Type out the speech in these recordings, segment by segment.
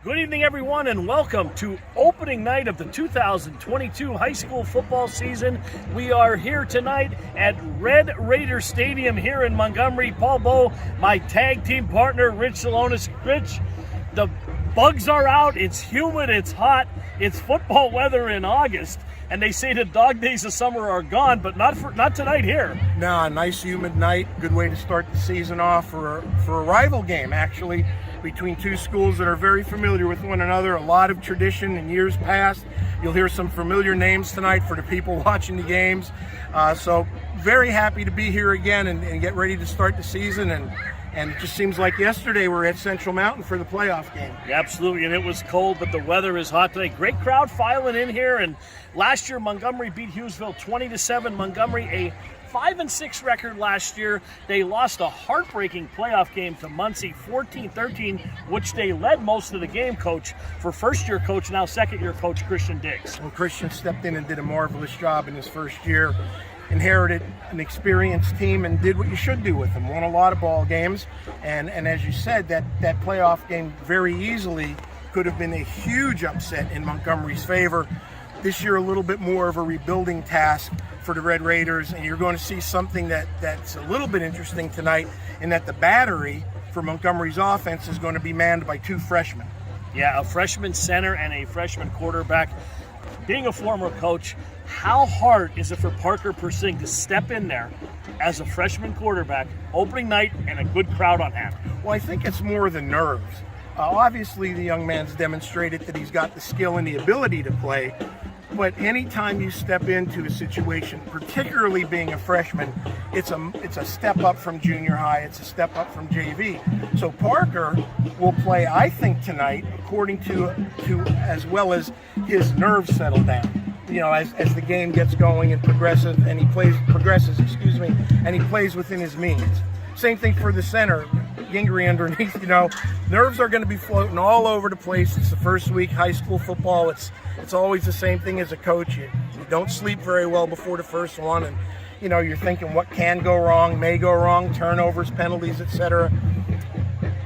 Good evening, everyone, and welcome to opening night of the 2022 high school football season. We are here tonight at Red Raider Stadium here in Montgomery. Paul Bowe, my tag team partner, Rich Salonis. Rich, the bugs are out. It's humid. It's hot. It's football weather in August. And they say the dog days of summer are gone, but not tonight here. No, a nice humid night. Good way to start the season off for a rival game, actually, between two schools that are very familiar with one another. A lot of tradition in years past. You'll hear some familiar names tonight for the people watching the games. So very happy to be here again and get ready to start the season. And it just seems like yesterday we were at Central Mountain for the playoff game. Yeah, absolutely, and it was cold, but the weather is hot today. Great crowd filing in here, and last year Montgomery beat Hughesville 20-7. Montgomery, a 5-6 record last year. They lost a heartbreaking playoff game to Muncie, 14-13, which they led most of the game, Coach, for first-year coach, now second-year coach, Christian Diggs. Well, Christian stepped in and did a marvelous job in his first year. Inherited an experienced team and did what you should do with them. Won a lot of ball games, and as you said, that playoff game very easily could have been a huge upset in Montgomery's favor. This year, a little bit more of a rebuilding task for the Red Raiders, and you're going to see something that's a little bit interesting tonight, in that the battery for Montgomery's offense is going to be manned by two freshmen. Yeah, a freshman center and a freshman quarterback. Being a former coach, how hard is it for Parker Persing to step in there as a freshman quarterback, opening night, and a good crowd on hand? Well, I think it's more the nerves. Obviously, the young man's demonstrated that he's got the skill and the ability to play, but anytime you step into a situation, particularly being a freshman, it's a step up from junior high, it's a step up from JV. So Parker will play, I think, tonight, according to as well as his nerves settle down. You know, as the game gets going and progresses, and he plays within his means. Same thing for the center, Gingery underneath. You know, nerves are going to be floating all over the place. It's the first week high school football. It's always the same thing as a coach. You don't sleep very well before the first one, and you know, you're thinking what can go wrong, may go wrong, turnovers, penalties, etc.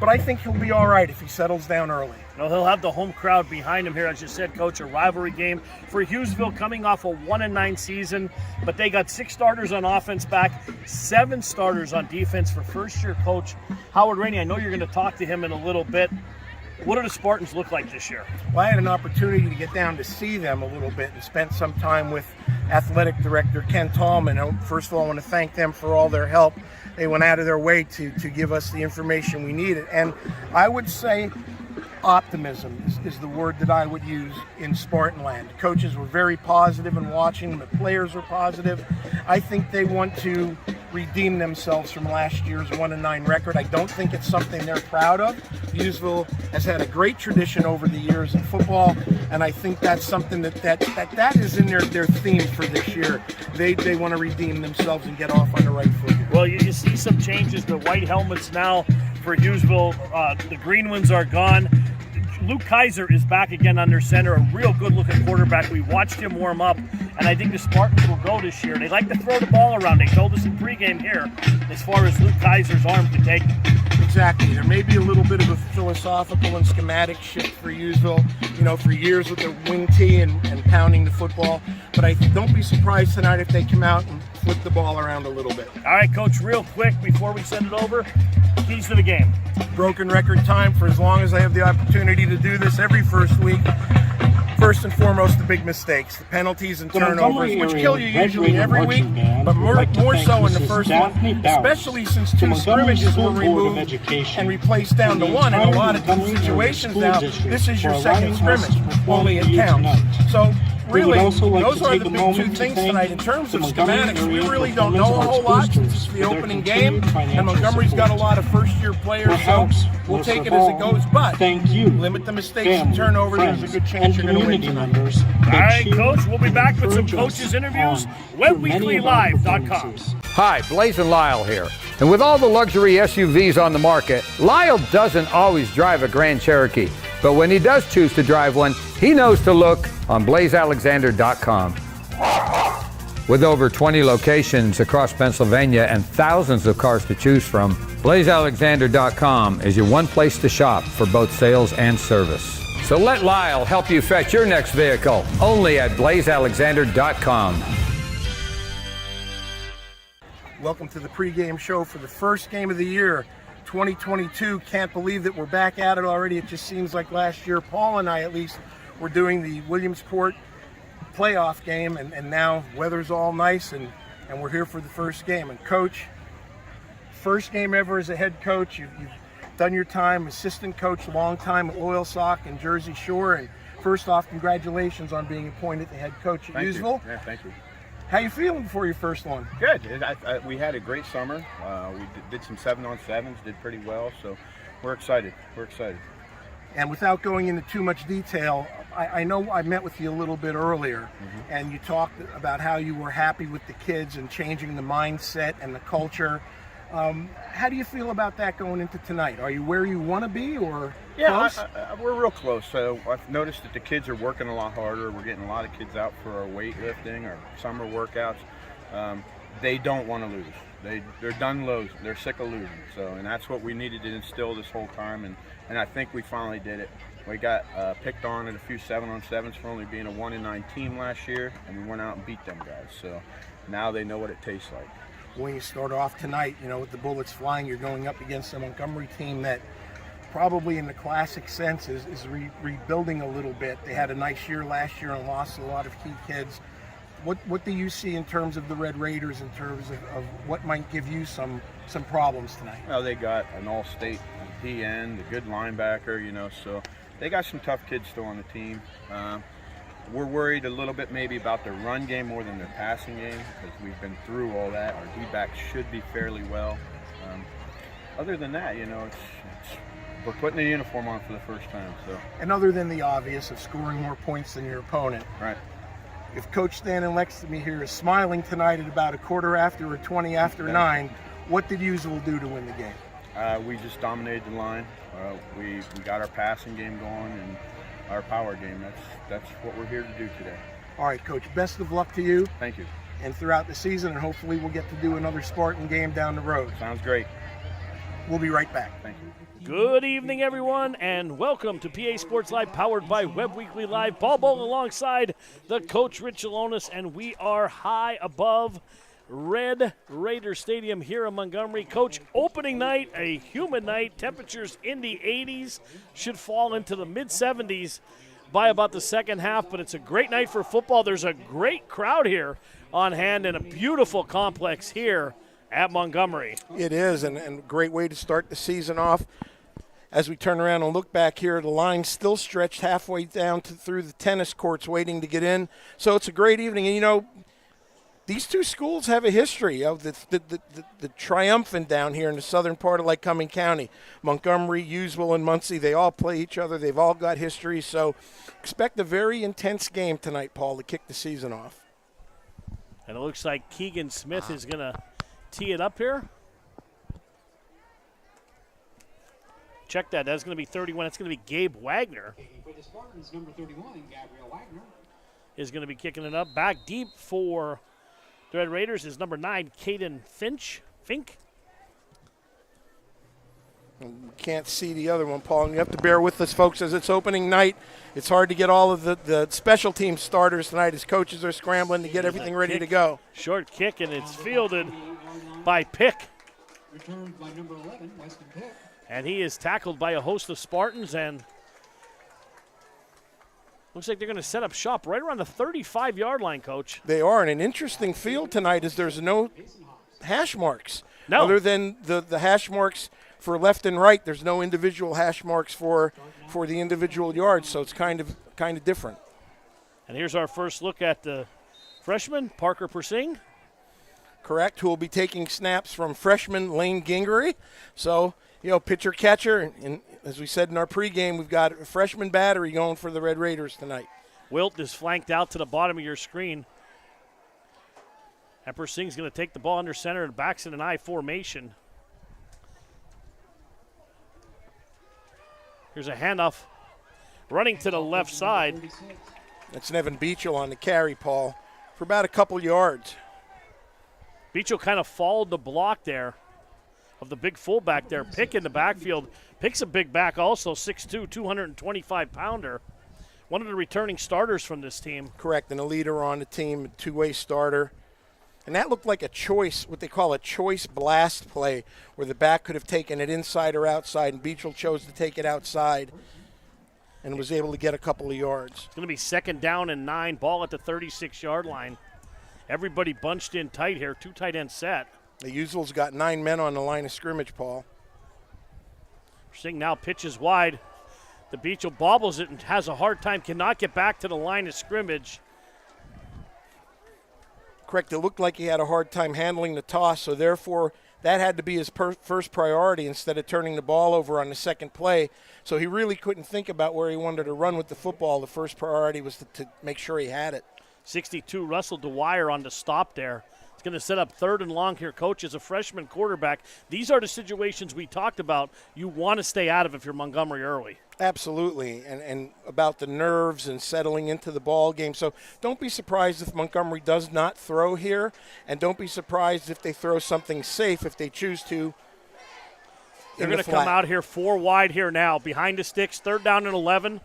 But I think he'll be all right if he settles down early. No, he'll have the home crowd behind him here, as you said, Coach. A rivalry game for Hughesville, coming off a 1-9 season, but they got 6 starters on offense back, 7 starters on defense for first-year coach Howard Rainey. I know you're going to talk to him in a little bit. What do the Spartans look like this year? Well, I had an opportunity to get down to see them a little bit and spent some time with athletic director Ken Tallman. First of all, I want to thank them for all their help. They went out of their way to give us the information we needed. And I would say optimism is the word that I would use in Spartanland. Coaches were very positive in watching. The players were positive. I think they want to redeem themselves from last year's 1-9 record. I don't think it's something they're proud of. Hughesville has had a great tradition over the years in football, and I think that's something that is in their theme for this year. They want to redeem themselves and get off on the right foot here. Well, you see some changes. The white helmets now for Hughesville. The green ones are gone. Luke Kaiser is back again under center, a real good-looking quarterback. We watched him warm up, and I think the Spartans will go this year. They like to throw the ball around. They told us in pregame here as far as Luke Kaiser's arm can take them. Exactly. There may be a little bit of a philosophical and schematic shift for Hughesville, you know, for years with the wing tee and pounding the football. But don't be surprised tonight if they come out and flip the ball around a little bit. All right, Coach, real quick before we send it over, keys to the game. Broken record time for as long as I have the opportunity to do this every first week. First and foremost, the big mistakes, the penalties and turnovers, which kill you usually every week, but more so in the first one, especially since 2 scrimmages were removed and replaced down to 1 in a lot of situations now. This is your second scrimmage, only it counts. So really, those are the big 2 things tonight. In terms of schematics, we really don't know a whole lot since it's the opening game, and Montgomery's got a lot of first-year players, so we'll take it as it goes. But limit the mistakes and turnovers. There's a good chance you're going to win tonight. All right, Coach, we'll be back with some coaches' interviews. WebbWeeklyLive.com. Hi, Blaze and Lyle here. And with all the luxury SUVs on the market, Lyle doesn't always drive a Grand Cherokee. But when he does choose to drive one, he knows to look on BlazeAlexander.com. With over 20 locations across Pennsylvania and thousands of cars to choose from, BlazeAlexander.com is your one place to shop for both sales and service. So let Lyle help you fetch your next vehicle, only at blazealexander.com. Welcome to the pregame show for the first game of the year, 2022. Can't believe that we're back at it already. It just seems like last year, Paul and I at least, were doing the Williamsport playoff game, and now weather's all nice, and we're here for the first game. And Coach, first game ever as a head coach. You've done your time, assistant coach, long time at Loyalsock and Jersey Shore. And first off, congratulations on being appointed the head coach at Hughesville. Yeah, thank you. How you feeling before your first one? Good. We had a great summer. We did some 7-on-7s, did pretty well. So we're excited. And without going into too much detail, I know I met with you a little bit earlier, and you talked about how you were happy with the kids and changing the mindset and the culture. How do you feel about that going into tonight? Are you where you want to be, or close? We're real close. So I've noticed that the kids are working a lot harder. We're getting a lot of kids out for our weightlifting, our summer workouts. They don't want to lose. They're done losing. They're sick of losing. So, and that's what we needed to instill this whole time. And I think we finally did it. We got picked on at a few 7-on-7s for only being a 1-9 team last year, and we went out and beat them guys. So now they know what it tastes like. When you start off tonight, with the bullets flying, you're going up against a Montgomery team that probably in the classic sense is rebuilding a little bit. They had a nice year last year and lost a lot of key kids. What do you see in terms of the Red Raiders, in terms of what might give you some problems tonight? Well, they got an all-state DN, a good linebacker, so they got some tough kids still on the team. We're worried a little bit maybe about their run game more than their passing game, because we've been through all that. Our D-backs should be fairly well. Other than that, we're putting the uniform on for the first time. So. And other than the obvious of scoring more points than your opponent, right? If Coach standing next to me here is smiling tonight at about a quarter after or 20 after 9, what did Hughesville do to win the game? We just dominated the line. We got our passing game going and our power game. That's what we're here to do today. All right, Coach, best of luck to you. Thank you. And throughout the season, and hopefully we'll get to do another Spartan game down the road. Sounds great. We'll be right back. Thank you. Good evening, everyone, and welcome to PA Sports Live, powered by WebbWeekly Live. Paul Bowl alongside the Coach Rich Alonis, and we are high above Red Raider Stadium here in Montgomery. Coach, opening night, a humid night, temperatures in the 80s, should fall into the mid-70s by about the second half, but it's a great night for football. There's a great crowd here on hand and a beautiful complex here at Montgomery. It is, and a great way to start the season off. As we turn around and look back here, the line's still stretched halfway down through the tennis courts waiting to get in. So it's a great evening. And, these two schools have a history of the triumphant down here in the southern part of Lycoming County. Montgomery, Hughesville, and Muncie, they all play each other. They've all got history. So expect a very intense game tonight, Paul, to kick the season off. And it looks like Keegan Smith is going to tee it up here. Check that. That's going to be 31. That's going to be Gabe Wagner. For the Spartans, number 31, Gabriel Wagner. Is going to be kicking it up. Back deep for the Red Raiders is number 9, Caden Fink. We can't see the other one, Paul. And you have to bear with us, folks, as it's opening night. It's hard to get all of the special team starters tonight as coaches are scrambling to get everything ready to go. Short kick, and it's fielded by Pick. Returned by number 11, Weston Pick. And he is tackled by a host of Spartans, and looks like they're going to set up shop right around the 35-yard line, Coach. They are, and an interesting field tonight is there's no hash marks. No. Other than the hash marks for left and right, there's no individual hash marks for the individual yards, so it's kind of different. And here's our first look at the freshman, Parker Persing. Correct, who will be taking snaps from freshman Lane Gingery. So, pitcher catcher, and as we said in our pregame, we've got a freshman battery going for the Red Raiders tonight. Wilt is flanked out to the bottom of your screen. And Persing's going to take the ball under center and backs in an I formation. Here's a handoff running to the left side. That's Nevin Beachel on the carry, Paul, for about a couple yards. Beachel kind of followed the block there. of the big fullback there. Pick in the backfield. Pick's a big back also, 6'2", 225-pounder. One of the returning starters from this team. Correct, and a leader on the team, a two-way starter. And that looked like a choice, what they call a choice blast play, where the back could have taken it inside or outside, and Beachel chose to take it outside and was able to get a couple of yards. It's going to be 2nd down and 9, ball at the 36-yard line. Everybody bunched in tight here, 2 tight end set. The Hughesville's got 9 men on the line of scrimmage, Paul. We're seeing now pitches wide. The Beachel bobbles it and has a hard time, cannot get back to the line of scrimmage. Correct, it looked like he had a hard time handling the toss, so therefore that had to be his first priority instead of turning the ball over on the second play. So he really couldn't think about where he wanted to run with the football. The first priority was to make sure he had it. 62, Russell Dwyer on the stop there. It's going to set up 3rd and long here, coach, as a freshman quarterback. These are the situations we talked about you want to stay out of if you're Montgomery early. Absolutely, and about the nerves and settling into the ball game. So don't be surprised if Montgomery does not throw here, and don't be surprised if they throw something safe if they choose to. They're going to come out here 4 wide here now, behind the sticks, 3rd down and 11.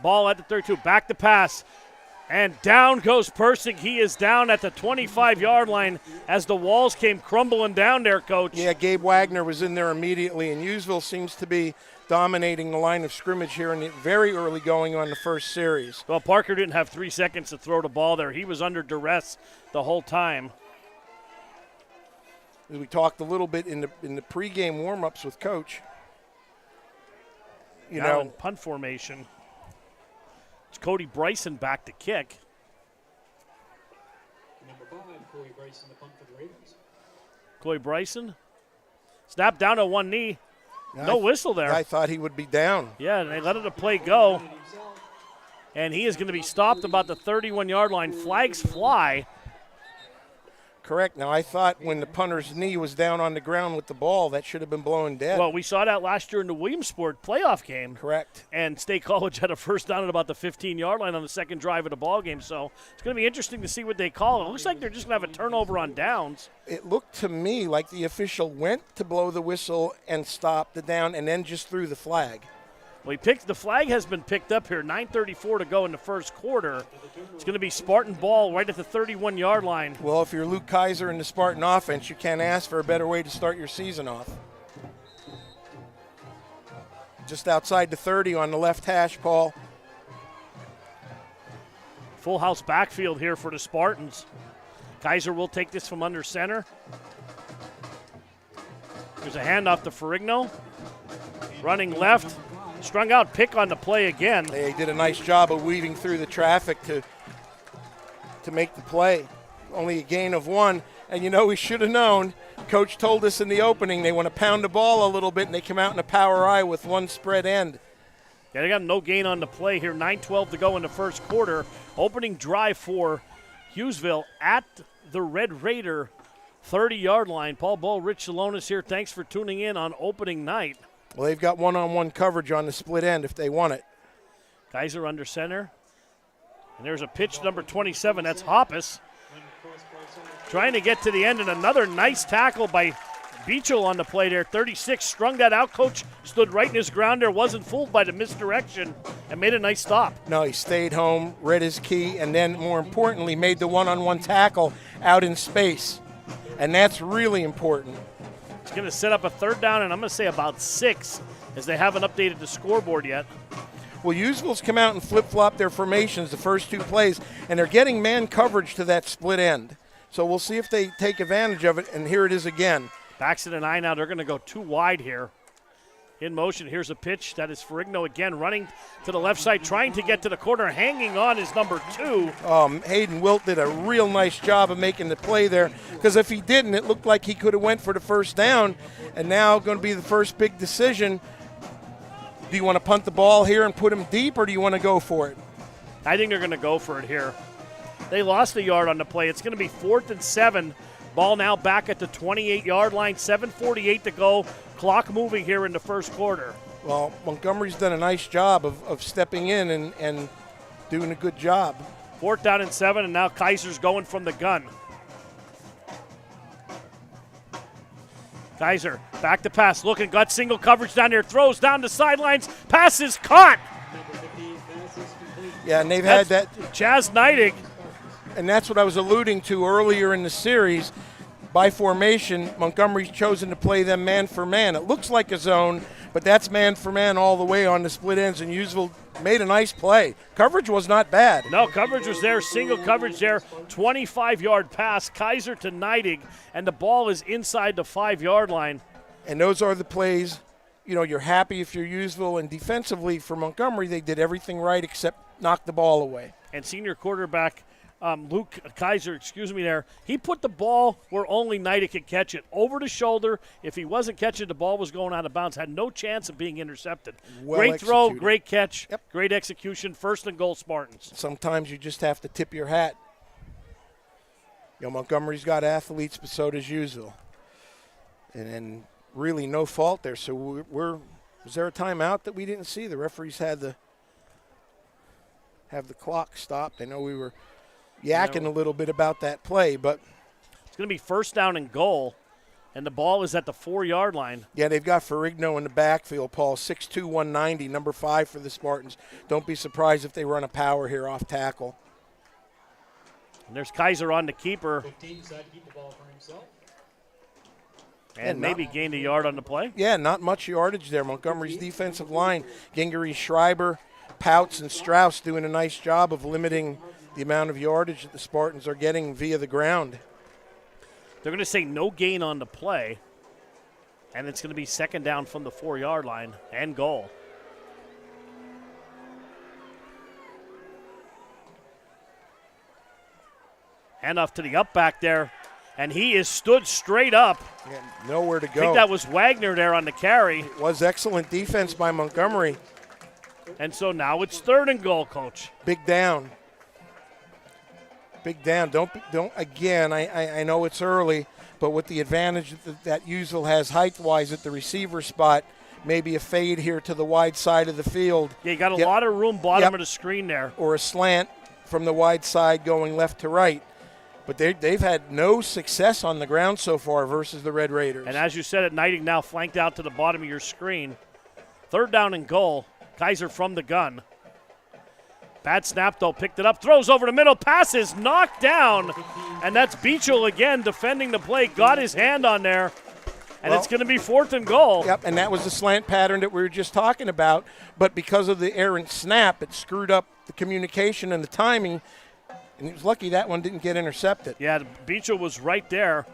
Ball at the 32, back to pass. And down goes Persig. He is down at the 25-yard line as the walls came crumbling down there, Coach. Yeah, Gabe Wagner was in there immediately, and Hughesville seems to be dominating the line of scrimmage here in the very early going on the first series. Well, Parker didn't have 3 seconds to throw the ball there. He was under duress the whole time. We talked a little bit in the pregame warm-ups with Coach. Now in punt formation. It's Cody Bryson back to kick. Number 5, Corey Bryson, the punt for the Ravens. Cody Bryson. Snap down to one knee. No whistle there. I thought he would be down. Yeah, and they let the play go. And he is going to be stopped about the 31-yard line. Flags fly. Correct. Now, I thought when the punter's knee was down on the ground with the ball, that should have been blown dead. Well, we saw that last year in the Williamsport playoff game. Correct. And State College had a first down at about the 15-yard line on the second drive of the ball game. So it's going to be interesting to see what they call. It looks like they're just going to have a turnover on downs. It looked to me like the official went to blow the whistle and stopped the down and then just threw the flag. Well, the flag has been picked up here. 9:34 to go in the first quarter. It's going to be Spartan ball right at the 31-yard line. Well, if you're Luke Kaiser in the Spartan offense, you can't ask for a better way to start your season off. Just outside the 30 on the left hash, Paul. Full house backfield here for the Spartans. Kaiser will take this from under center. There's a handoff to Ferrigno. Running left. Strung out pick on the play again. They did a nice job of weaving through the traffic to make the play. Only a gain of 1. And we should have known. Coach told us in the opening they want to pound the ball a little bit, and they come out in a power I with 1 spread end. Yeah, they got no gain on the play here. 9:12 to go in the first quarter. Opening drive for Hughesville at the Red Raider 30-yard line. Paul Bull, Rich Salonis here. Thanks for tuning in on opening night. Well, they've got one-on-one coverage on the split end if they want it. Kaiser under center. And there's a pitch, number 27. That's Hoppus. Trying to get to the end, and another nice tackle by Beachel on the play there. 36 strung that out. Coach stood right in his ground there, wasn't fooled by the misdirection, and made a nice stop. No, he stayed home, read his key, and then more importantly made the one-on-one tackle out in space. And that's really important. It's going to set up a 3rd down, and I'm going to say about 6, as they haven't updated the scoreboard yet. Well, Hughesville's come out and flip-flop their formations the first 2 plays, and they're getting man coverage to that split end. So we'll see if they take advantage of it, and here it is again. Backs to the 9 now. They're going to go 2 wide here. In motion, here's a pitch. That is Ferrigno again, running to the left side, trying to get to the corner. Hanging on is number 2. Hayden Wilt did a real nice job of making the play there, because if he didn't, it looked like he could have went for the first down. And now going to be the first big decision. Do you want to punt the ball here and put him deep, or do you want to go for it? I think they're going to go for it here. They lost a yard on the play. It's going to be 4th and 7. Ball now back at the 28-yard line. 7:48 to go. Clock moving here in the first quarter. Well, Montgomery's done a nice job of stepping in and doing a good job. 4th down and 7, and now Kaiser's going from the gun. Kaiser back to pass, looking, got single coverage down there, throws down the sidelines, pass is caught. Number 15 pass is complete. Yeah, and they've had that. Chaz Neidig. And that's what I was alluding to earlier in the series. By formation, Montgomery's chosen to play them man for man. It looks like a zone, but that's man for man all the way on the split ends, and Hughesville made a nice play. Coverage was not bad. No, coverage was there, single coverage there, 25-yard pass, Kaiser to Neidig, and the ball is inside the 5-yard line. And those are the plays, you're happy if you're Hughesville, and defensively for Montgomery, they did everything right except knock the ball away. And senior quarterback Luke Kaiser, there, he put the ball where only Neidig could catch it, over the shoulder. If he wasn't catching it, the ball was going out of bounds, had no chance of being intercepted. Well great throw, executed. Great catch, Yep. Great execution, 1st and goal Spartans. Sometimes you just have to tip your hat. Montgomery's got athletes, but so does Hughesville. And really no fault there. So was there a timeout that we didn't see? The referees had have the clock stopped. I know we were yakking a little bit about that play, but it's going to be 1st down and goal, and the ball is at the 4-yard line. Yeah, they've got Ferrigno in the backfield, Paul, 6'2", 190, number 5 for the Spartans. Don't be surprised if they run a power here off tackle. And there's Kaiser on the keeper. 15 decided to keep the ball for himself. And maybe gained a yard on the play. Yeah, not much yardage there. Montgomery's defensive line, Gingery, Schreiber, Pouts, and Strauss doing a nice job of limiting the amount of yardage that the Spartans are getting via the ground. They're going to say no gain on the play, and it's going to be 2nd down from the 4-yard line and goal. Handoff to the up back there, and he is stood straight up. Yeah, nowhere to go. I think that was Wagner there on the carry. It was excellent defense by Montgomery. And so now it's 3rd and goal, Coach. Big down. Big down. Don't. Again, I know it's early, but with the advantage that Hughesville has height-wise at the receiver spot, maybe a fade here to the wide side of the field. Yeah, you got a lot of room bottom of the screen there. Or a slant from the wide side going left to right. But they've had no success on the ground so far versus the Red Raiders. And as you said, at Neidig now flanked out to the bottom of your screen. 3rd down and goal. Kaiser from the gun. Bad snap, though. Picked it up. Throws over the middle. Pass is knocked down. And that's Beachel again defending the play. Got his hand on there. And it's going to be 4th and goal. Yep, and that was the slant pattern that we were just talking about. But because of the errant snap, it screwed up the communication and the timing. And he was lucky that one didn't get intercepted. Yeah, Beachel was right there.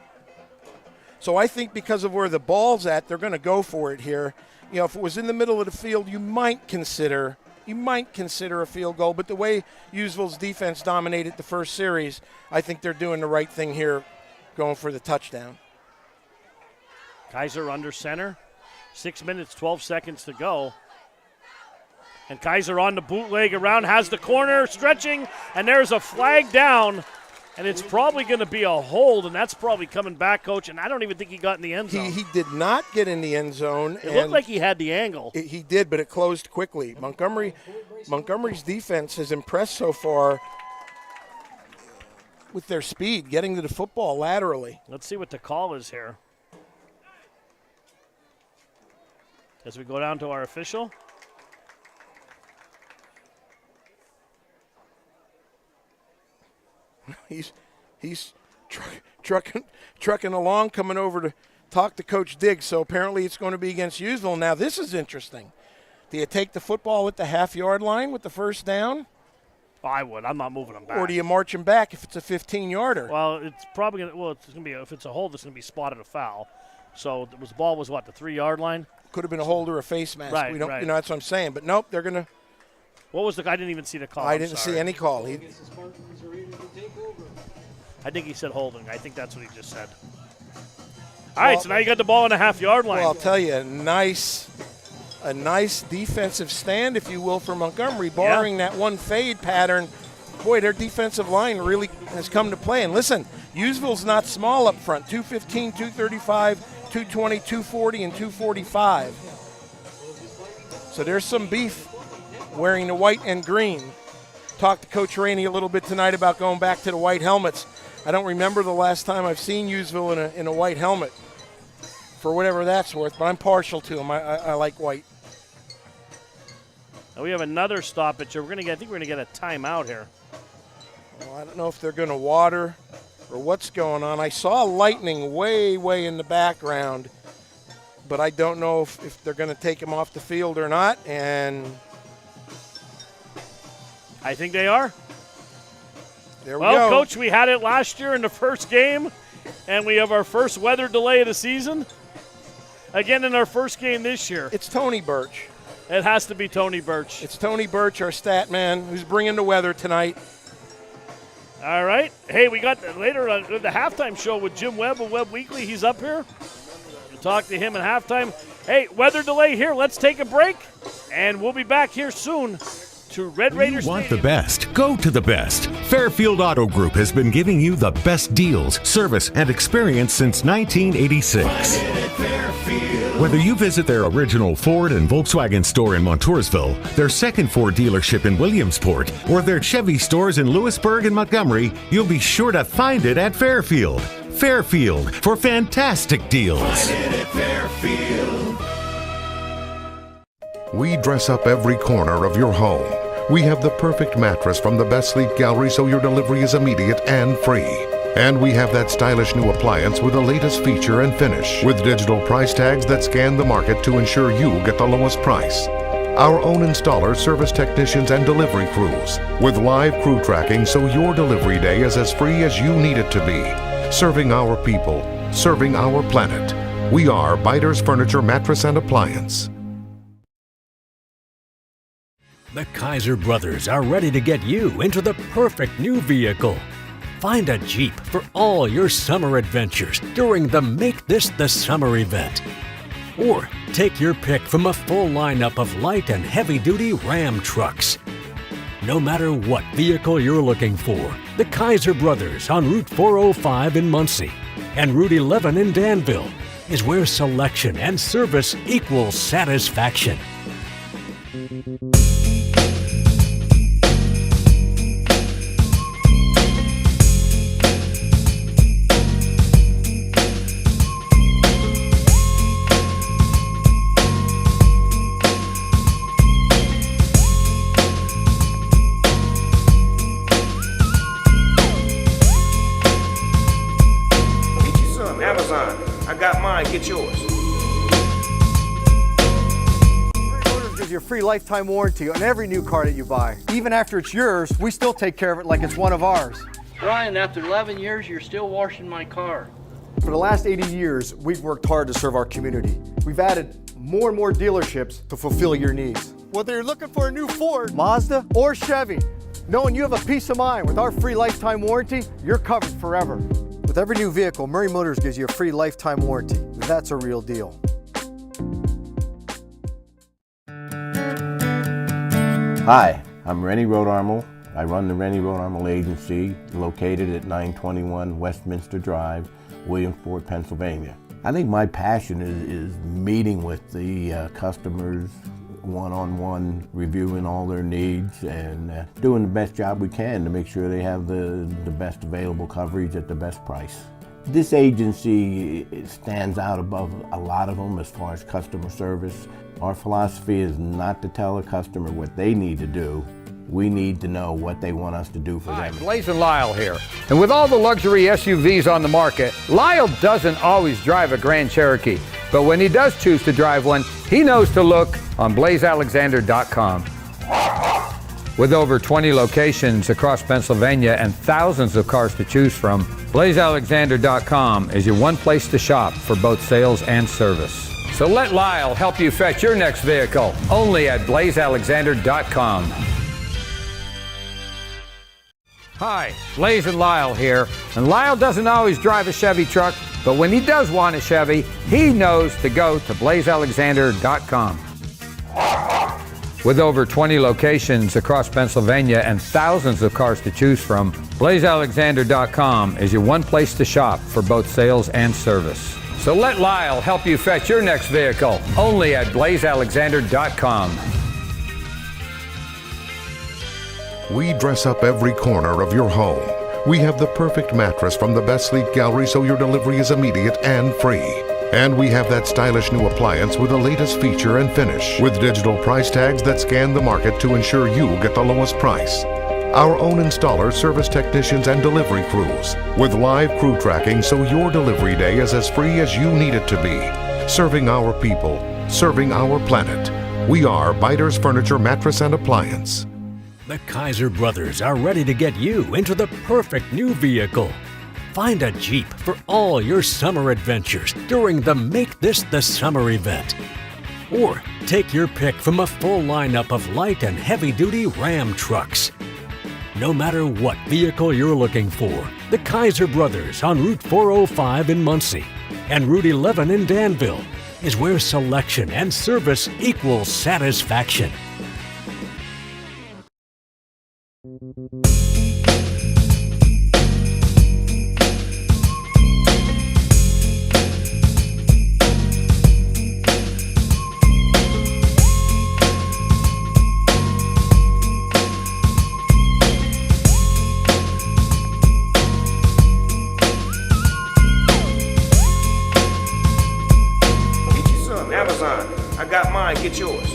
So I think because of where the ball's at, they're going to go for it here. If it was in the middle of the field, you might consider a field goal. But the way Hughesville's defense dominated the first series, I think they're doing the right thing here, going for the touchdown. Kaiser under center. 6 minutes, 12 seconds to go. And Kaiser on the bootleg around, has the corner, stretching, and there's a flag down. And it's probably going to be a hold, and that's probably coming back, Coach. And I don't even think he got in the end zone. He did not get in the end zone. It looked like he had the angle. He did, but it closed quickly. Montgomery's defense has impressed so far with their speed, getting to the football laterally. Let's see what the call is here. As we go down to our official. He's trucking along, coming over to talk to Coach Diggs. So apparently it's going to be against Hughesville. Now this is interesting. Do you take the football at the half-yard line with the 1st down? I would. I'm not moving them back. Or do you march him back if it's a 15-yarder? Well, it's probably going to. Well, it's going to be. If it's a hold, it's going to be spotted a foul. So the ball was what, the 3-yard line? Could have been a hold or a face mask. Right, we don't. right. That's what I'm saying. But nope, they're going to. What was the? I didn't even see the call. I didn't see any call. Against the Spartans are able to take over. I think he said holding. I think that's what he just said. All right, so now you got the ball on the half-yard line. Well, I'll tell you, a nice defensive stand, if you will, for Montgomery, barring that one fade pattern. Boy, their defensive line really has come to play. And listen, Hughesville's not small up front, 215, 235, 220, 240, and 245. So there's some beef wearing the white and green. Talked to Coach Rainey a little bit tonight about going back to the white helmets. I don't remember the last time I've seen Hughesville in a white helmet. for whatever that's worth, but I'm partial to them. I like white. Now we have another stoppage here. I think we're gonna get a timeout here. Well, I don't know if they're going to water or what's going on. I saw lightning way, way in the background, but I don't know if they're going to take him off the field or not. And I think they are. there we Well, go. Coach, we had it last year in the first game, and we have our first weather delay of the season. Again in our first game this year. It's Tony Birch. It has to be Tony Birch. It's Tony Birch, our stat man, who's bringing the weather tonight. All right. Hey, we got later on the halftime show with Jim Webb of WebbWeekly. He's up here. We'll talk to him at halftime. Hey, weather delay here. Let's take a break, and we'll be back here soon to Red Raiders You want Stadium. the best? Go to the best. Fairfield Auto Group has been giving you the best deals, service, and experience since 1986. Whether you visit their original Ford and Volkswagen store in Montoursville, their second Ford dealership in Williamsport, or their Chevy stores in Lewisburg and Montgomery, you'll be sure to find it at Fairfield. Fairfield for fantastic deals. We dress up every corner of your home. We have the perfect mattress from the best sleep gallery so your delivery is immediate and free. And we have that stylish new appliance with the latest feature and finish, with digital price tags that scan the market to ensure you get the lowest price. Our own installers, service technicians, and delivery crews, with live crew tracking so your delivery day is as free as you need it to be. Serving our people, serving our planet. We are Biters Furniture, Mattress, and Appliance. The Kaiser brothers are ready to get you into the perfect new vehicle. Find a Jeep for all your summer adventures during the Make This the Summer event. Or take your pick from a full lineup of light and heavy-duty Ram trucks. No matter what vehicle you're looking for, the Kaiser brothers on Route 405 in Muncie and Route 11 in Danville is where selection and service equals satisfaction. Amazon. I got mine. Get yours. Motors gives you a free lifetime warranty on every new car that you buy. Even after it's yours, we still take care of it like it's one of ours. Brian, after 11 years, you're still washing my car. For the last 80 years, we've worked hard to serve our community. We've added more and more dealerships to fulfill your needs. Whether you're looking for a new Ford, Mazda, or Chevy, knowing you have a peace of mind with our free lifetime warranty, you're covered forever. With every new vehicle, Murray Motors gives you a free lifetime warranty. That's a real deal. Hi, I'm Rennie Rodarmel. I run the Rennie Rodarmel Agency, located at 921 Westminster Drive, Williamsport, Pennsylvania. I think my passion is meeting with the customers one-on-one, reviewing all their needs and doing the best job we can to make sure they have the best available coverage at the best price. This agency stands out above a lot of them as far as customer service. Our philosophy is not to tell a customer what they need to do. We need to know what they want us to do for them. Blaze and Lyle here. And with all the luxury SUVs on the market, Lyle doesn't always drive a Grand Cherokee. But when he does choose to drive one, he knows to look on blazealexander.com. With over 20 locations across Pennsylvania and thousands of cars to choose from, blazealexander.com is your one place to shop for both sales and service. So let Lyle help you fetch your next vehicle, only at blazealexander.com. Hi, Blaze and Lyle here. And Lyle doesn't always drive a Chevy truck, but when he does want a Chevy, he knows to go to blazealexander.com. With over 20 locations across Pennsylvania and thousands of cars to choose from, blazealexander.com is your one place to shop for both sales and service. So let Lyle help you fetch your next vehicle, only at blazealexander.com. We dress up every corner of your home. We have the perfect mattress from the best sleep gallery so your delivery is immediate and free. And we have that stylish new appliance with the latest feature and finish, with digital price tags that scan the market to ensure you get the lowest price. Our own installers, service technicians, and delivery crews, with live crew tracking so your delivery day is as free as you need it to be. Serving our people, serving our planet. We are Biters Furniture, Mattress, and Appliance. The Kaiser brothers are ready to get you into the perfect new vehicle. Find a Jeep for all your summer adventures during the Make This the Summer event. Or take your pick from a full lineup of light and heavy-duty Ram trucks. No matter what vehicle you're looking for, the Kaiser brothers on Route 405 in Muncie and Route 11 in Danville is where selection and service equals satisfaction. Amazon, I got mine, get yours.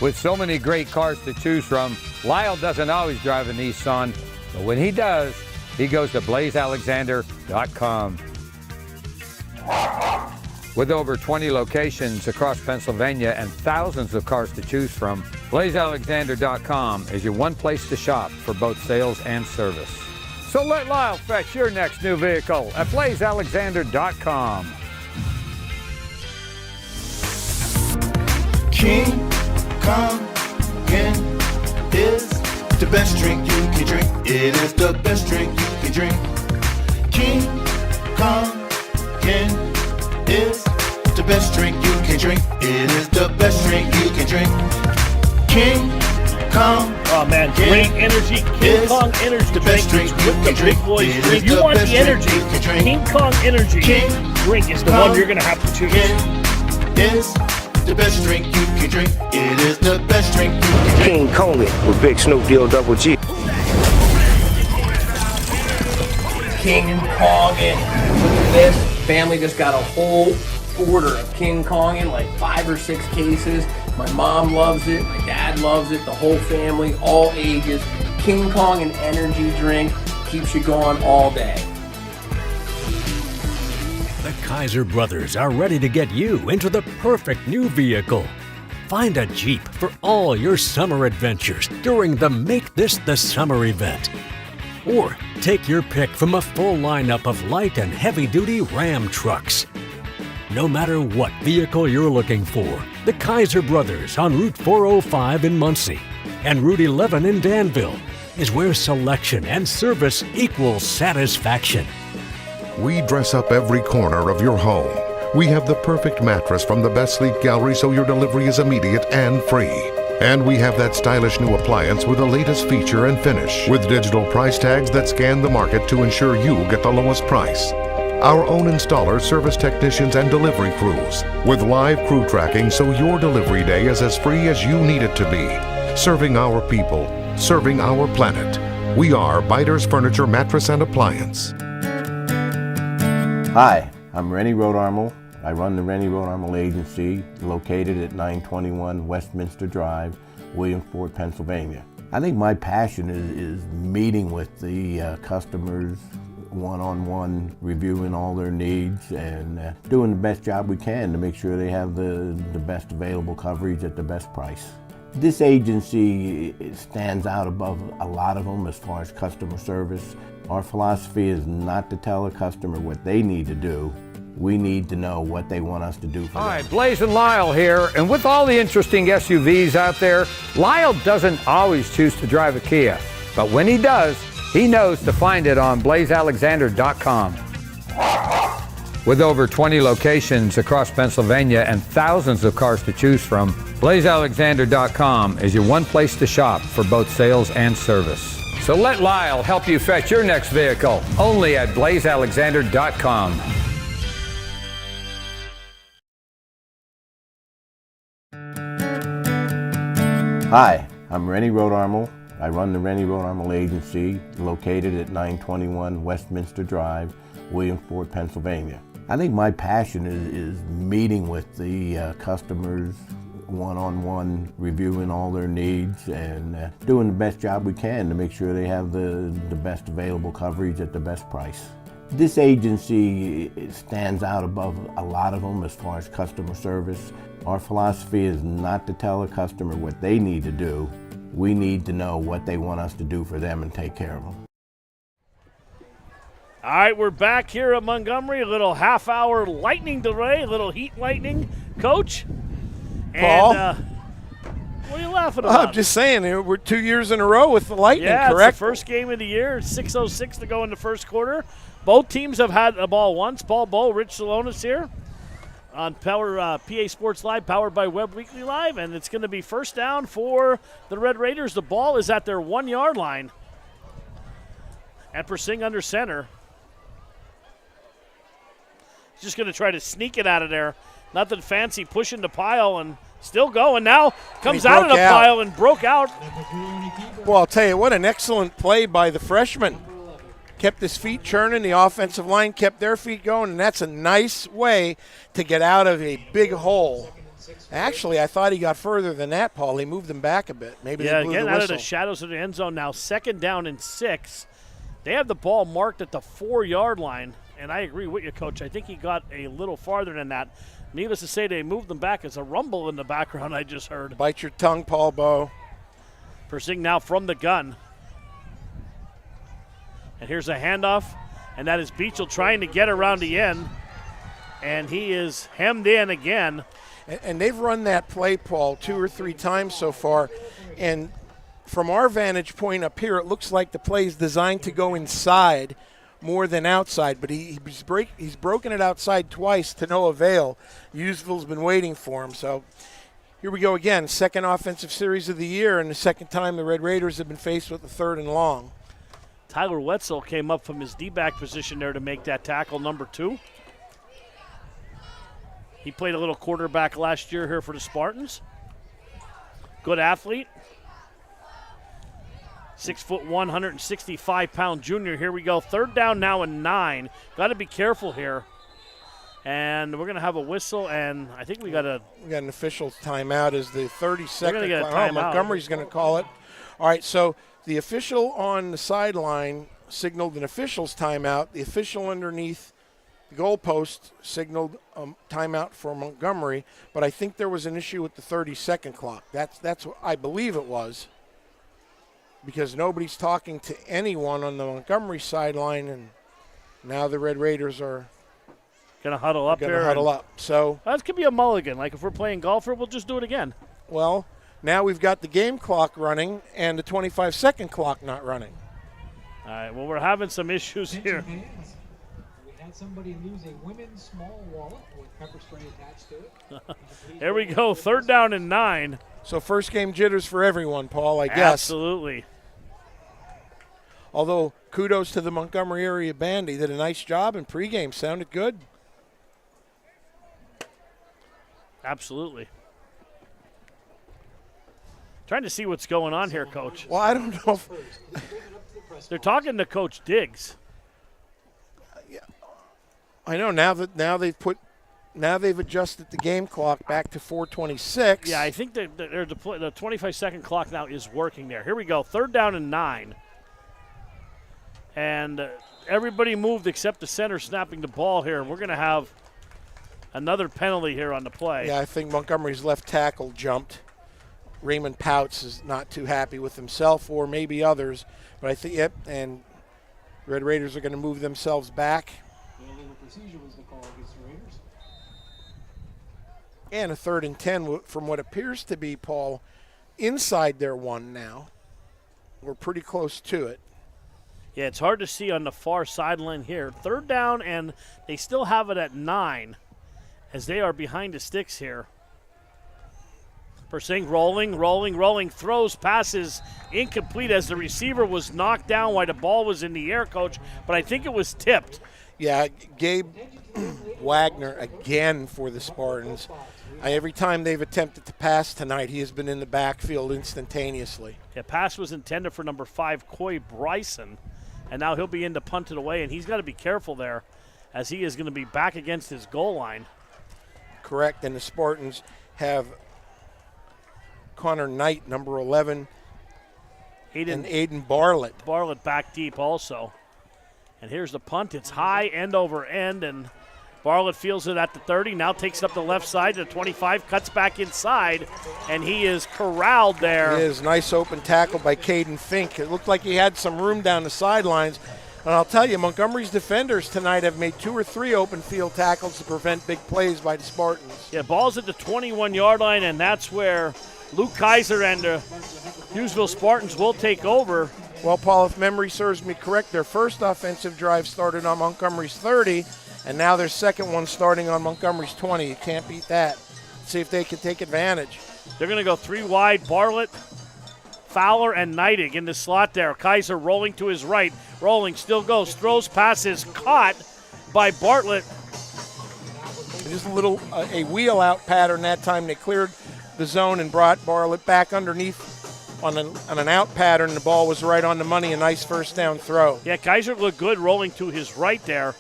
With so many great cars to choose from, Lyle doesn't always drive a Nissan, but when he does, he goes to blazealexander.com. With over 20 locations across Pennsylvania and thousands of cars to choose from, blazealexander.com is your one place to shop for both sales and service. So let Lyle fetch your next new vehicle at blazealexander.com. King Kong is the best drink you can drink. It is the best drink you can drink. King Kong is the best drink you can drink. It is the best drink you can drink. King Kong. Oh man, great energy. King Kong energy the best drink you with the can big drink. boys. It If is you the want best the energy, drink you can drink. King Kong energy drink is the one you're gonna have to choose. Is the best drink you can drink. It is the best drink you can drink. King Kong with Big Snoop Deal Double G. King Kongin. Look at this. Family just got a whole order of King Kongin, like 5 or 6 cases. My mom loves it. My dad loves it. The whole family, all ages. King Kongin energy drink keeps you going all day. The Kaiser brothers are ready to get you into the perfect new vehicle. Find a Jeep for all your summer adventures during the Make This the Summer event. Or take your pick from a full lineup of light and heavy-duty Ram trucks. No matter what vehicle you're looking for, the Kaiser brothers on Route 405 in Muncie and Route 11 in Danville is where selection and service equals satisfaction. We dress up every corner of your home. We have the perfect mattress from the best sleep gallery so your delivery is immediate and free. And we have that stylish new appliance with the latest feature and finish, with digital price tags that scan the market to ensure you get the lowest price. Our own installers, service technicians, and delivery crews, with live crew tracking so your delivery day is as free as you need it to be. Serving our people, serving our planet. We are Biters Furniture, Mattress, and Appliance. Hi, I'm Rennie Rodarmel. I run the Rennie Rodarmel Agency, located at 921 Westminster Drive, Williamsport, Pennsylvania. I think my passion is meeting with the customers one-on-one reviewing all their needs and doing the best job we can to make sure they have the best available coverage at the best price. This agency stands out above a lot of them as far as customer service. Our philosophy is not to tell a customer what they need to do. We need to know what they want us to do for them. All right, Blaze and Lyle here, and with all the interesting SUVs out there, Lyle doesn't always choose to drive a Kia, but when he does, he knows to find it on blazealexander.com. With over 20 locations across Pennsylvania and thousands of cars to choose from, blazealexander.com is your one place to shop for both sales and service. So let Lyle help you fetch your next vehicle, only at blazealexander.com. Hi, I'm Rennie Rodarmel. I run the Rennie Rodarmel Agency, located at 921 Westminster Drive, Williamsport, Pennsylvania. I think my passion is meeting with the customers one-on-one, reviewing all their needs and doing the best job we can to make sure they have the best available coverage at the best price. This agency stands out above a lot of them as far as customer service. Our philosophy is not to tell a customer what they need to do. We need to know what they want us to do for them and take care of them. All right, we're back here at Montgomery. A little half-hour lightning delay, a little heat lightning, Coach. Paul? And, what are you laughing about? I'm just saying, we're 2 years in a row with the lightning, yeah, correct? It's the first game of the year. 6:06 to go in the first quarter. Both teams have had a ball once. Paul Bowe, Rich Salonis here on PA Sports Live, powered by WebbWeekly Live, and it's going to be first down for the Red Raiders. The ball is at their 1 yard line. Eppersing under center. He's just going to try to sneak it out of there. Nothing fancy, pushing the pile and still going. Now comes out of the pile and broke out. Well, I'll tell you, what an excellent play by the freshman. Kept his feet churning, the offensive line kept their feet going, and that's a nice way to get out of a big hole. Actually, I thought he got further than that, Paul. He moved them back a bit. Maybe they blew getting the out whistle. of the shadows of the end zone now. 2nd down and 6. They have the ball marked at the 4 yard line, and I agree with you, Coach. I think he got a little farther than that. Needless to say, they moved them back. There's a rumble in the background I just heard. Bite your tongue, Paul Bowe. Persing now from the gun. And here's a handoff, and that is Beachel trying to get around the end, and he is hemmed in again. And they've run that play, Paul, 2 or 3 times so far, and from our vantage point up here, it looks like the play is designed to go inside more than outside, but he's broken it outside twice to no avail. Hughesville's been waiting for him, so here we go again. 2nd offensive series of the year, and the 2nd time the Red Raiders have been faced with a 3rd and long. Tyler Wetzel came up from his D-back position there to make that tackle, number 2. He played a little quarterback last year here for the Spartans. Good athlete. 6'1", 165-pound junior. Here we go. 3rd down now and 9. Got to be careful here. And we're going to have a whistle, and I think we got an official timeout as the 32nd. We're going to get a timeout. Montgomery's going to call it. All right, so the official on the sideline signaled an official's timeout. The official underneath the goalpost signaled timeout for Montgomery, but I think there was an issue with the 30-second clock. That's what I believe it was, because nobody's talking to anyone on the Montgomery sideline, and now the Red Raiders are going to huddle up there. Huddle up. So that could be a mulligan. Like if we're playing golfer, we'll just do it again. Well, now we've got the game clock running and the 25-second clock not running. All right, well, we're having some issues here. We had somebody lose a women's small wallet with pepper spray attached to it. There we go, 3rd down and 9. So first game jitters for everyone, Paul, I guess. Absolutely. Although kudos to the Montgomery area band. They did a nice job, and pregame sounded good. Absolutely. Trying to see what's going on here, Coach. Well, I don't know if they're talking to Coach Diggs. I know now they've adjusted the game clock back to 4:26. Yeah, I think the 25-second clock now is working there. Here we go, 3rd down and 9. And everybody moved except the center snapping the ball here. We're going to have another penalty here on the play. Yeah, I think Montgomery's left tackle jumped. Raymond Pouts is not too happy with himself or maybe others. But I think, yep, and Red Raiders are going to move themselves back. Illegal procedure was the call against the Raiders. And a 3rd and 10 from what appears to be, Paul, inside their 1 now. We're pretty close to it. Yeah, it's hard to see on the far sideline here. 3rd down, and they still have it at 9 as they are behind the sticks here. Persing rolling, throws, passes incomplete as the receiver was knocked down while the ball was in the air, Coach, but I think it was tipped. Yeah, Gabe Wagner again for the Spartans. Every time they've attempted to pass tonight, he has been in the backfield instantaneously. Yeah, pass was intended for number 5, Coy Bryson, and now he'll be in to punt it away, and he's got to be careful there as he is going to be back against his goal line. Correct, and the Spartans have Connor Knight, number 11, and Aiden Bartlett. Bartlett back deep also. And here's the punt. It's high, end over end, and Bartlett feels it at the 30, now takes it up the left side to the 25, cuts back inside, and he is corralled there. It is. Nice open tackle by Caden Fink. It looked like he had some room down the sidelines. And I'll tell you, Montgomery's defenders tonight have made 2 or 3 open field tackles to prevent big plays by the Spartans. Yeah, ball's at the 21-yard line, and that's where Luke Kaiser and the Hughesville Spartans will take over. Well, Paul, if memory serves me correct, their first offensive drive started on Montgomery's 30, and now their second one starting on Montgomery's 20. You can't beat that. Let's see if they can take advantage. They're going to go 3 wide. Bartlett, Fowler, and Neidig in the slot there. Kaiser rolling to his right. Rolling, still goes, throws, passes, caught by Bartlett. Just a little a wheel out pattern that time. They cleared the zone and brought Bartlett back underneath on an out pattern. The ball was right on the money. A nice first down throw. Yeah, Kaiser looked good rolling to his right there.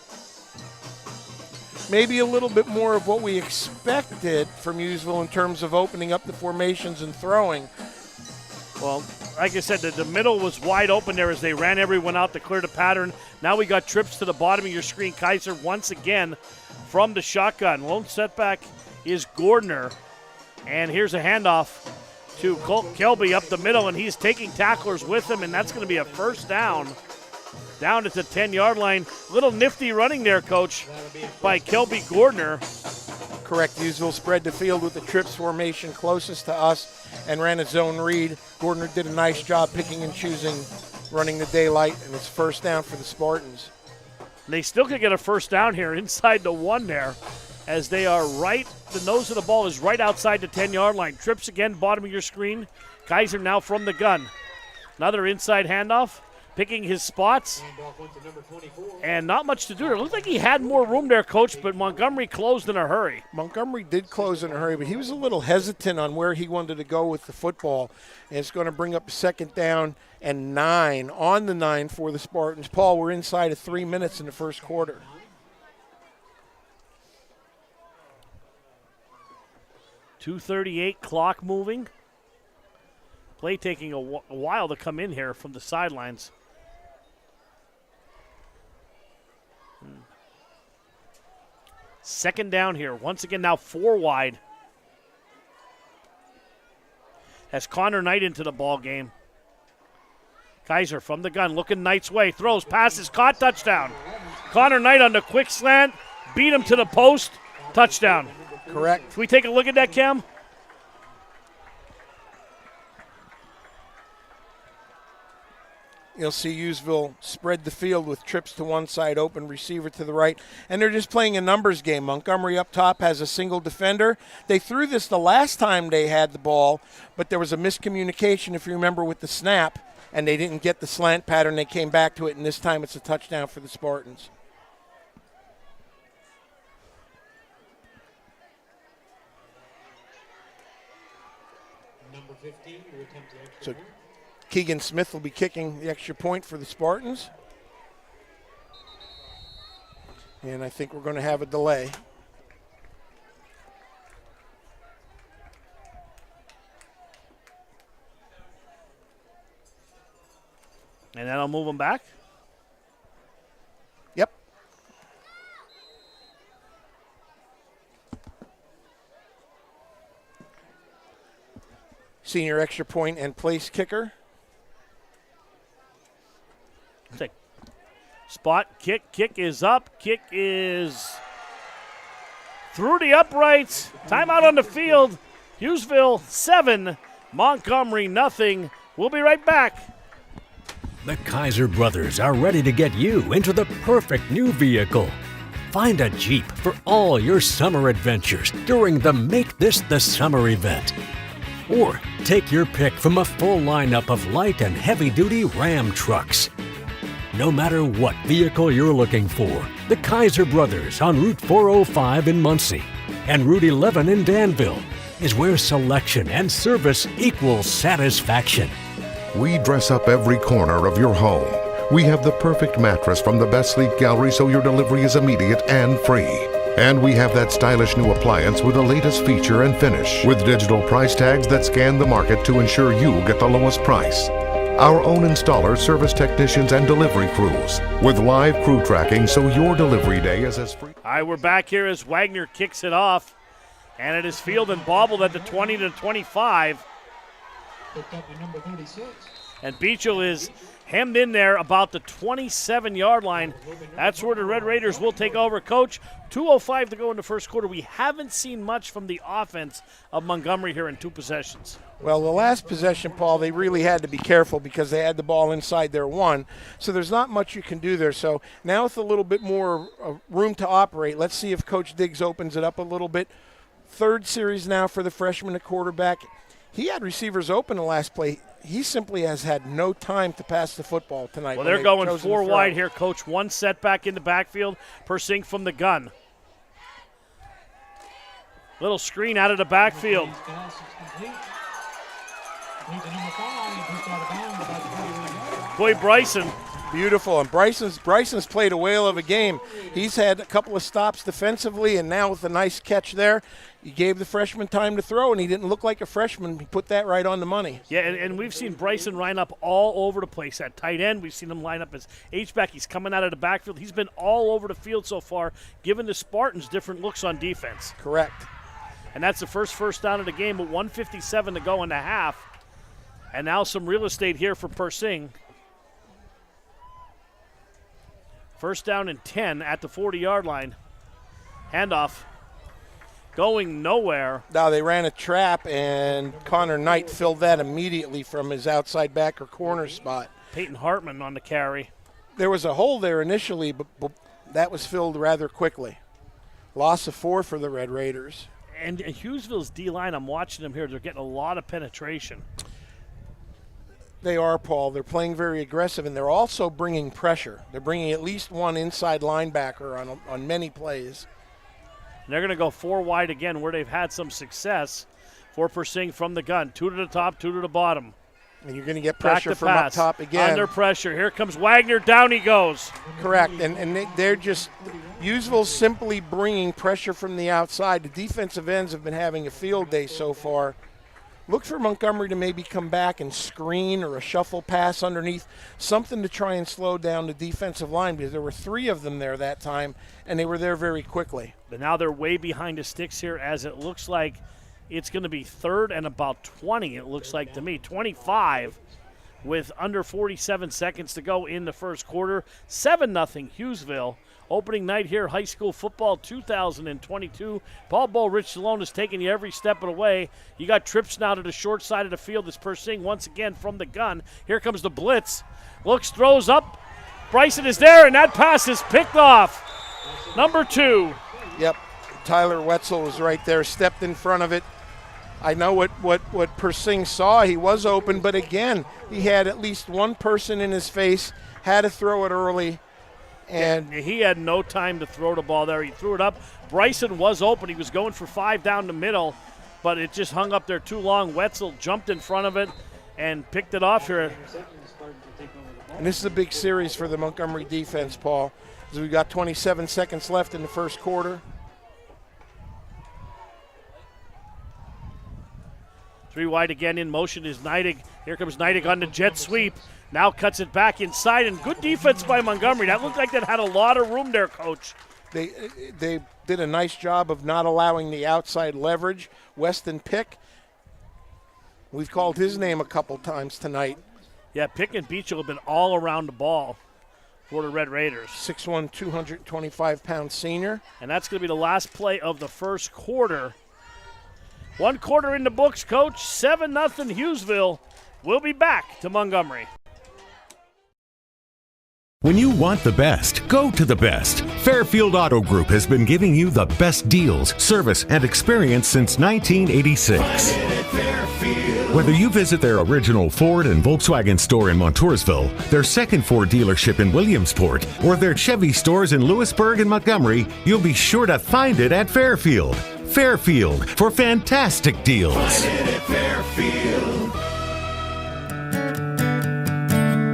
Maybe a little bit more of what we expected from Hughesville in terms of opening up the formations and throwing. Well, like I said, the middle was wide open there as they ran everyone out to clear the pattern. Now we got trips to the bottom of your screen. Kaiser once again from the shotgun. Lone setback is Gordner. And here's a handoff to Colt Kelby up the middle, and he's taking tacklers with him, and that's going to be a first down. Down at the 10-yard line. Little nifty running there, Coach, by Kelby Gordner. Correct. Hughesville spread the field with the trips formation closest to us and ran a zone read. Gordner did a nice job picking and choosing, running the daylight, and it's first down for the Spartans. They still could get a first down here inside the 1 there as they are right. The nose of the ball is right outside the 10-yard line. Trips again, bottom of your screen. Kaiser now from the gun. Another inside handoff, picking his spots. And not much to do there. It looked like he had more room there, Coach, but Montgomery closed in a hurry. Montgomery did close in a hurry, but he was a little hesitant on where he wanted to go with the football. And it's going to bring up 2nd down and 9 on the 9 for the Spartans. Paul, we're inside of 3 minutes in the first quarter. .238 clock moving. Play taking a while to come in here from the sidelines. Second down here. Once again now 4 wide. Has Connor Knight into the ball game. Kaiser from the gun, looking Knight's way. Throws, passes, caught, touchdown. Connor Knight on the quick slant. Beat him to the post. Touchdown. Correct. Can we take a look at that, Cam? You'll see Hughesville spread the field with trips to one side, open receiver to the right, and they're just playing a numbers game. Montgomery up top has a single defender. They threw this the last time they had the ball, but there was a miscommunication, if you remember, with the snap, and they didn't get the slant pattern. They came back to it, and this time it's a touchdown for the Spartans. Number 15, who attempts the extra So point. Keegan Smith will be kicking the extra point for the Spartans. And I think we're going to have a delay. And that'll move them back. senior extra point and place kicker. Spot kick is up. Kick is through the uprights. Timeout on the field. Hughesville 7, Montgomery nothing. We'll be right back. The Kaiser brothers are ready to get you into the perfect new vehicle. Find a Jeep for all your summer adventures during the Make This the Summer event. Or take your pick from a full lineup of light and heavy-duty Ram trucks. No matter what vehicle you're looking for, the Kaiser brothers on Route 405 in Muncie and Route 11 in Danville is where selection and service equals satisfaction. We dress up every corner of your home. We have the perfect mattress from the best sleep gallery so your delivery is immediate and free. And we have that stylish new appliance with the latest feature and finish, with digital price tags that scan the market to ensure you get the lowest price. Our own installers, service technicians, and delivery crews, with live crew tracking so your delivery day is as free. All right, we're back here as Wagner kicks it off, and it is fielded and bobbled at the 20 to 25. Number 36. And Beachel is hemmed in there about the 27-yard line. That's where the Red Raiders will take over. Coach, 2:05 to go in the first quarter. We haven't seen much from the offense of Montgomery here in 2 possessions. Well, the last possession, Paul, they really had to be careful because they had the ball inside their 1. So there's not much you can do there. So now with a little bit more room to operate, let's see if Coach Diggs opens it up a little bit. 3rd series now for the freshman at quarterback. He had receivers open the last play. He simply has had no time to pass the football tonight. Well, they're going 4 wide here, Coach. 1 setback in the backfield. Persing from the gun. Little screen out of the backfield. Boy, Bryson. Beautiful, and Bryson's played a whale of a game. He's had a couple of stops defensively, and now with a nice catch there, he gave the freshman time to throw, and he didn't look like a freshman. He put that right on the money. Yeah, and we've seen Bryson line up all over the place. At tight end, we've seen him line up as H-back. He's coming out of the backfield. He's been all over the field so far, giving the Spartans different looks on defense. Correct. And that's the first down of the game, but 1:57 to go in the half. And now some real estate here for Persing. 1st down and 10 at the 40-yard line. Handoff going nowhere. Now they ran a trap, and Connor Knight filled that immediately from his outside back or corner spot. Peyton Hartman on the carry. There was a hole there initially, but that was filled rather quickly. Loss of 4 for the Red Raiders. And Hughesville's D-line, I'm watching them here. They're getting a lot of penetration. They are, Paul. They're playing very aggressive, and they're also bringing pressure. They're bringing at least 1 inside linebacker on many plays. And they're going to go 4 wide again where they've had some success for Persing from the gun. 2 to the top, 2 to the bottom. And you're going to get pressure from pass. up top again. Under pressure. Here comes Wagner. Down he goes. Correct. And they're just – Hughesville's simply bringing pressure from the outside. The defensive ends have been having a field day so far. Look for Montgomery to maybe come back and screen or a shuffle pass underneath, something to try and slow down the defensive line, because there were 3 of them there that time, and they were there very quickly. But now they're way behind the sticks here, as it looks like it's going to be 3rd and about 20, it looks like to me. 25 with under 47 seconds to go in the first quarter. 7-0 Hughesville. Opening night here, high school football 2022. Paul Bo, Rich Salone is taking you every step of the way. You got trips now to the short side of the field as Persing once again from the gun. Here comes the blitz. Looks, throws up. Bryson is there, and that pass is picked off. Number 2. Yep. Tyler Wetzel was right there, stepped in front of it. I know what Persing saw. He was open, but again, he had at least 1 person in his face, had to throw it early. And he had no time to throw the ball there. He threw it up. Bryson was open. He was going for 5 down the middle, but it just hung up there too long. Wetzel jumped in front of it and picked it off here. And this is a big series for the Montgomery defense, Paul, as we've got 27 seconds left in the first quarter. 3 wide again. In motion is Neidig. Here comes Neidig on the jet sweep. Now cuts it back inside, and good defense by Montgomery. That looked like that had a lot of room there, Coach. They did a nice job of not allowing the outside leverage. Weston Pick We've called his name a couple times tonight. Yeah, Pick and Beach have been all around the ball for the Red Raiders. 6'1", 225-pound senior. And that's going to be the last play of the first quarter. 1 quarter in the books, Coach. 7-0 Hughesville. We'll be back to Montgomery. When you want the best, go to the best. Fairfield Auto Group has been giving you the best deals, service, and experience since 1986. Whether you visit their original Ford and Volkswagen store in Montoursville, their second Ford dealership in Williamsport, or their Chevy stores in Lewisburg and Montgomery, you'll be sure to find it at Fairfield. Fairfield for fantastic deals.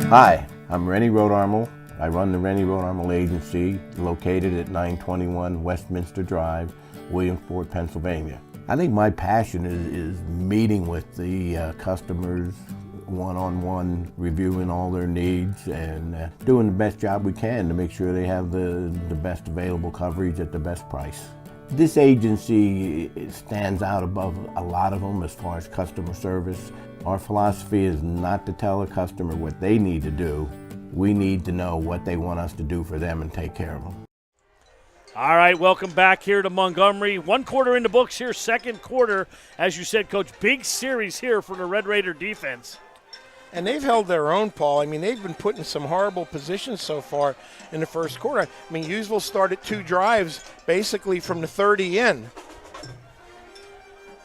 Hi, I'm Rennie Rodarmel. I run the Rennie Rodarmel Agency, located at 921 Westminster Drive, Williamsport, Pennsylvania. I think my passion is meeting with the customers one-on-one, reviewing all their needs, and doing the best job we can to make sure they have the best available coverage at the best price. This agency stands out above a lot of them as far as customer service. Our philosophy is not to tell a customer what they need to do. We need to know what they want us to do for them and take care of them. All right, welcome back here to Montgomery. 1 quarter in the books here, second quarter. As you said, Coach, big series here for the Red Raider defense. And they've held their own, Paul. I mean, they've been put in some horrible positions so far in the first quarter. I mean, Hughesville started 2 drives basically from the 30 in.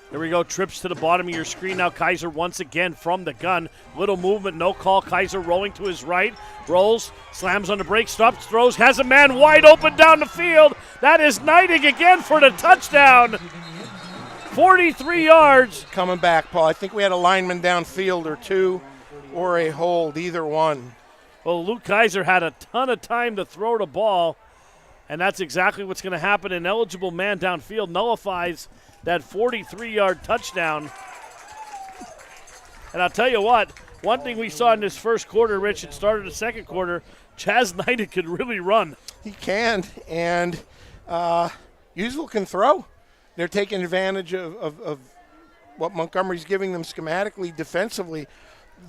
Here we go, trips to the bottom of your screen now. Kaiser once again from the gun. Little movement, no call. Kaiser rolling to his right. Rolls, slams on the brake, stops, throws, has a man wide open down the field. That is Neidig again for the touchdown. 43 yards. Coming back, Paul. I think we had a lineman downfield or 2 or a hold, either one. Well, Luke Kaiser had a ton of time to throw the ball, and that's exactly what's going to happen. An eligible man downfield nullifies that 43-yard touchdown. And I'll tell you what, one thing we saw in this first quarter, Rich, it started the second quarter, Chaz Neidig could really run. He can, and Hughesville can throw. They're taking advantage of what Montgomery's giving them schematically, defensively.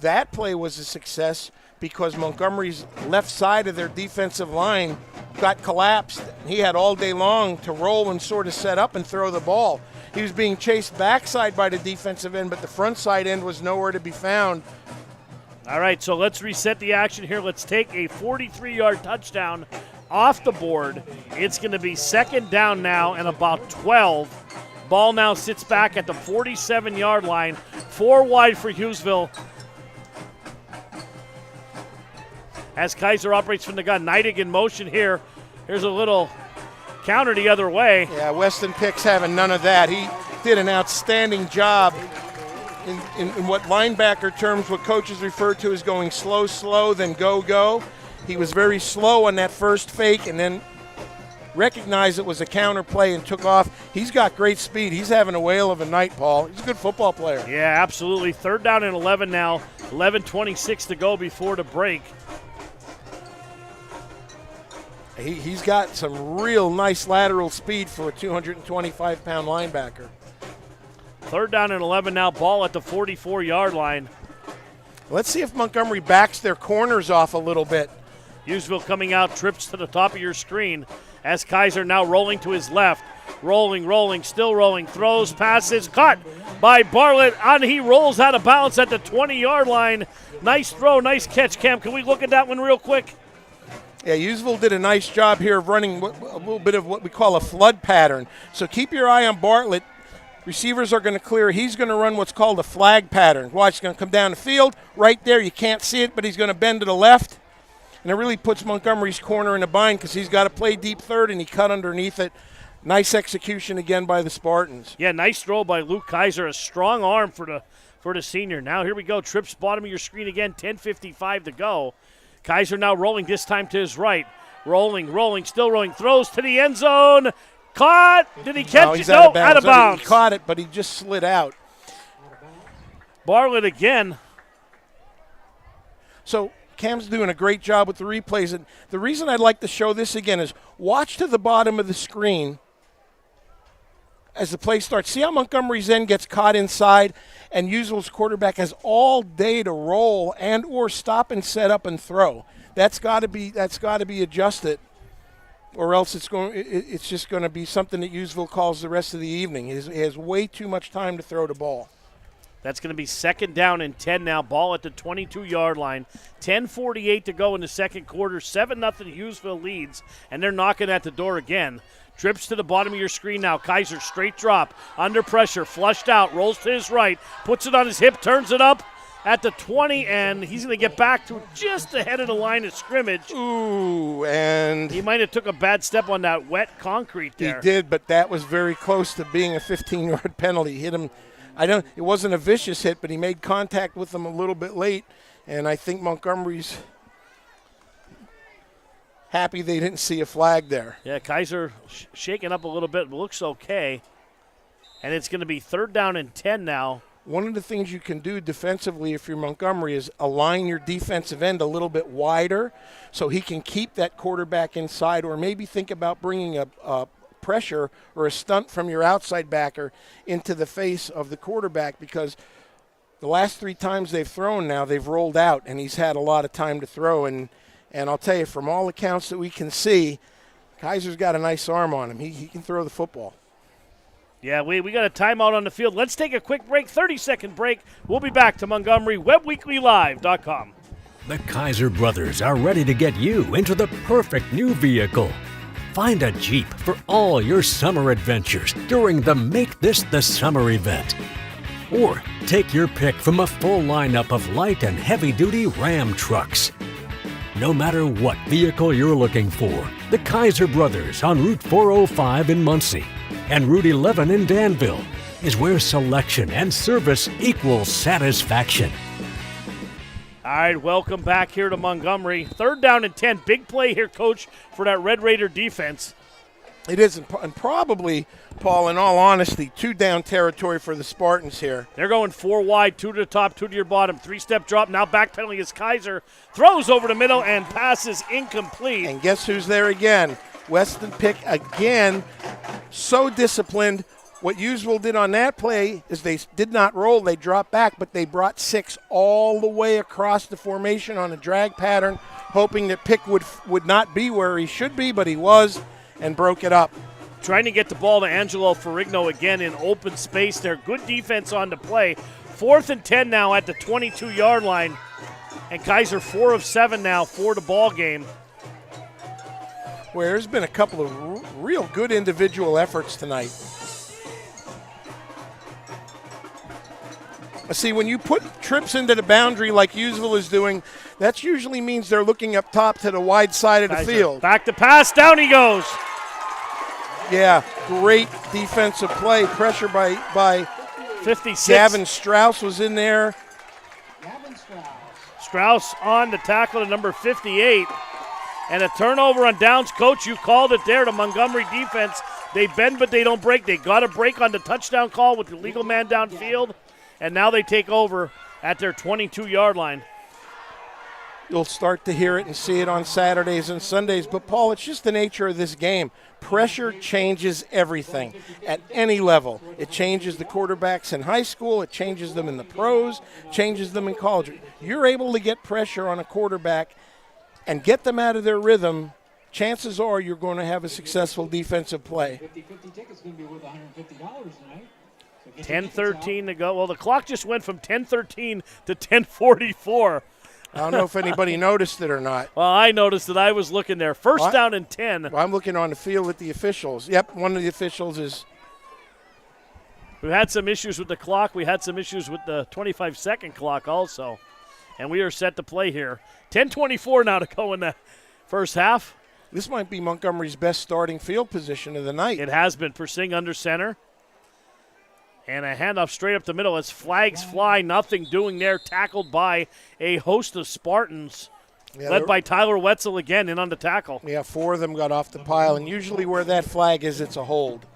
That play was a success because Montgomery's left side of their defensive line got collapsed. He had all day long to roll and sort of set up and throw the ball. He was being chased backside by the defensive end, but the front side end was nowhere to be found. All right, so let's reset the action here. Let's take a 43-yard touchdown off the board. It's going to be second down now and about 12. Ball now sits back at the 47-yard line. 4 wide for Hughesville. As Kaiser operates from the gun, Neidig in motion here. Here's a little counter the other way. Yeah, Weston Pick's having none of that. He did an outstanding job in what linebacker terms, what coaches refer to as going slow, then go. He was very slow on that first fake and then recognized it was a counter play and took off. He's got great speed. He's having a whale of a night, Paul. He's a good football player. Yeah, absolutely. Third down and 11 now. 11:26 to go before the break. He's got some real nice lateral speed for a 225-pound linebacker. Third down and 11 now, ball at the 44-yard line. Let's see if Montgomery backs their corners off a little bit. Hughesville coming out, trips to the top of your screen as Kaiser now rolling to his left. Rolling, still rolling, throws, passes, caught by Bartlett, and he rolls out of bounds at the 20-yard line. Nice throw, nice catch, Cam. Can we look at that one real quick? Yeah, Hughesville did a nice job here of running a little bit of what we call a flood pattern. So keep your eye on Bartlett. Receivers are going to clear. He's going to run what's called a flag pattern. Watch, he's going to come down the field. Right there, you can't see it, but he's going to bend to the left. And it really puts Montgomery's corner in a bind because he's got to play deep third, and he cut underneath it. Nice execution again by the Spartans. Yeah, nice throw by Luke Kaiser. A strong arm for the senior. Now here we go. Trips bottom of your screen again. 10:55 to go. Kaiser now rolling, this time to his right. Rolling, still rolling. Throws to the end zone. Caught. Did he catch it? No, out of bounds. He caught it, but he just slid out. Bartlett again. So Cam's doing a great job with the replays. And the reason I'd like to show this again is watch to the bottom of the screen as the play starts. See how Montgomery's end gets caught inside, and Hughesville's quarterback has all day to roll and or stop and set up and throw. That's got to be adjusted, or else it's just going to be something that Hughesville calls the rest of the evening. He has way too much time to throw the ball. That's going to be 2nd down and 10 now. Ball at the 22-yard line. 10:48 to go in the second quarter. 7-0 Hughesville leads, and they're knocking at the door again. Trips to the bottom of your screen now. Kaiser straight drop, under pressure, flushed out, rolls to his right, puts it on his hip, turns it up at the 20, and he's going to get back to just ahead of the line of scrimmage. Ooh, and he might have took a bad step on that wet concrete there. He did, but that was very close to being a 15-yard penalty. Hit him. It wasn't a vicious hit, but he made contact with him a little bit late, and I think Montgomery's happy they didn't see a flag there. Yeah, Kaiser shaking up a little bit, but looks okay. And it's going to be 3rd down and 10 now. One of the things you can do defensively if you're Montgomery is align your defensive end a little bit wider so he can keep that quarterback inside, or maybe think about bringing a pressure or a stunt from your outside backer into the face of the quarterback, because the last 3 times they've thrown now, they've rolled out, and he's had a lot of time to throw. And I'll tell you, from all accounts that we can see, Kaiser's got a nice arm on him. He can throw the football. Yeah, we got a timeout on the field. Let's take a quick break, 30-second break. We'll be back to Montgomery, WebbWeeklyLive.com. The Kaiser brothers are ready to get you into the perfect new vehicle. Find a Jeep for all your summer adventures during the Make This the Summer event. Or take your pick from a full lineup of light and heavy-duty Ram trucks. No matter what vehicle you're looking for, the Kaiser brothers on Route 405 in Muncie and Route 11 in Danville is where selection and service equals satisfaction. All right, welcome back here to Montgomery. 3rd down and 10. Big play here, Coach, for that Red Raider defense. It is, and probably, Paul, in all honesty, 2-down territory for the Spartans here. They're going 4 wide, 2 to the top, 2 to your bottom. 3-step drop, now backpedaling as Kaiser throws over the middle and passes incomplete. And guess who's there again? Weston Pick again, so disciplined. What Hughesville did on that play is they did not roll, they dropped back, but they brought 6 all the way across the formation on a drag pattern, hoping that Pick would not be where he should be, but he was, and broke it up. Trying to get the ball to Angelo Ferrigno again in open space there. Good defense on the play. 4th and 10 now at the 22-yard line. And Kaiser 4 of 7 now for the ball game. Where there's been a couple of real good individual efforts tonight. See, when you put trips into the boundary like Hughesville is doing, that usually means they're looking up top to the wide side of the field. Back to pass, down he goes. Yeah, great defensive play. Pressure by 56. Gavin Strauss was in there. Strauss on the tackle to number 58. And a turnover on downs. Coach, you called it there. The Montgomery defense, they bend but they don't break. They got a break on the touchdown call with the legal man downfield. And now they take over at their 22-yard line. You'll start to hear it and see it on Saturdays and Sundays. But, Paul, it's just the nature of this game. Pressure changes everything at any level. It changes the quarterbacks in high school. It changes them in the pros. Changes them in college. You're able to get pressure on a quarterback and get them out of their rhythm, chances are you're going to have a successful defensive play. 50-50 tickets going to be worth $150 tonight. 10:13 to go. Well, the clock just went from 10:13 to 10:44. I don't know if anybody noticed it or not. Well, I noticed it. I was looking there. First down and 10. Well, I'm looking on the field at the officials. Yep, one of the officials is. We've had some issues with the clock. We had some issues with the 25-second clock also. And we are set to play here. 10:24 now to go in the first half. This might be Montgomery's best starting field position of the night. It has been. Persing under center. And a handoff straight up the middle as flags fly. Nothing doing there. Tackled by a host of Spartans. Yeah, led by Tyler Wetzel again in on the tackle. Yeah, 4 of them got off the pile. And usually where that flag is, it's a hold.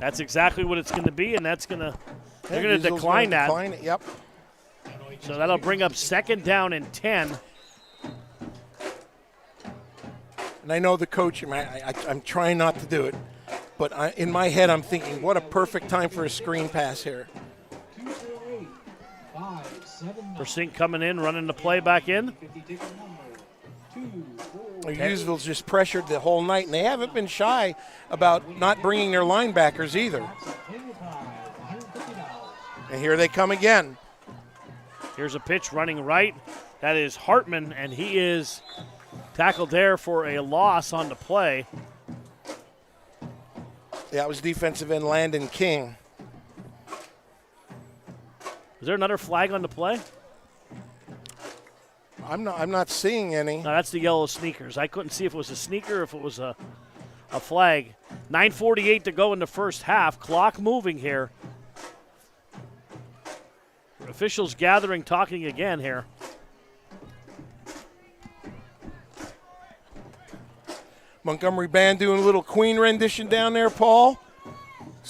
That's exactly what it's going to be, and they're going to decline that. Decline it, yep. So that'll bring up 2nd down and 10. And I know the coach, I'm trying not to do it, but in my head I'm thinking, what a perfect time for a screen pass here. Persing coming in, running the play back in. Hughesville's just pressured the whole night, and they haven't been shy about not bringing their linebackers either. And here they come again. Here's a pitch running right. That is Hartman, and he is tackled there for a loss on the play. That was defensive end Landon King. Is there another flag on the play? I'm not seeing any. No, that's the yellow sneakers. I couldn't see if it was a sneaker or if it was a flag. 9:48 to go in the first half. Clock moving here. Officials gathering, talking again here. Montgomery band doing a little Queen rendition down there, Paul.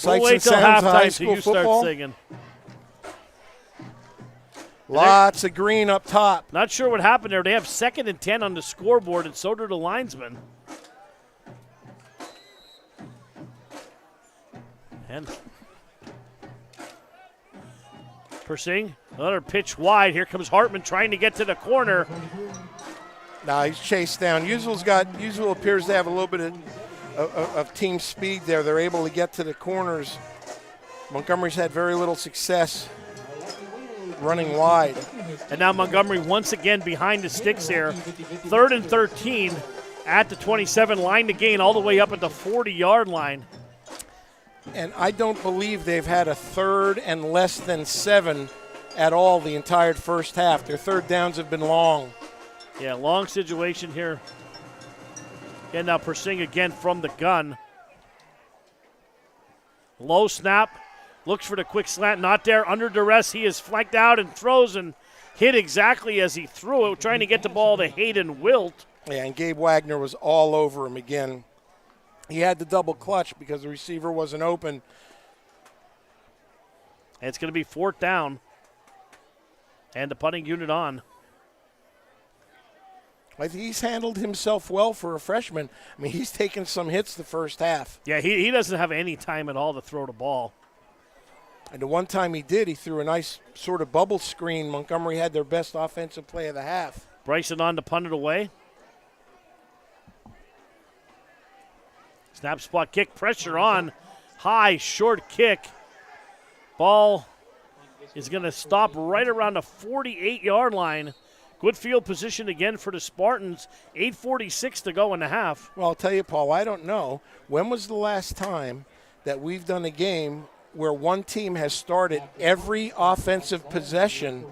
We'll wait till halftime till you start singing. Lots of green up top. Not sure what happened there. They have 2nd and 10 on the scoreboard, and so do the linesmen. And Persing, another pitch wide. Here comes Hartman trying to get to the corner. Now he's chased down. Hughesville appears to have a little bit of team speed there. They're able to get to the corners. Montgomery's had very little success running wide. And now Montgomery once again behind the sticks here. 3rd and 13 at the 27, line to gain all the way up at the 40-yard line. And I don't believe they've had a 3rd and less than 7 at all the entire first half. Their 3rd downs have been long. Yeah, long situation here. And now Persing again from the gun. Low snap. Looks for the quick slant, not there. Under duress, he is flanked out and throws and hit exactly as he threw it, trying to get the ball to Hayden Wilt. Yeah, and Gabe Wagner was all over him again. He had the double clutch because the receiver wasn't open. And it's going to be 4th down. And the punting unit on. I think he's handled himself well for a freshman. I mean, he's taken some hits the first half. Yeah, he doesn't have any time at all to throw the ball. And the one time he did, he threw a nice sort of bubble screen. Montgomery had their best offensive play of the half. Bryson on to punt it away. Snap, spot, kick, pressure on. High, short kick. Ball is going to stop right around the 48-yard line. Good field position again for the Spartans. 8:46 to go in the half. Well, I'll tell you, Paul, I don't know. When was the last time that we've done a game where one team has started every offensive possession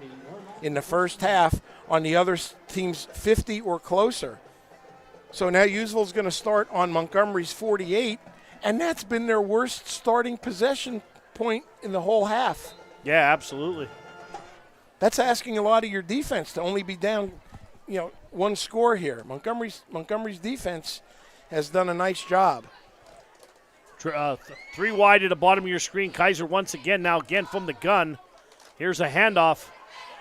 in the first half on the other team's 50 or closer? So now Hughesville's going to start on Montgomery's 48, and that's been their worst starting possession point in the whole half. Yeah, absolutely. That's asking a lot of your defense to only be down, one score here. Montgomery's defense has done a nice job. 3 wide at the bottom of your screen. Kaiser once again, now again from the gun. Here's a handoff.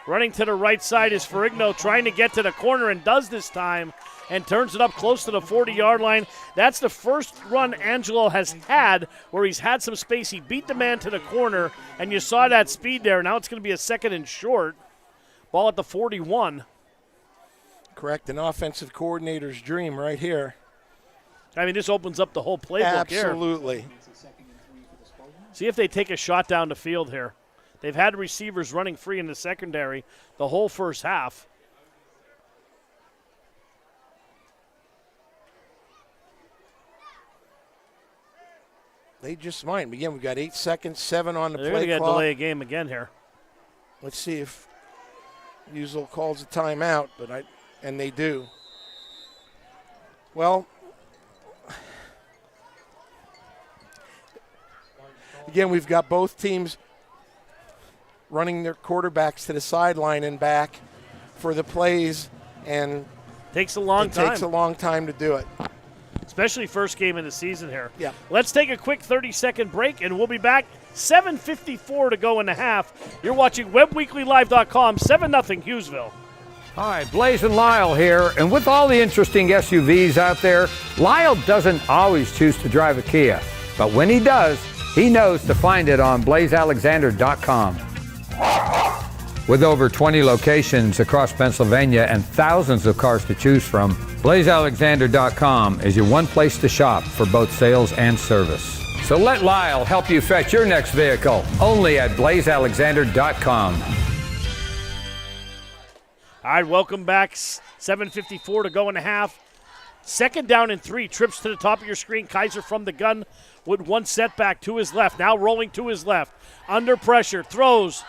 Running to the right side is Ferrigno, trying to get to the corner, and does this time, and turns it up close to the 40-yard line. That's the first run Angelo has had where he's had some space. He beat the man to the corner, and you saw that speed there. Now it's going to be a 2nd and short. Ball at the 41. Correct, an offensive coordinator's dream right here. I mean, this opens up the whole playbook here. Absolutely. See if they take a shot down the field here. They've had receivers running free in the secondary the whole first half. They just might. Again, we've got 8 seconds, 7 on the play clock. They're going to delay a game again here. Let's see if Hughesville calls a timeout, and they do. Well, again, we've got both teams running their quarterbacks to the sideline and back for the plays, and takes a long time. Takes a long time to do it. especially first game of the season here. Yeah. Let's take a quick 30-second break, and we'll be back. 7:54 to go in the half. You're watching WebbWeeklyLive.com, 7-0 Hughesville. Hi, Blaze and Lyle here, and with all the interesting SUVs out there, Lyle doesn't always choose to drive a Kia, but when he does, he knows to find it on blazealexander.com. With over 20 locations across Pennsylvania and thousands of cars to choose from, blazealexander.com is your one place to shop for both sales and service. So let Lyle help you fetch your next vehicle, only at blazealexander.com. All right, welcome back. 7:54 to go in the half. 2nd down and 3. Trips to the top of your screen. Kaiser from the gun with one setback to his left. Now rolling to his left. Under pressure. Throws.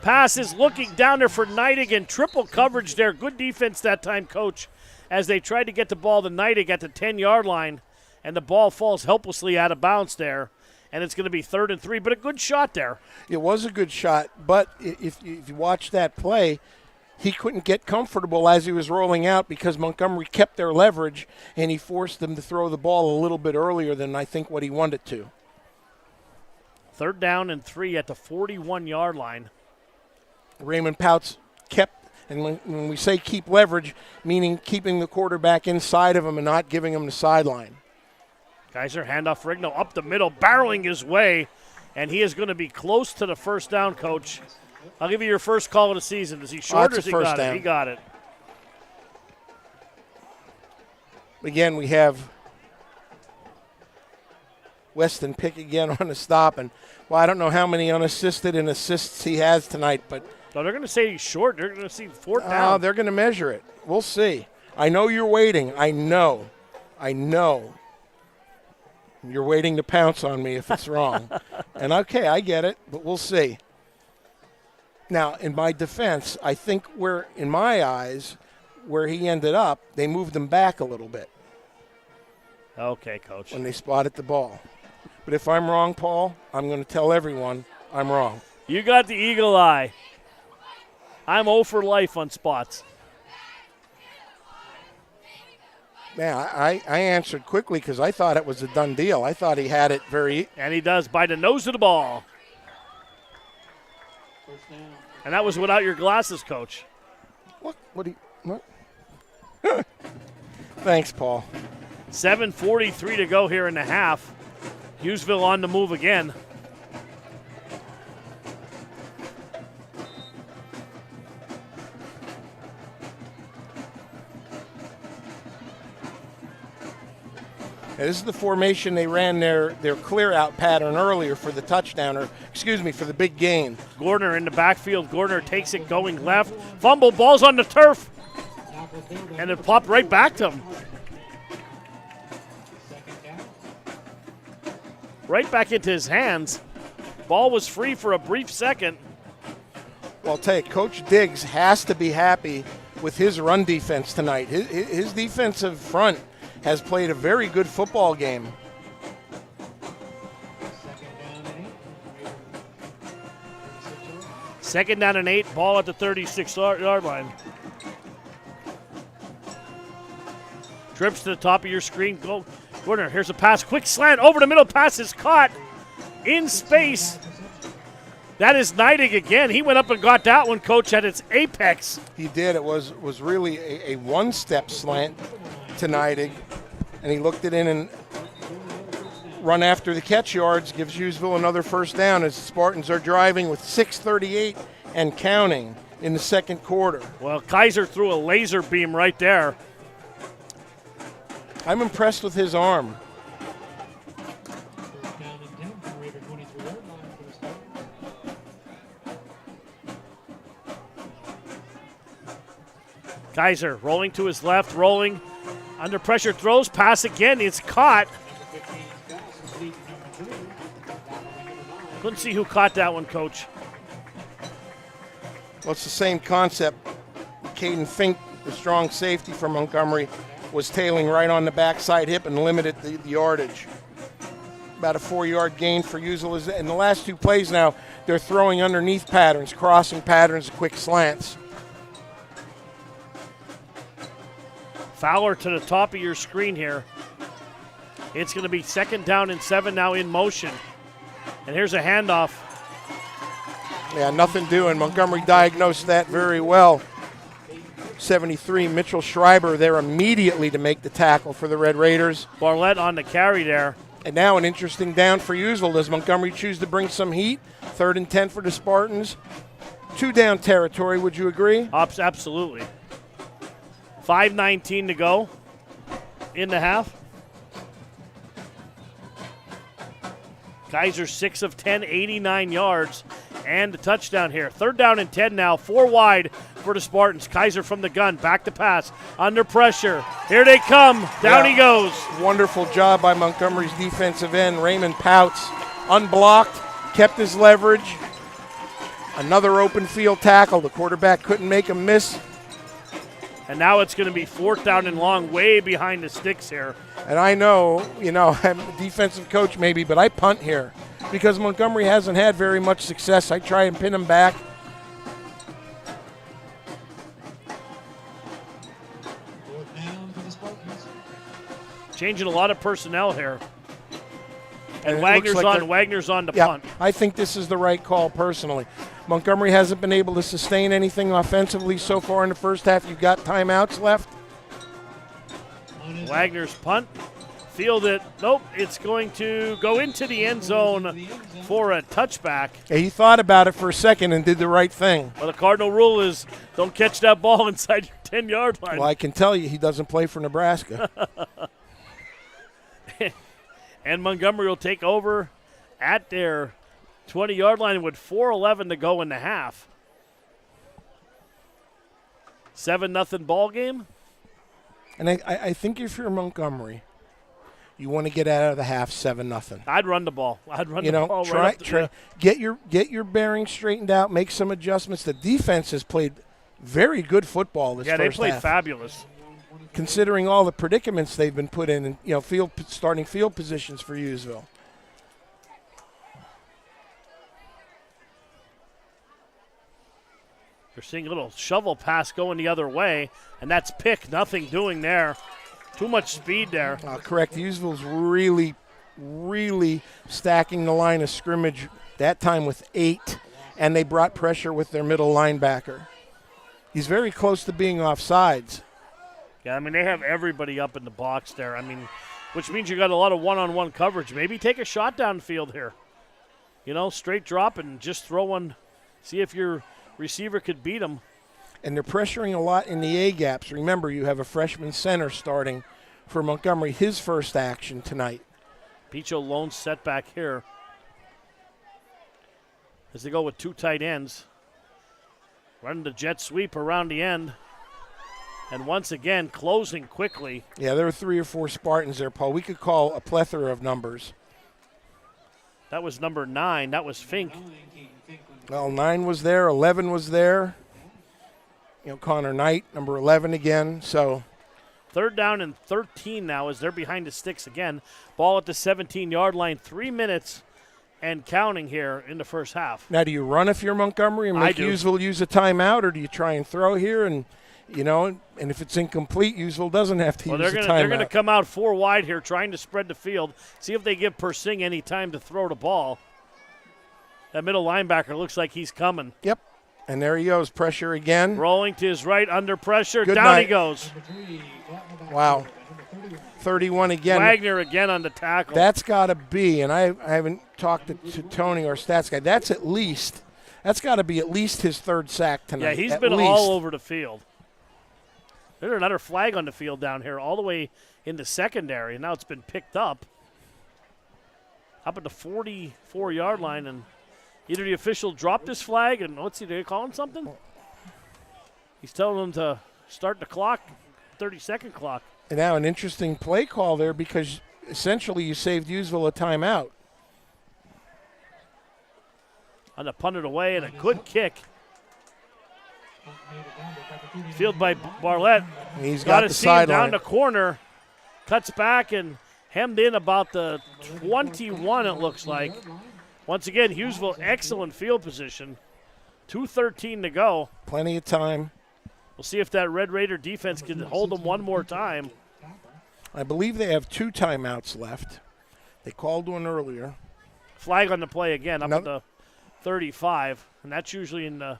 Passes. Looking down there for Neidig, and triple coverage there. Good defense that time, Coach, as they tried to get the ball to Neidig at the 10-yard line, and the ball falls helplessly out of bounds there. And it's going to be 3rd and 3, but a good shot there. It was a good shot, but if you watch that play, he couldn't get comfortable as he was rolling out because Montgomery kept their leverage, and he forced them to throw the ball a little bit earlier than I think what he wanted to. 3rd down and 3 at the 41-yard line. Raymond Pouts kept, and when we say keep leverage, meaning keeping the quarterback inside of him and not giving him the sideline. Kaiser, handoff Rigno up the middle, barreling his way, and he is going to be close to the first down, Coach. I'll give you your first call of the season. Is he short or is he got it? He got it. Again, we have Weston Pick again on the stop, and well, I don't know how many unassisted and assists he has tonight, but no, they're going to say he's short. They're going to see 4th down. They're going to measure it. We'll see. I know you're waiting. I know. You're waiting to pounce on me if it's wrong. And okay, I get it, but we'll see. Now, in my defense, I think in my eyes, where he ended up, they moved him back a little bit. Okay, Coach. When they spotted the ball. But if I'm wrong, Paul, I'm going to tell everyone I'm wrong. You got the eagle eye. I'm 0 for life on spots. Man, I answered quickly because I thought it was a done deal. I thought he had it very. And he does by the nose of the ball. And that was without your glasses, Coach. What do you? What? Thanks, Paul. 7:43 to go here in the half. Hughesville on the move again. This is the formation they ran their clear-out pattern earlier for the touchdown, or for the big gain. Gordner in the backfield. Gordner takes it going left. Fumble, ball's on the turf. And it popped right back to him. Right back into his hands. Ball was free for a brief second. Well, I'll tell you, Coach Diggs has to be happy with his run defense tonight. His defensive front has played a very good football game. Second down and 8, ball at the 36-yard line. Trips to the top of your screen. Go, Gordner, here's a pass. Quick slant over the middle. Pass is caught in space. That is Neidig again. He went up and got that one, Coach, at its apex. He did. It was really a one-step slant to Neidig, and he looked it in and run after the catch yards, gives Hughesville another first down as the Spartans are driving with 6:38 and counting in the second quarter. Well, Kaiser threw a laser beam right there. I'm impressed with his arm. Kaiser rolling to his left, rolling. Under pressure, throws, pass again. It's caught. Couldn't see who caught that one, Coach. Well, it's the same concept. Caden Fink, the strong safety for Montgomery, was tailing right on the backside hip and limited the yardage. About a 4-yard gain for Hughesville. In the last two plays now, they're throwing underneath patterns, crossing patterns, quick slants. Fowler to the top of your screen here. It's going to be 2nd down and 7 now in motion. And here's a handoff. Yeah, nothing doing. Montgomery diagnosed that very well. 73, Mitchell Schreiber there immediately to make the tackle for the Red Raiders. Barlett on the carry there. And now an interesting down for Hughesville. Does Montgomery choose to bring some heat? 3rd and 10 for the Spartans. 2-down territory, would you agree? Absolutely. 5:19 to go in the half. Kaiser 6 of 10, 89 yards, and a touchdown here. 3rd down and 10 now, 4 wide for the Spartans. Kaiser from the gun, back to pass, under pressure. Here they come, down he goes. Wonderful job by Montgomery's defensive end, Raymond Pouts. Unblocked, kept his leverage. Another open field tackle. The quarterback couldn't make a miss. And now it's going to be 4th down and long, way behind the sticks here. And I know, I'm a defensive coach maybe, but I punt here because Montgomery hasn't had very much success. I try and pin him back. Changing a lot of personnel here. And it Wagner's looks like Wagner's on the yeah, punt. I think this is the right call personally. Montgomery hasn't been able to sustain anything offensively so far in the first half. You've got timeouts left. Wagner's punt. Field it. Nope, it's going to go into the end zone for a touchback. Yeah, he thought about it for a second and did the right thing. Well, the Cardinal rule is don't catch that ball inside your 10-yard line. Well, I can tell you he doesn't play for Nebraska. And Montgomery will take over at their 20-yard line with 4:11 to go in the half. 7-0 ball game. And I think if you're Montgomery, you want to get out of the half 7-0. I'd run the ball. I'd run the ball. Try get your bearings straightened out, make some adjustments. The defense has played very good football this first half. Yeah, they played fabulous. Considering all the predicaments they've been put in, and starting field positions for Hughesville. They're seeing a little shovel pass going the other way, and that's pick. Nothing doing there. Too much speed there. Correct. Hughesville's really, really stacking the line of scrimmage, that time with 8, and they brought pressure with their middle linebacker. He's very close to being offsides. Yeah, I mean, they have everybody up in the box there. I mean, which means you got a lot of one-on-one coverage. Maybe take a shot downfield here. Straight drop and just throw one. See if your receiver could beat him. And they're pressuring a lot in the A-gaps. Remember, you have a freshman center starting for Montgomery, his first action tonight. Picho lone setback here as they go with 2 tight ends. Running the jet sweep around the end. And once again, closing quickly. Yeah, there were 3 or 4 Spartans there, Paul. We could call a plethora of numbers. That was number 9. That was Fink. Well, 9 was there. 11 was there. Connor Knight, number 11 again. So 3rd down and 13 now as they're behind the sticks again. Ball at the 17-yard line. 3 minutes and counting here in the first half. Now, do you run if you're Montgomery and make Hughesville use a timeout, or do you try and throw here and – and if it's incomplete, Hughesville doesn't have to use the timeout. They're going to come out 4 wide here, trying to spread the field. See if they give Persing any time to throw the ball. That middle linebacker looks like he's coming. Yep. And there he goes, pressure again. Rolling to his right, under pressure. Good Down night. He goes. Wow. 31 again. Wagner again on the tackle. That's got to be, and I haven't talked to Tony, our stats guy, that's got to be at least his 3rd sack tonight. Yeah, he's been all over the field. There's another flag on the field down here all the way in the secondary, and now it's been picked up at the 44-yard line, and either the official dropped his flag, and what's he doing, calling something? He's telling them to start the clock, 30-second clock. And now an interesting play call there because essentially you saved Hughesville a timeout. On the punt it away, and a good kick. Field by Barlett. He's got the sideline. Down the corner. Cuts back and hemmed in about the 21, it looks like. Once again, Hughesville, excellent field position. 2:13 to go. Plenty of time. We'll see if that Red Raider defense can hold them one more time. I believe they have 2 timeouts left. They called one earlier. Flag on the play again up at the 35, and that's usually in the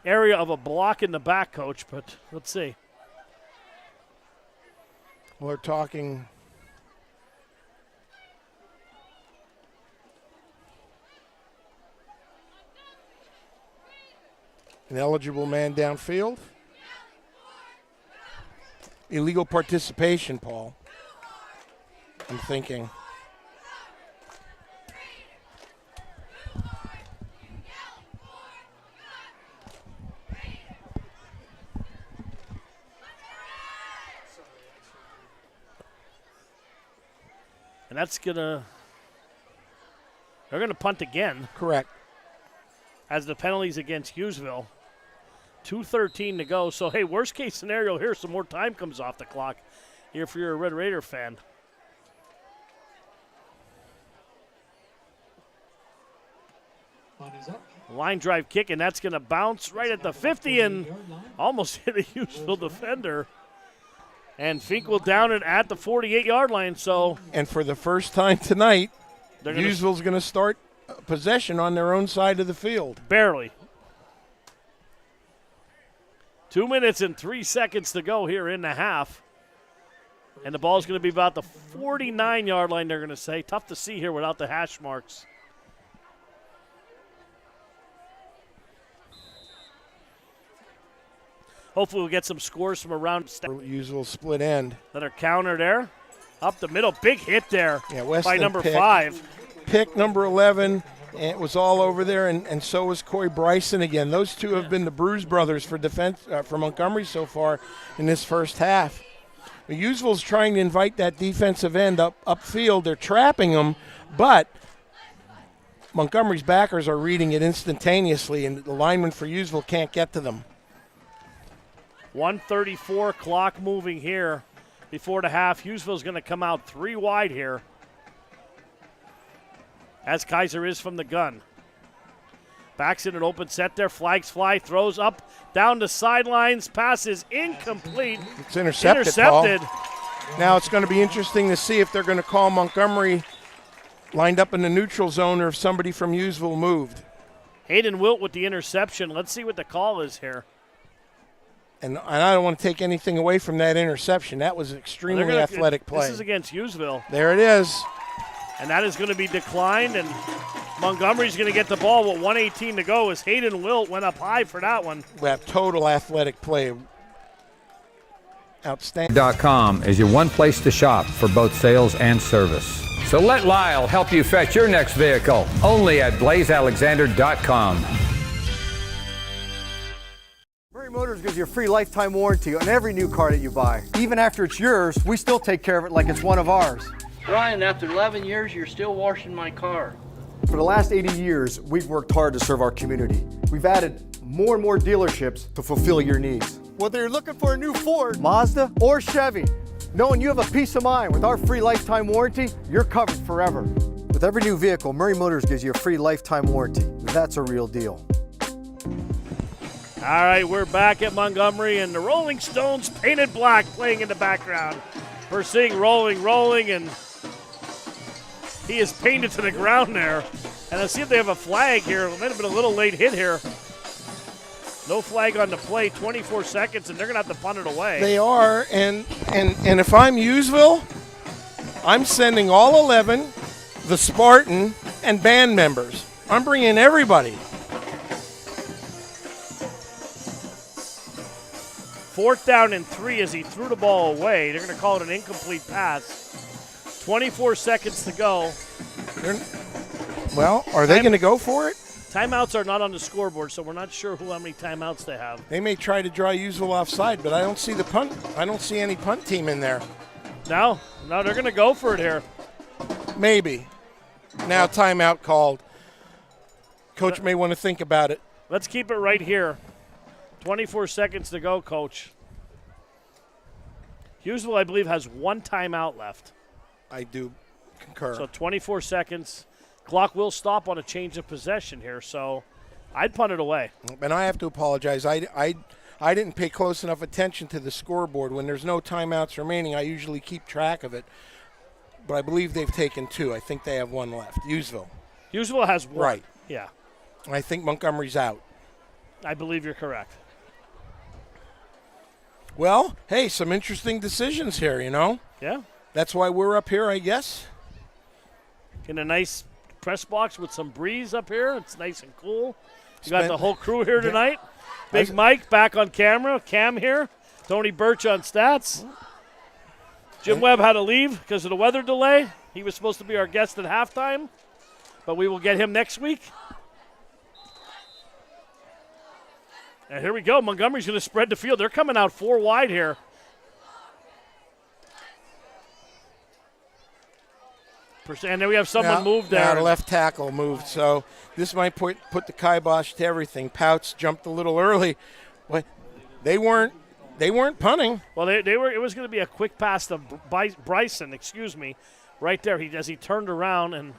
area of a block in the back, Coach, but let's see. We're talking an eligible man downfield. Illegal participation, Paul. I'm thinking. And that's they're gonna punt again. Correct. As the penalties against Hughesville. 2:13 to go. So, hey, worst case scenario here, some more time comes off the clock here if you're a Red Raider fan. Line drive kick, and that's going to bounce right at the 50 and almost hit a Hughesville defender. And Finkel down it at the 48-yard line. So, and for the first time tonight, Hughesville's going to start possession on their own side of the field. Barely. 2 minutes and 3 seconds to go here in the half. And the ball's going to be about the 49-yard line, they're going to say. Tough to see here without the hash marks. Hopefully we'll get some scores from around. Usual split end. Another counter there. Up the middle. Big hit there by number pick. 5. Pick number 11. And it was all over there, and so was Corey Bryson again. Those two have been the Bruise brothers for defense for Montgomery so far in this first half. Hughesville's trying to invite that defensive end upfield. They're trapping them, but Montgomery's backers are reading it instantaneously, and the lineman for Hughesville can't get to them. 1:34 clock moving here before the half. Hughesville's going to come out 3 wide here, as Kaiser is from the gun. Backs in an open set there. Flags fly. Throws up. Down the sidelines. Pass is incomplete. It's intercepted. Paul. Now it's going to be interesting to see if they're going to call Montgomery lined up in the neutral zone or if somebody from Hughesville moved. Hayden Wilt with the interception. Let's see what the call is here. And I don't want to take anything away from that interception. That was an extremely athletic play. This is against Hughesville. There it is. And that is going to be declined, and Montgomery's going to get the ball with 1:18 to go as Hayden Wilt went up high for that one. That total athletic play. Outstanding. .com is your one place to shop for both sales and service. So let Lyle help you fetch your next vehicle only at blazealexander.com. Murray Motors gives you a free lifetime warranty on every new car that you buy. Even after it's yours, we still take care of it like it's one of ours. Ryan, after 11 years, you're still washing my car. For the last 80 years, we've worked hard to serve our community. We've added more and more dealerships to fulfill your needs. Whether you're looking for a new Ford, Mazda, or Chevy, knowing you have a peace of mind with our free lifetime warranty, you're covered forever. With every new vehicle, Murray Motors gives you a free lifetime warranty. That's a real deal. All right, we're back at Montgomery, and the Rolling Stones Painted Black playing in the background. We're seeing rolling, and he is painted to the ground there. And let's see if they have a flag here. It might have been a little late hit here. No flag on the play, 24 seconds, and they're going to have to punt it away. They are, and if I'm Hughesville, I'm sending all 11, the Spartan, and band members. I'm bringing everybody. 4th down and 3 as he threw the ball away. They're going to call it an incomplete pass. 24 seconds to go. Well, are they going to go for it? Timeouts are not on the scoreboard, so we're not sure how many timeouts they have. They may try to draw Hughesville offside, but I don't see the punt. I don't see any punt team in there. No, they're going to go for it here. Maybe. Now timeout called. Coach may want to think about it. Let's keep it right here. 24 seconds to go, Coach. Hughesville, I believe, has 1 timeout left. I do concur. So 24 seconds. Clock will stop on a change of possession here, so I'd punt it away. And I have to apologize. I I didn't pay close enough attention to the scoreboard. When there's no timeouts remaining, I usually keep track of it. But I believe they've taken 2. I think they have 1 left. Hughesville. Hughesville has 1. Right. Yeah. And I think Montgomery's out. I believe you're correct. Well, hey, some interesting decisions here, you know? Yeah. That's why we're up here, I guess. In a nice press box with some breeze up here. It's nice and cool. You got the whole crew here tonight. Big Mike back on camera. Cam here. Tony Birch on stats. Jim Webb had to leave because of the weather delay. He was supposed to be our guest at halftime, but we will get him next week. And here we go. Montgomery's going to spread the field. They're coming out 4 wide here. And then we have someone moved there. Yeah, the left tackle moved. So this might put the kibosh to everything. Pouts jumped a little early. But they weren't punting. Well, they were. It was going to be a quick pass to Bryson, right there. As he turned around,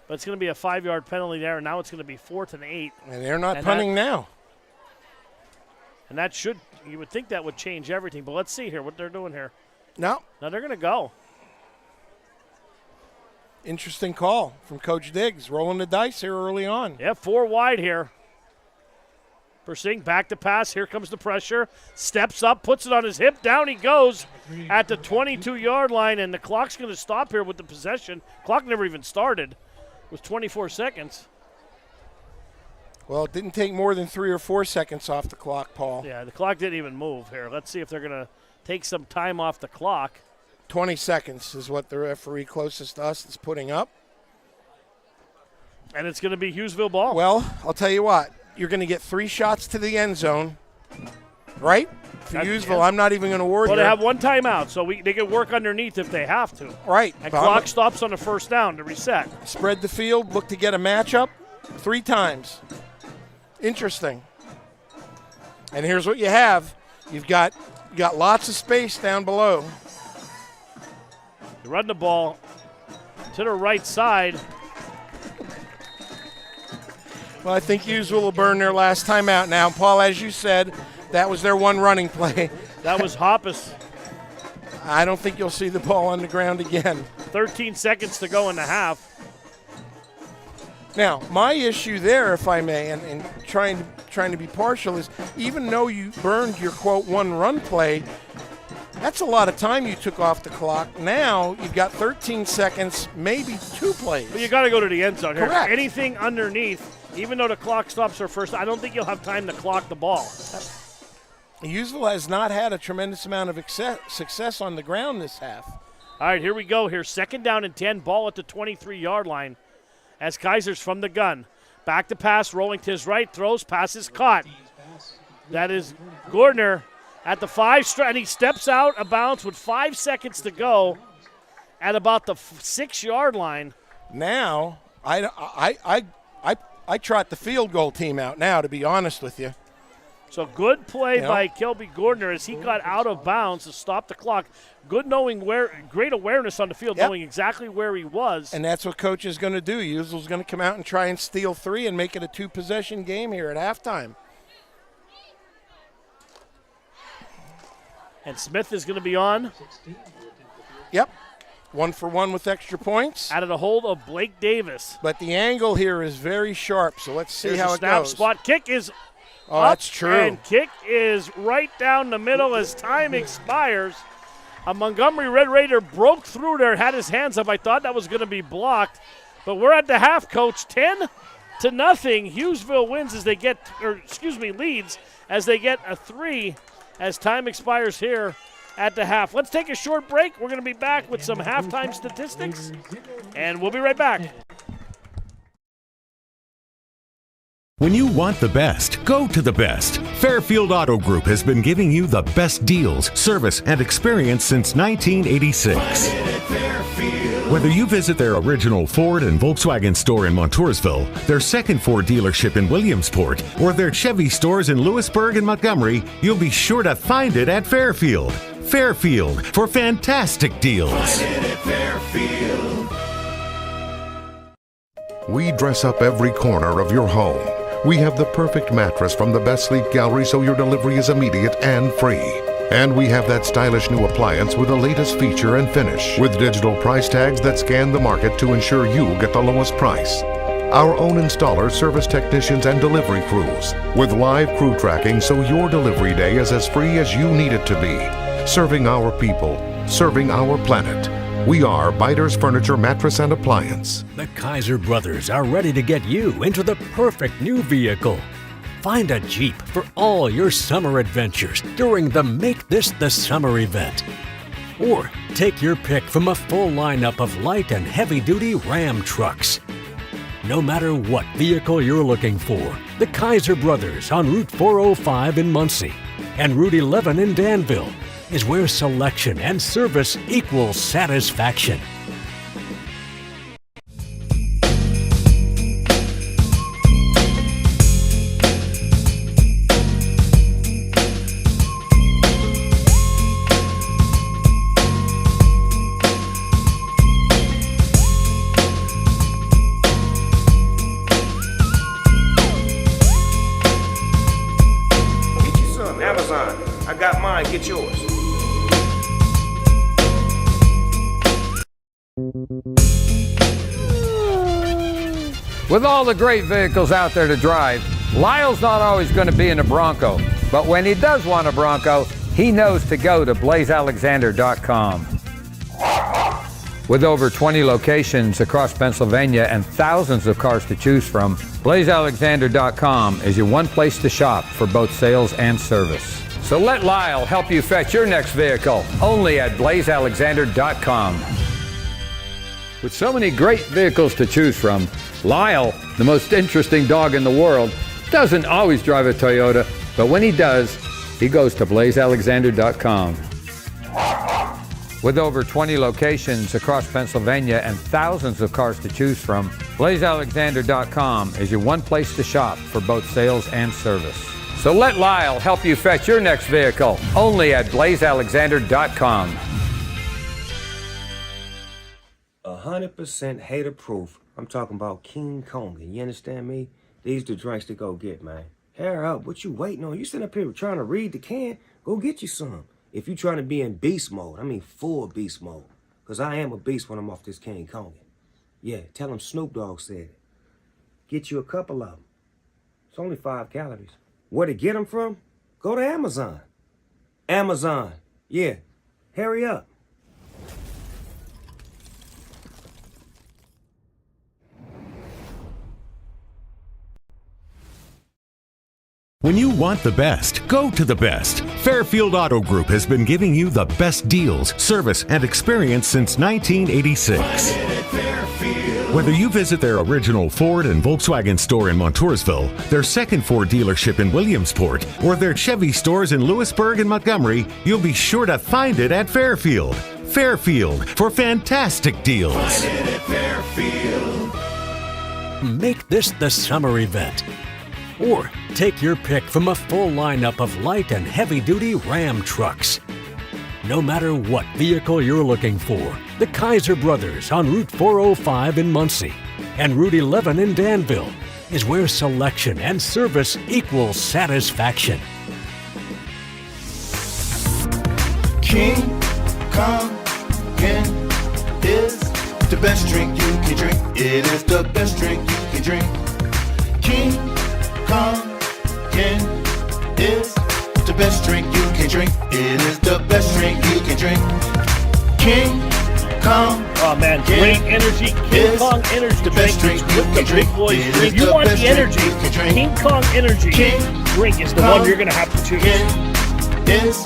but it's going to be a 5-yard penalty there, and now it's going to be 4th and 8. And they're not punting now. And that you would think that would change everything. But let's see here what they're doing here. No, they're going to go. Interesting call from Coach Diggs, rolling the dice here early on. Yeah, 4 wide here. Persing back to pass. Here comes the pressure. Steps up, puts it on his hip. Down he goes at the 22-yard line, and the clock's going to stop here with the possession. Clock never even started. It was 24 seconds. Well, it didn't take more than 3 or 4 seconds off the clock, Paul. Yeah, the clock didn't even move here. Let's see if they're going to take some time off the clock. 20 seconds is what the referee closest to us is putting up. And it's going to be Hughesville ball. Well, I'll tell you what. You're going to get 3 shots to the end zone, right? For Hughesville, I'm not even going to worry. Well, they have 1 timeout, so they can work underneath if they have to. Right. And clock stops on the first down to reset. Spread the field, look to get a matchup 3 times. Interesting. And here's what you have. You've got lots of space down below. You run the ball to the right side. Well, I think Hughesville will burn their last time out now. Paul, as you said, that was their 1 running play. That was Hoppus. I don't think you'll see the ball on the ground again. 13 seconds to go in the half. Now, my issue there, if I may, and trying to be partial, is even though you burned your, quote, 1 run play, that's a lot of time you took off the clock. Now you've got 13 seconds, maybe 2 plays. But you got to go to the end zone here. Correct. Anything underneath, even though the clock stops for first, I don't think you'll have time to clock the ball. Hughesville has not had a tremendous amount of success on the ground this half. All right, here we go. Here's 2nd down and 10, ball at the 23-yard line as Kaiser's from the gun. Back to pass, rolling to his right, throws, passes caught. That is Gordner at the 5, and he steps out of bounds with 5 seconds to go at about the 6-yard line. Now, I trot the field goal team out now, to be honest with you. So good play by Kelby Gordner as he got out of bounds to stop the clock. Good great awareness on the field, knowing exactly where he was. And that's what coach is going to do. Hughesville's going to come out and try and steal 3 and make it a 2-possession game here at halftime. And Smith is going to be on. Yep. 1 for 1 with extra points. Out of the hold of Blake Davis. But the angle here is very sharp, so let's see how it goes. Spot kick is up, that's true. And kick is right down the middle as time expires. A Montgomery Red Raider broke through there, had his hands up. I thought that was going to be blocked. But we're at the half, Coach. 10-0. Hughesville wins as they leads as they get a 3 as time expires here at the half. Let's take a short break. We're going to be back with some halftime statistics, and we'll be right back. When you want the best, go to the best. Fairfield Auto Group has been giving you the best deals, service, and experience since 1986. Whether you visit their original Ford and Volkswagen store in Montoursville, their second Ford dealership in Williamsport, or their Chevy stores in Lewisburg and Montgomery, you'll be sure to find it at Fairfield. Fairfield for fantastic deals. We dress up every corner of your home. We have the perfect mattress from the best sleep gallery so your delivery is immediate and free. And we have that stylish new appliance with the latest feature and finish, with digital price tags that scan the market to ensure you get the lowest price. Our own installers, service technicians, and delivery crews, with live crew tracking so your delivery day is as free as you need it to be. Serving our people, serving our planet. We are Biters Furniture, Mattress, and Appliance. The Kaiser brothers are ready to get you into the perfect new vehicle. Find a Jeep for all your summer adventures during the Make This the Summer event. Or take your pick from a full lineup of light and heavy-duty Ram trucks. No matter what vehicle you're looking for, the Kaiser brothers on Route 405 in Muncie and Route 11 in Danville is where selection and service equals satisfaction. Amazon, I got mine, get yours. With all the great vehicles out there to drive, Lyle's not always going to be in a Bronco, but when he does want a Bronco, he knows to go to blazealexander.com. With over 20 locations across Pennsylvania and thousands of cars to choose from, blazealexander.com is your one place to shop for both sales and service. So let Lyle help you fetch your next vehicle, only at blazealexander.com. With so many great vehicles to choose from, Lyle, the most interesting dog in the world, doesn't always drive a Toyota, but when he does, he goes to blazealexander.com. With over 20 locations across Pennsylvania and thousands of cars to choose from, blazealexander.com is your one place to shop for both sales and service. So let Lyle help you fetch your next vehicle, only at blazealexander.com. 100% hater proof. I'm talking about King Kong. You understand me? These the drinks to go get, man. Hair up. What you waiting on? You sitting up here trying to read the can? Go get you some. If you trying to be in beast mode, I mean full beast mode. Because I am a beast when I'm off this King Kong. Yeah, tell them Snoop Dogg said it. Get you a couple of them. It's only 5 calories. Where to get them from? Go to Amazon. Amazon. Yeah. Hurry up. When you want the best, go to the best. Fairfield Auto Group has been giving you the best deals, service, and experience since 1986. Whether you visit their original Ford and Volkswagen store in Montoursville, their second Ford dealership in Williamsport, or their Chevy stores in Lewisburg and Montgomery, you'll be sure to find it at Fairfield. Fairfield for fantastic deals. Make this the summer event. Or take your pick from a full lineup of light and heavy-duty Ram trucks. No matter what vehicle you're looking for, the Kaiser brothers on Route 405 in Muncie and Route 11 in Danville is where selection and service equals satisfaction. King Kong is the best drink you can drink. It is the best drink you can drink. King Kong is the best drink you can drink. It is the best drink you can drink. King Kong. Oh man, great energy. King Kong energy the best drink with the big boys. If you want the energy, King Kong energy drink is the one you're gonna have to choose. Is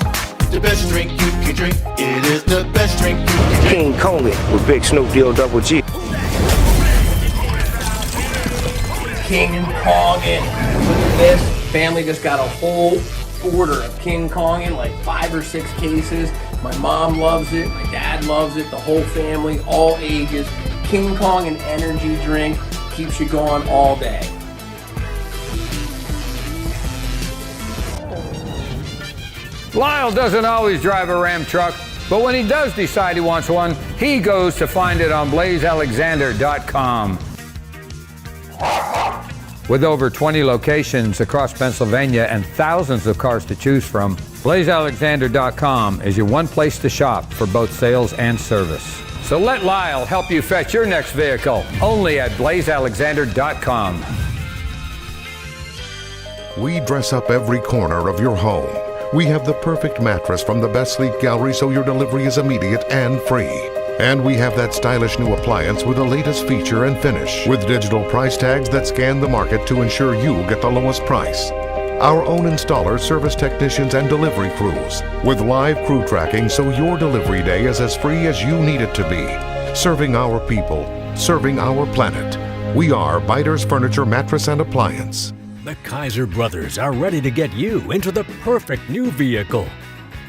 the best drink you can drink. It is the best drink you can drink. King Kong with Big Snoop Double G. King Kongin. Look at this. Family just got a whole order of King Kongin, like 5 or 6 cases. My mom loves it. My dad loves it. The whole family, all ages. King Kongin energy drink keeps you going all day. Lyle doesn't always drive a Ram truck, but when he does decide he wants one, he goes to find it on blazealexander.com. With over 20 locations across Pennsylvania and thousands of cars to choose from, BlazeAlexander.com is your one place to shop for both sales and service. So let Lyle help you fetch your next vehicle, only at BlazeAlexander.com. We dress up every corner of your home. We have the perfect mattress from the best sleep gallery so your delivery is immediate and free. And we have that stylish new appliance with the latest feature and finish, with digital price tags that scan the market to ensure you get the lowest price. Our own installers, service technicians, and delivery crews, with live crew tracking so your delivery day is as free as you need it to be. Serving our people, serving our planet. We are Biters Furniture, Mattress, and Appliance. The Kaiser brothers are ready to get you into the perfect new vehicle.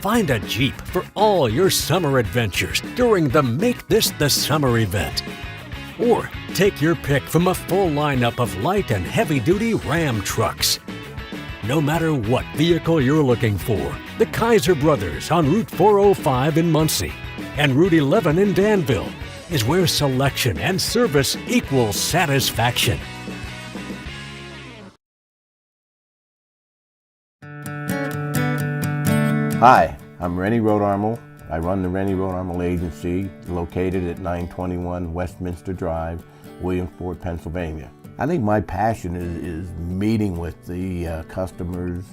Find a Jeep for all your summer adventures during the Make This the Summer event. Or take your pick from a full lineup of light and heavy-duty Ram trucks. No matter what vehicle you're looking for, the Kaiser brothers on Route 405 in Muncie and Route 11 in Danville is where selection and service equals satisfaction. Hi, I'm Rennie Rodarmel. I run the Rennie Rodarmel Agency, located at 921 Westminster Drive, Williamsport, Pennsylvania. I think my passion is meeting with the customers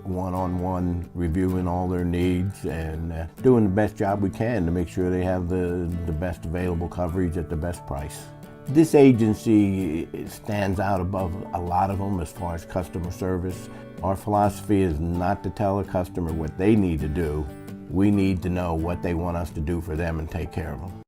one-on-one, reviewing all their needs and doing the best job we can to make sure they have the best available coverage at the best price. This agency stands out above a lot of them as far as customer service. Our philosophy is not to tell a customer what they need to do. We need to know what they want us to do for them and take care of them.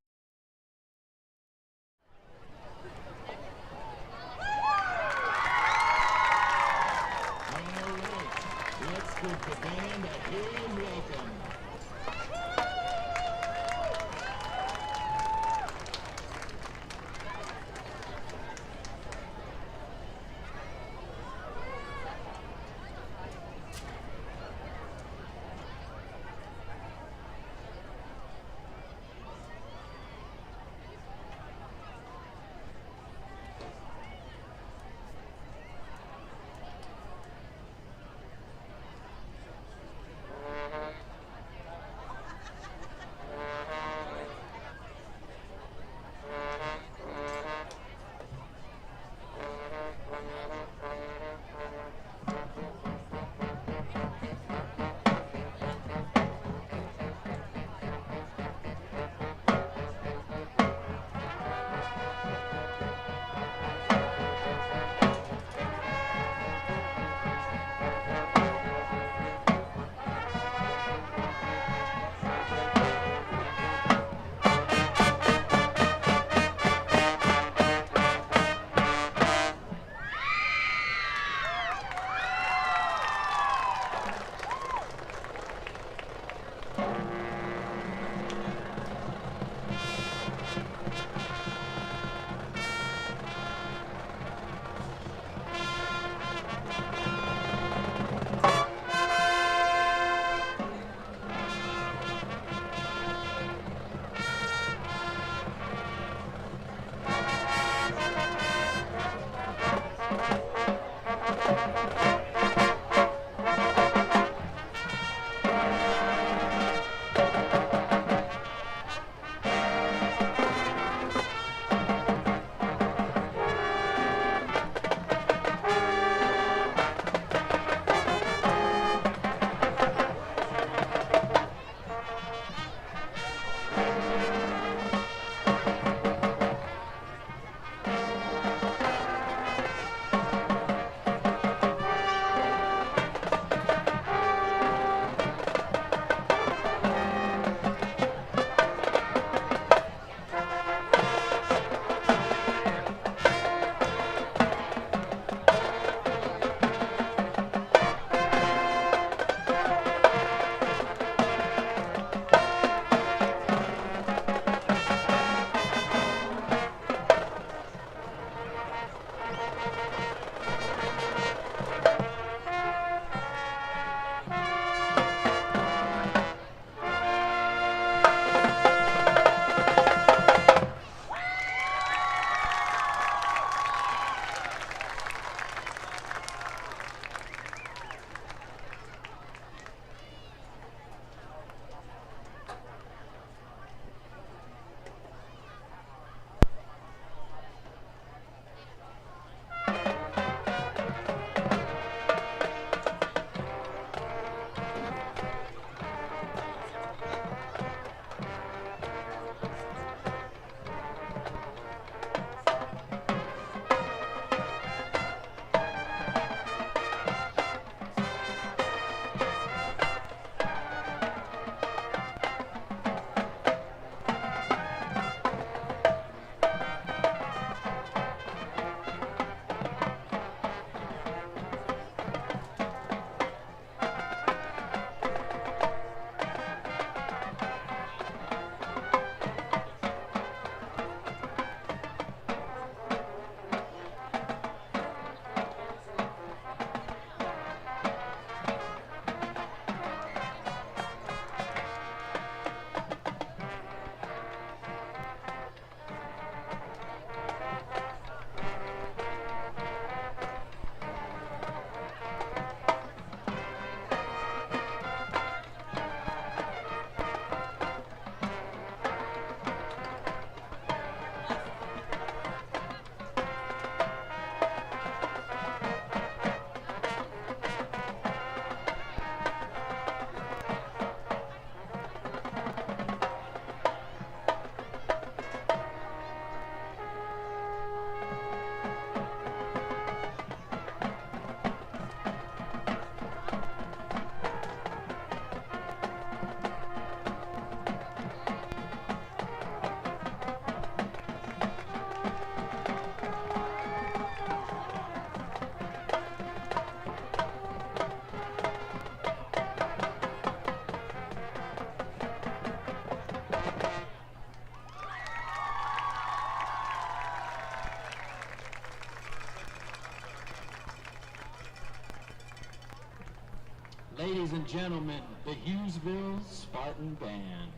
Ladies and gentlemen, the Hughesville Spartan Band.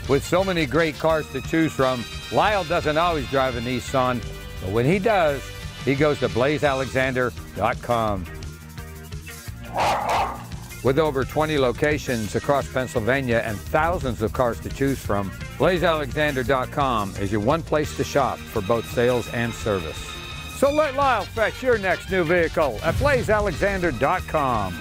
With so many great cars to choose from, Lyle doesn't always drive a Nissan, but when he does, he goes to blazealexander.com. With over 20 locations across Pennsylvania and thousands of cars to choose from, blazealexander.com is your one place to shop for both sales and service. So let Lyle fetch your next new vehicle at blazealexander.com.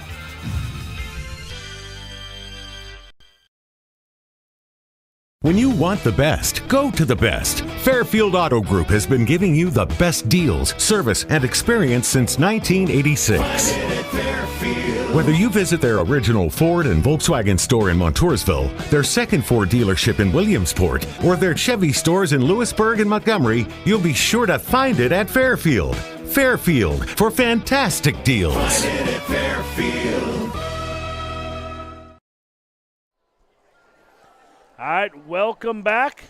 When you want the best, go to the best. Fairfield Auto Group has been giving you the best deals, service, and experience since 1986. Whether you visit their original Ford and Volkswagen store in Montoursville, their second Ford dealership in Williamsport, or their Chevy stores in Lewisburg and Montgomery, you'll be sure to find it at Fairfield. Fairfield, for fantastic deals. Find it at Fairfield. All right, welcome back,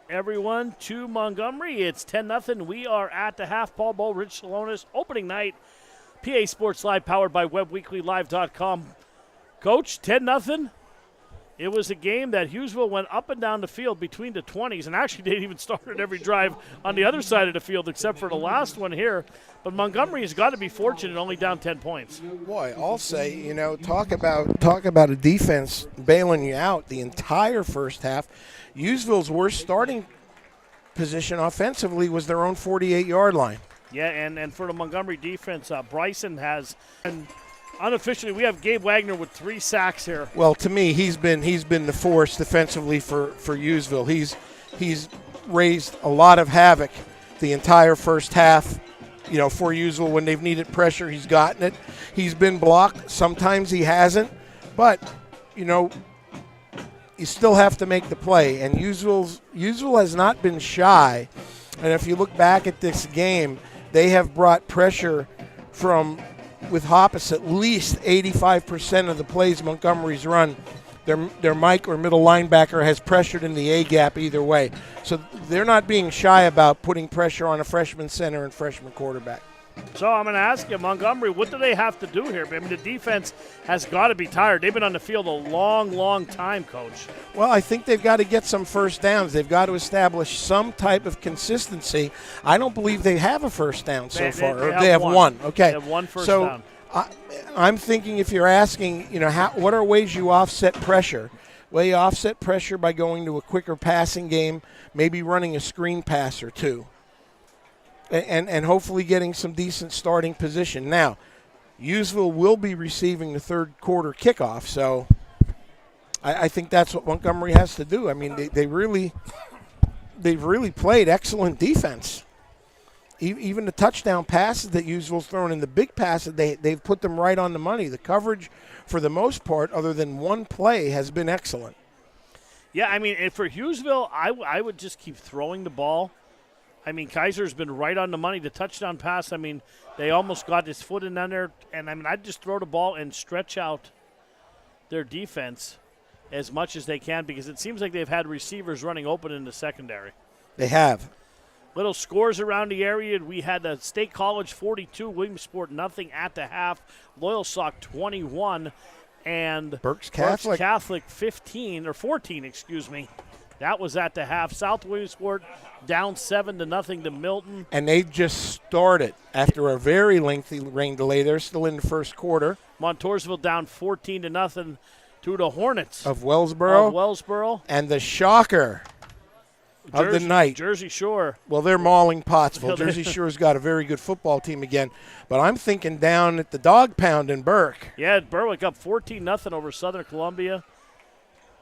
everyone, to Montgomery. It's 10-0. We are at the half. Paul Bowl, Rich Salonis, opening night. PA Sports Live, powered by WebbWeeklyLive.com. Coach, 10-0. It was a game that Hughesville went up and down the field between the 20s, and actually they even started every drive on the other side of the field except for the last one here. But Montgomery has got to be fortunate, only down 10 points. Boy, I'll say, talk about a defense bailing you out the entire first half. Hughesville's worst starting position offensively was their own 48-yard line. Yeah, and for the Montgomery defense, Bryson has, and unofficially, we have Gabe Wagner with 3 sacks here. Well, to me, he's been the force defensively for Hughesville. He's raised a lot of havoc the entire first half. For Hughesville, when they've needed pressure, he's gotten it. He's been blocked. Sometimes he hasn't, but you still have to make the play. And Hughesville has not been shy. And if you look back at this game, they have brought pressure with Hoppus at least 85% of the plays Montgomery's run. Their Mike or middle linebacker has pressured in the A-gap either way. So they're not being shy about putting pressure on a freshman center and freshman quarterback. So I'm going to ask you, Montgomery, what do they have to do here? I mean, the defense has got to be tired. They've been on the field a long, long time, Coach. Well, I think they've got to get some first downs. They've got to establish some type of consistency. I don't believe they have a first down so far. They have one. Okay. They have one first down. I'm thinking, if you're asking, what are ways you offset pressure? Well, you offset pressure by going to a quicker passing game, maybe running a screen pass or two, and hopefully getting some decent starting position. Now, Hughesville will be receiving the third quarter kickoff, so I think that's what Montgomery has to do. I mean, they've really played excellent defense. Even the touchdown passes that Hughesville's thrown in, the big passes, they've put them right on the money. The coverage, for the most part, other than one play, has been excellent. Yeah, I mean, and for Hughesville, I would just keep throwing the ball. I mean, Kaiser's been right on the money. The touchdown pass, I mean, they almost got his foot in there. And, I mean, I'd just throw the ball and stretch out their defense as much as they can, because it seems like they've had receivers running open in the secondary. They have. Little scores around the area. We had the State College 42, Williamsport nothing at the half, Loyalsock 21, and Berks Catholic 15 or 14, excuse me. That was at the half. South Williamsport down 7-0 to Milton. And they just started after a very lengthy rain delay. They're still in the first quarter. Montoursville down 14-0 to the Hornets of Wellsboro. And the shocker of the night, Jersey Shore. Well, they're mauling Pottsville. Jersey Shore's got a very good football team again. But I'm thinking down at the Dog Pound in Burke. Yeah, Berwick up 14-0 over Southern Columbia.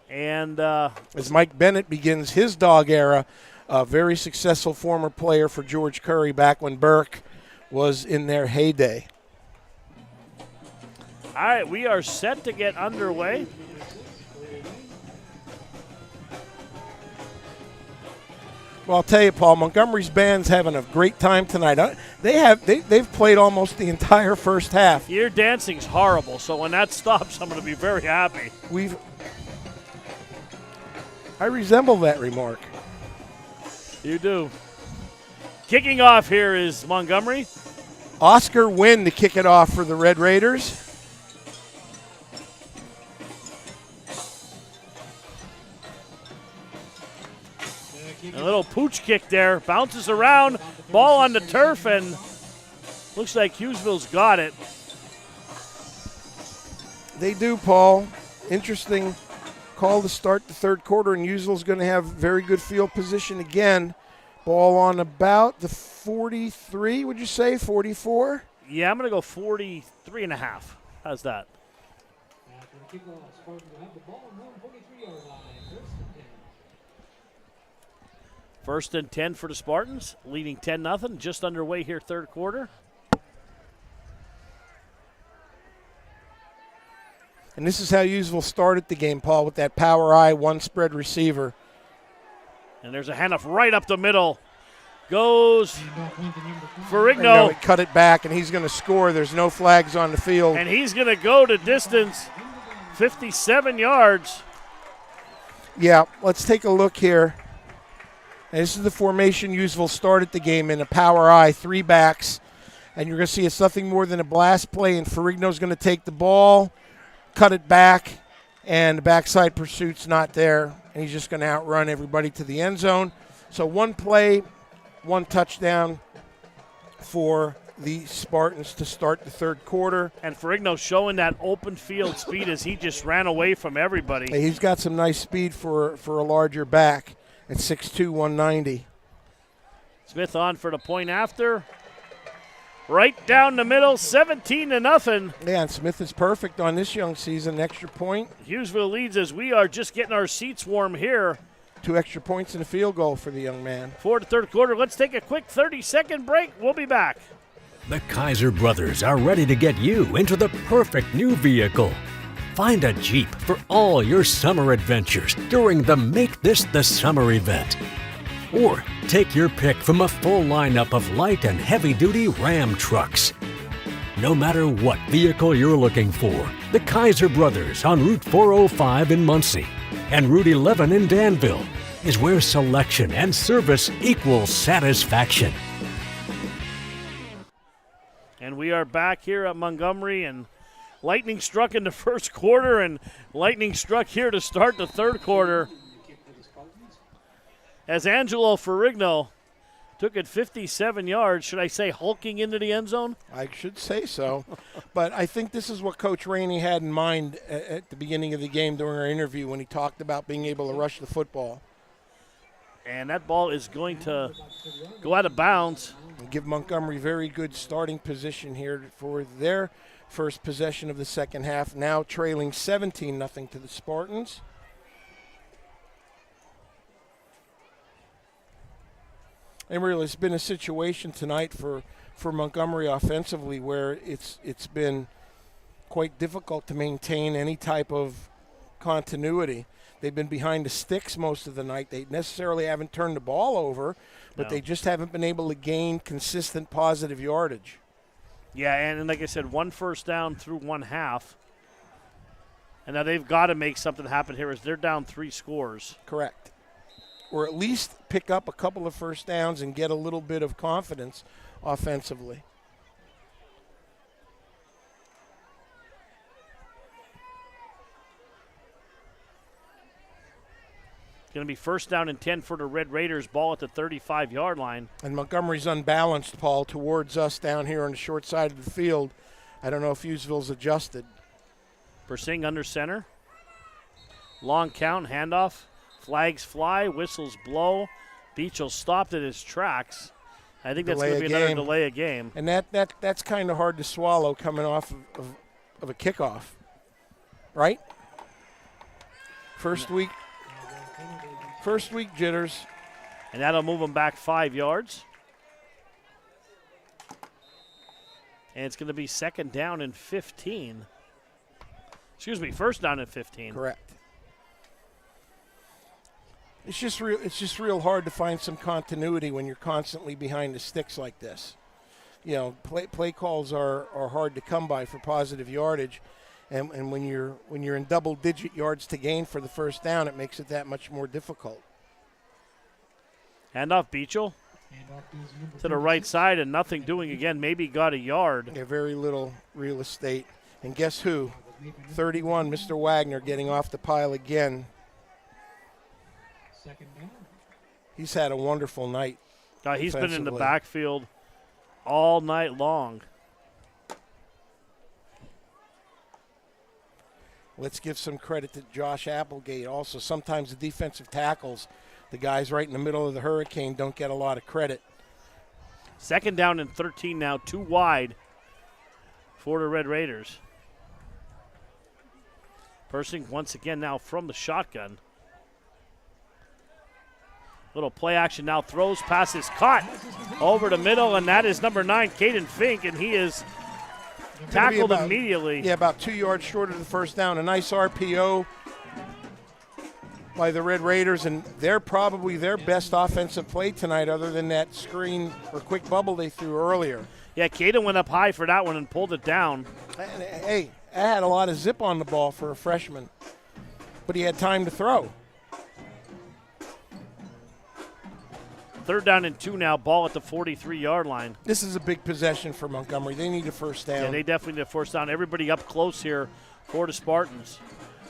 And as Mike Bennett begins his dog era, a very successful former player for George Curry back when Burke was in their heyday. All right, we are set to get underway. Well, I'll tell you, Paul, Montgomery's band's having a great time tonight. They've played almost the entire first half. Your dancing's horrible, so when that stops, I'm going to be very happy. I resemble that remark. You do. Kicking off here is Montgomery. Oscar Wynn to kick it off for the Red Raiders. A little pooch kick there. Bounces around. Ball on the turf, and looks like Hughesville's got it. They do, Paul. Interesting call to start the third quarter, and Hughesville's going to have very good field position again. Ball on about the 43, would you say, 44? Yeah, I'm going to go 43 and a half. How's that? First and 10 for the Spartans, leading 10-0, just underway here third quarter. And this is how Hughesville started the game, Paul, with that power eye, one spread receiver. And there's a handoff right up the middle. Goes Ferrigno. He cut it back, and he's going to score. There's no flags on the field. And he's going to go to distance, 57 yards. Yeah, let's take a look here. And this is the formation Hughesville started the game in, a power eye, 3 backs. And you're going to see it's nothing more than a blast play, and Ferrigno's going to take the ball, cut it back, and the backside pursuit's not there. And he's just going to outrun everybody to the end zone. So one play, one touchdown for the Spartans to start the third quarter. And Ferrigno showing that open field speed as he just ran away from everybody. Hey, he's got some nice speed for a larger back at 6'2", 190. Smith on for the point after. Right down the middle, 17-0. Yeah, and Smith is perfect on this young season. Extra point. Hughesville leads as we are just getting our seats warm here. 2 extra points and a field goal for the young man. For the third quarter, let's take a quick 30-second break. We'll be back. The Kaiser brothers are ready to get you into the perfect new vehicle. Find a Jeep for all your summer adventures during the Make This the Summer event. Or take your pick from a full lineup of light and heavy-duty Ram trucks. No matter what vehicle you're looking for, the Kaiser brothers on Route 405 in Muncie and Route 11 in Danville is where selection and service equals satisfaction. And we are back here at Montgomery, and lightning struck in the first quarter, and lightning struck here to start the third quarter. As Angelo Ferrigno took it 57 yards, should I say hulking into the end zone? I should say so. But I think this is what Coach Rainey had in mind at the beginning of the game during our interview when he talked about being able to rush the football. And that ball is going to go out of bounds. And give Montgomery very good starting position here for their first possession of the second half, now trailing 17-0 to the Spartans. And really, it's been a situation tonight for Montgomery offensively where it's been quite difficult to maintain any type of continuity. They've been behind the sticks most of the night. They necessarily haven't turned the ball over, but they just haven't been able to gain consistent positive yardage. Yeah, and like I said, 1 first down through 1 half. And now they've got to make something happen here as they're down 3 scores. Correct. Or at least pick up a couple of first downs and get a little bit of confidence offensively. Going to be first down and 10 for the Red Raiders, ball at the 35-yard line. And Montgomery's unbalanced, Paul, towards us down here on the short side of the field. I don't know if Hughesville's adjusted. Persing under center. Long count, handoff. Flags fly, whistles blow. Beachel stopped at his tracks. I think that's going to be another delay of game. And that's kind of hard to swallow coming off of a kickoff, right? First week jitters. And that'll move them back 5 yards. And it's going to be second down and 15. Excuse me, first down and 15. Correct. It's just real hard to find some continuity when you're constantly behind the sticks like this. You know, play calls are hard to come by for positive yardage, and when you're in double-digit yards to gain for the first down, it makes it that much more difficult. Handoff Beachel to the right side, and nothing doing again. Maybe got a yard. Yeah, very little real estate. And guess who? 31, Mr. Wagner, getting off the pile again. He's had a wonderful night. He's been in the backfield all night long. Let's give some credit to Josh Applegate also. Sometimes the defensive tackles, the guys right in the middle of the hurricane, don't get a lot of credit. 2nd down and 13 now, 2 wide for the Red Raiders. Persing once again now from the shotgun. Little play action now, throws, pass is caught over the middle, and that is number 9, Caden Fink, and he is tackled immediately. Yeah, about 2 yards short of the first down. A nice RPO by the Red Raiders, and they're probably their best offensive play tonight other than that screen or quick bubble they threw earlier. Yeah, Caden went up high for that one and pulled it down. And, hey, that had a lot of zip on the ball for a freshman, but he had time to throw. 3rd down and 2 now, ball at the 43-yard line. This is a big possession for Montgomery. They need a first down. Yeah, they definitely need a first down. Everybody up close here for the Spartans.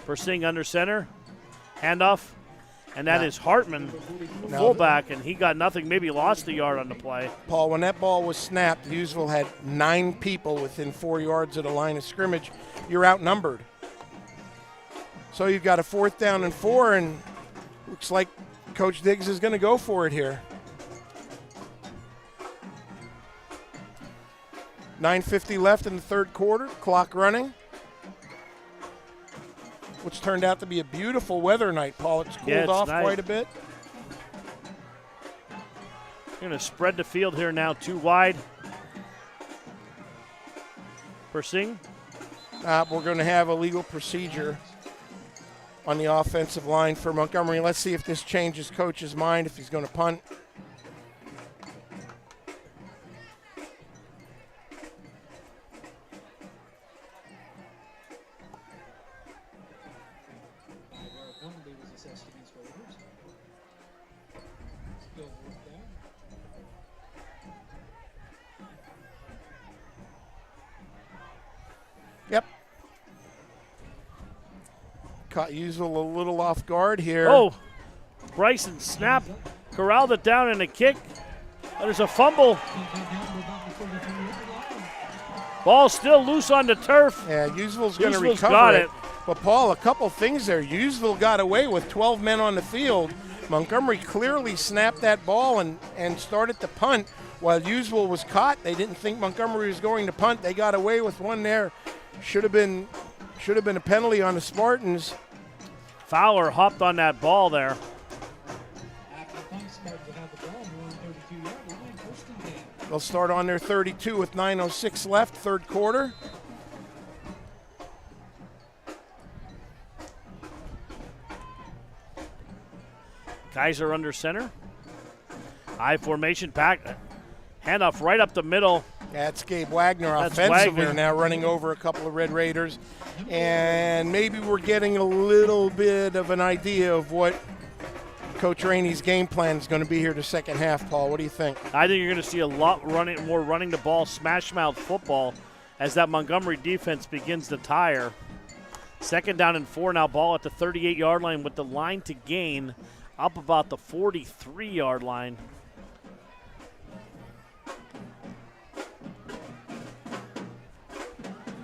Persing under center, handoff, and that is Hartman, the fullback, and he got nothing, maybe lost a yard on the play. Paul, when that ball was snapped, Hughesville had 9 people within 4 yards of the line of scrimmage. You're outnumbered. So you've got a 4th down and 4, and looks like Coach Diggs is going to go for it here. 9:50 left in the 3rd quarter, clock running, which turned out to be a beautiful weather night, Paul. It's cooled off nice. Quite a bit. We're going to spread the field here now, 2 wide. Persing. We're going to have a legal procedure on the offensive line for Montgomery. Let's see if this changes coach's mind, if he's going to punt. Yep. Caught Hughesville a little off guard here. Oh, Bryson snap, corralled it down in a kick. There's a fumble. Ball still loose on the turf. Yeah, Hughesville's going to recover got it. But, Paul, a couple things there. Hughesville got away with 12 men on the field. Montgomery clearly snapped that ball and started to punt. While Hughesville was caught, they didn't think Montgomery was going to punt. They got away with one there. Should have been a penalty on the Spartans. Fowler hopped on that ball there. They'll start on their 32 with 9:06 left, 3rd quarter. Kaiser under center. I formation pack. Handoff right up the middle. That's Gabe Wagner That's offensively Wagner. now running over a couple of Red Raiders. And maybe we're getting a little bit of an idea of what Coach Rainey's game plan is going to be here the second half, Paul. What do you think? I think you're going to see a lot more running the ball, smash mouth football as that Montgomery defense begins to tire. 2nd down and 4 now, ball at the 38-yard line with the line to gain up about the 43-yard line.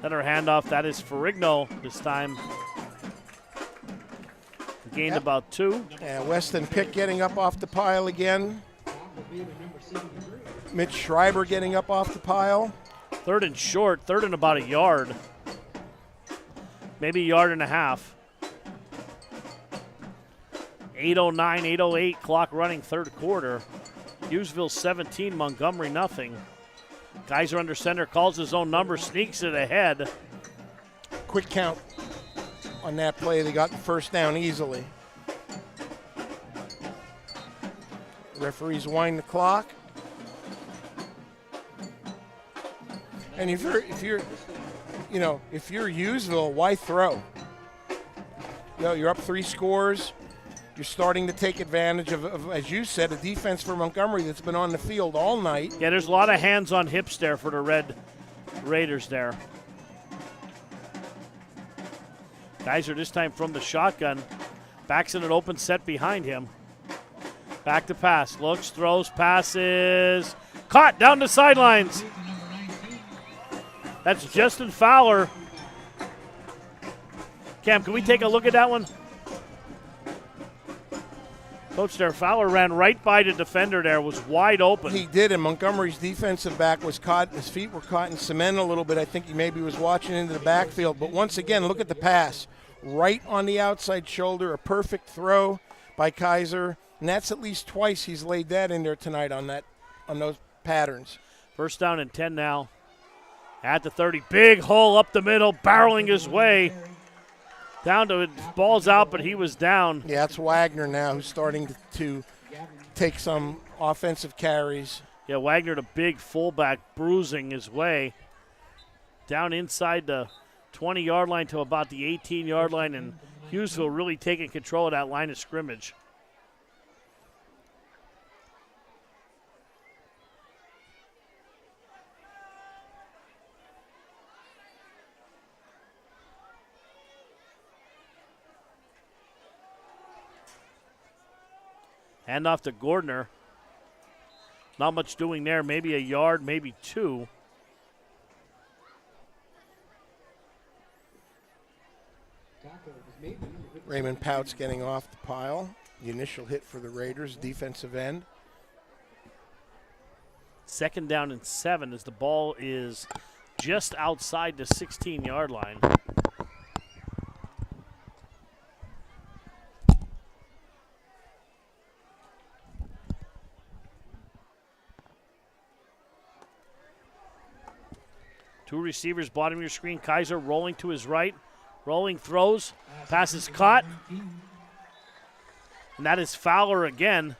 Another handoff, that is Ferrigno this time. Gained about 2. And Weston Pick getting up off the pile again. Mitch Schreiber getting up off the pile. 3rd and short, 3rd and about a yard. Maybe a yard and a half. 8:09, 8:08, clock running, 3rd quarter. Hughesville 17, Montgomery nothing. Kaiser under center, calls his own number, sneaks it ahead. Quick count on that play. They got the first down easily. Referees wind the clock. And if you're Hughesville, why throw? You're up 3 scores. You're starting to take advantage of, as you said, a defense for Montgomery that's been on the field all night. Yeah, there's a lot of hands on hips there for the Red Raiders there. Kaiser this time from the shotgun. Backs in an open set behind him. Back to pass. Looks, throws, passes. Caught down the sidelines. That's Justin Fowler. Cam, can we take a look at that one? Coach there, Fowler ran right by the defender there, was wide open. He did, and Montgomery's defensive back was caught. His feet were caught in cement a little bit. I think he maybe was watching into the backfield. But once again, look at the pass. Right on the outside shoulder, a perfect throw by Kaiser. And that's at least twice he's laid that in there tonight on those patterns. First down and 10 now. At the 30, big hole up the middle, barreling his way. Down to ball's out, but he was down. Yeah, it's Wagner now who's starting to take some offensive carries. Yeah, Wagner, the big fullback, bruising his way down inside the 20-yard line to about the 18-yard line, and Hughesville really taking control of that line of scrimmage. Hand off to Gordner. Not much doing there. Maybe a yard, maybe 2. Raymond Pouts getting off the pile. The initial hit for the Raiders, defensive end. Second down and 7 as the ball is just outside the 16-yard line. Two receivers, bottom of your screen. Kaiser rolling to his right. Rolling throws. Passes caught. And that is Fowler again.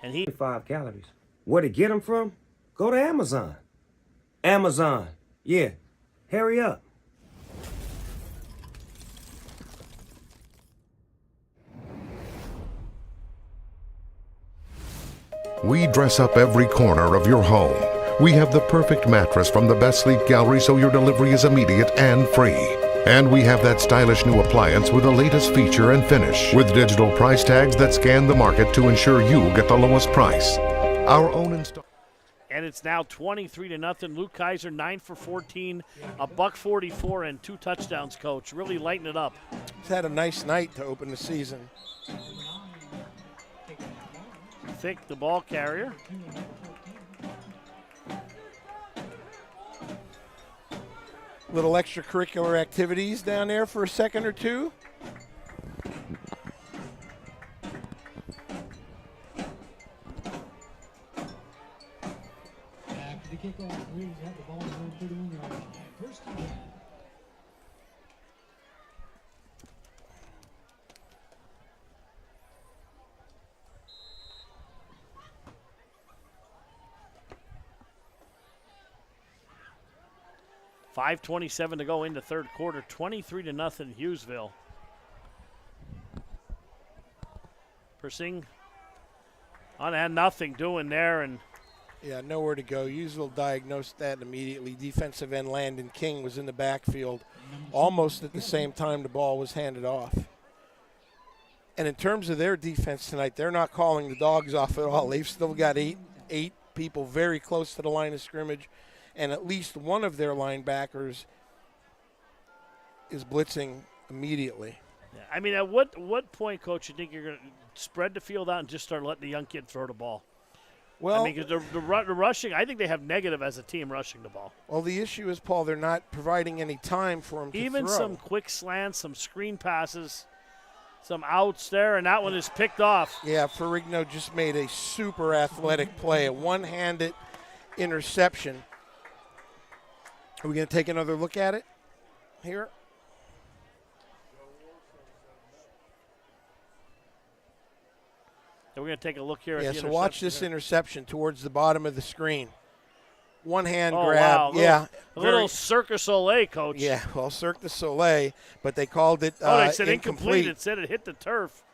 And he 5 calories. Where to get them from? Go to Amazon. Amazon. Yeah. Hurry up. We dress up every corner of your home. We have the perfect mattress from the best sleep gallery so your delivery is immediate and free. And we have that stylish new appliance with the latest feature and finish, with digital price tags that scan the market to ensure you get the lowest price. Our own install. And it's now 23-0. Luke Kaiser 9 for 14, $144 and 2 touchdowns. Coach, really lighting it up. He's had a nice night to open the season. Thick, the ball carrier. Little extracurricular activities down there for a second or two. After the kickoff, Raiders have the ball on 31 yards. First and 10. .5:27 to go in the third quarter. 23-0 Hughesville. Persing had nothing doing there, and yeah, nowhere to go. Hughesville diagnosed that immediately. Defensive end Landon King was in the backfield almost at the same time the ball was handed off. And in terms of their defense tonight, they're not calling the dogs off at all. They've still got eight people very close to the line of scrimmage, and at least one of their linebackers is blitzing immediately. yeah, I mean, at what point, Coach, you think you're going to spread the field out and just start letting the young kid throw the ball? Well, I mean, because the rushing, I think they have negative as a team rushing the ball. Well, the issue is, Paul, they're not providing any time for him to Even throw. some quick slants, some screen passes, some outs there, and that one is picked off. Yeah, Ferrigno just made a super athletic play, a one-handed interception. Are we going to take another look at it here? And we're going to take a look here at the so watch this here. interception towards the bottom of the screen. One hand Oh, grab. wow. A little Cirque du Soleil, Coach. Yeah, well, Cirque du Soleil, but they called it they said incomplete. It said it hit the turf.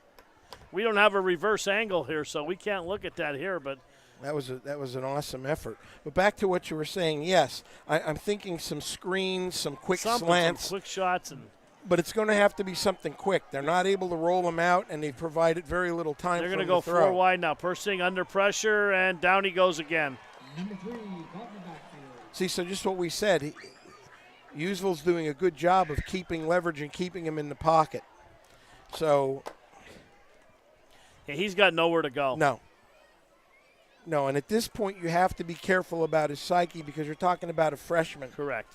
We don't have a reverse angle here, so we can't look at that here, but that was an awesome effort. But back to what you were saying, yes, I'm thinking some screens, some quick slants. Some quick shots. But it's going to have to be something quick. They're not able to roll them out, and they've provided very little time for them to throw. They're going to go 4 wide now. Pursing under pressure, and down he goes again. Number 3, caught in the backfield. See, so just what we said, Hughesville's doing a good job of keeping leverage and keeping him in the pocket. So yeah, he's got nowhere to go. No, and at this point you have to be careful about his psyche because you're talking about a freshman. Correct.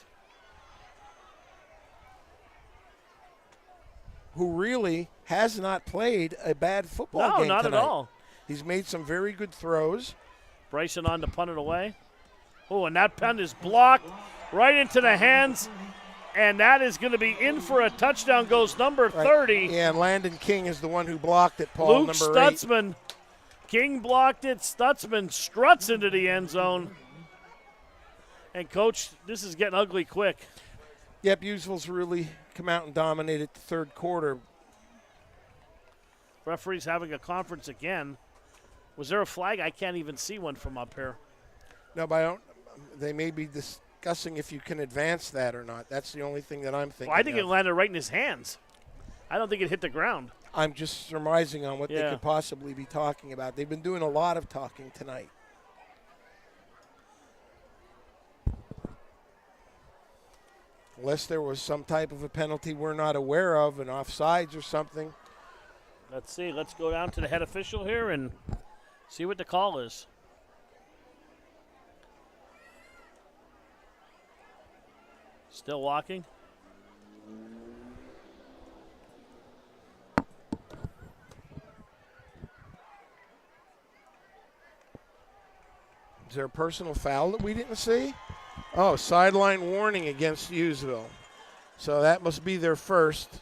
Who really has not played a bad football game not tonight. at all. He's made some very good throws. Bryson on to punt it away. Oh, and that punt is blocked right into the hands, and that is going to be in for a touchdown. Goes number 30. Yeah, and Landon King is the one who blocked it, Paul, Luke number Stutzman. 8. King blocked it. Stutzman struts into the end zone. And, Coach, this is getting ugly quick. Yep, Hughesville's really come out and dominated the third quarter. Referee's having a conference again. Was there a flag? I can't even see one from up here. No, but they may be discussing if you can advance that or not. That's the only thing that I'm thinking. Well, I think it landed right in his hands. I don't think it hit the ground. I'm just surmising on what they could possibly be talking about. They've been doing a lot of talking tonight. Unless there was some type of a penalty we're not aware of, an offsides or something. Let's see. Let's go down to the head official here and see what the call is. Still walking. Is there a personal foul that we didn't see? Oh, sideline warning against Hughesville. So that must be their first.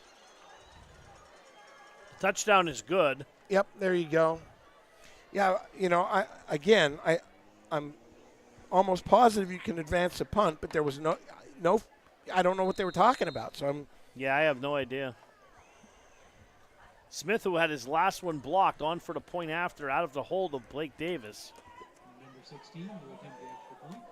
Touchdown is good. Yep, there you go. Yeah, I'm almost positive you can advance a punt, but there was no. I don't know what they were talking about. So Yeah, I have no idea. Smith, who had his last one blocked, on for the point after, out of the hold of Blake Davis. Number 16 will attempt the extra point.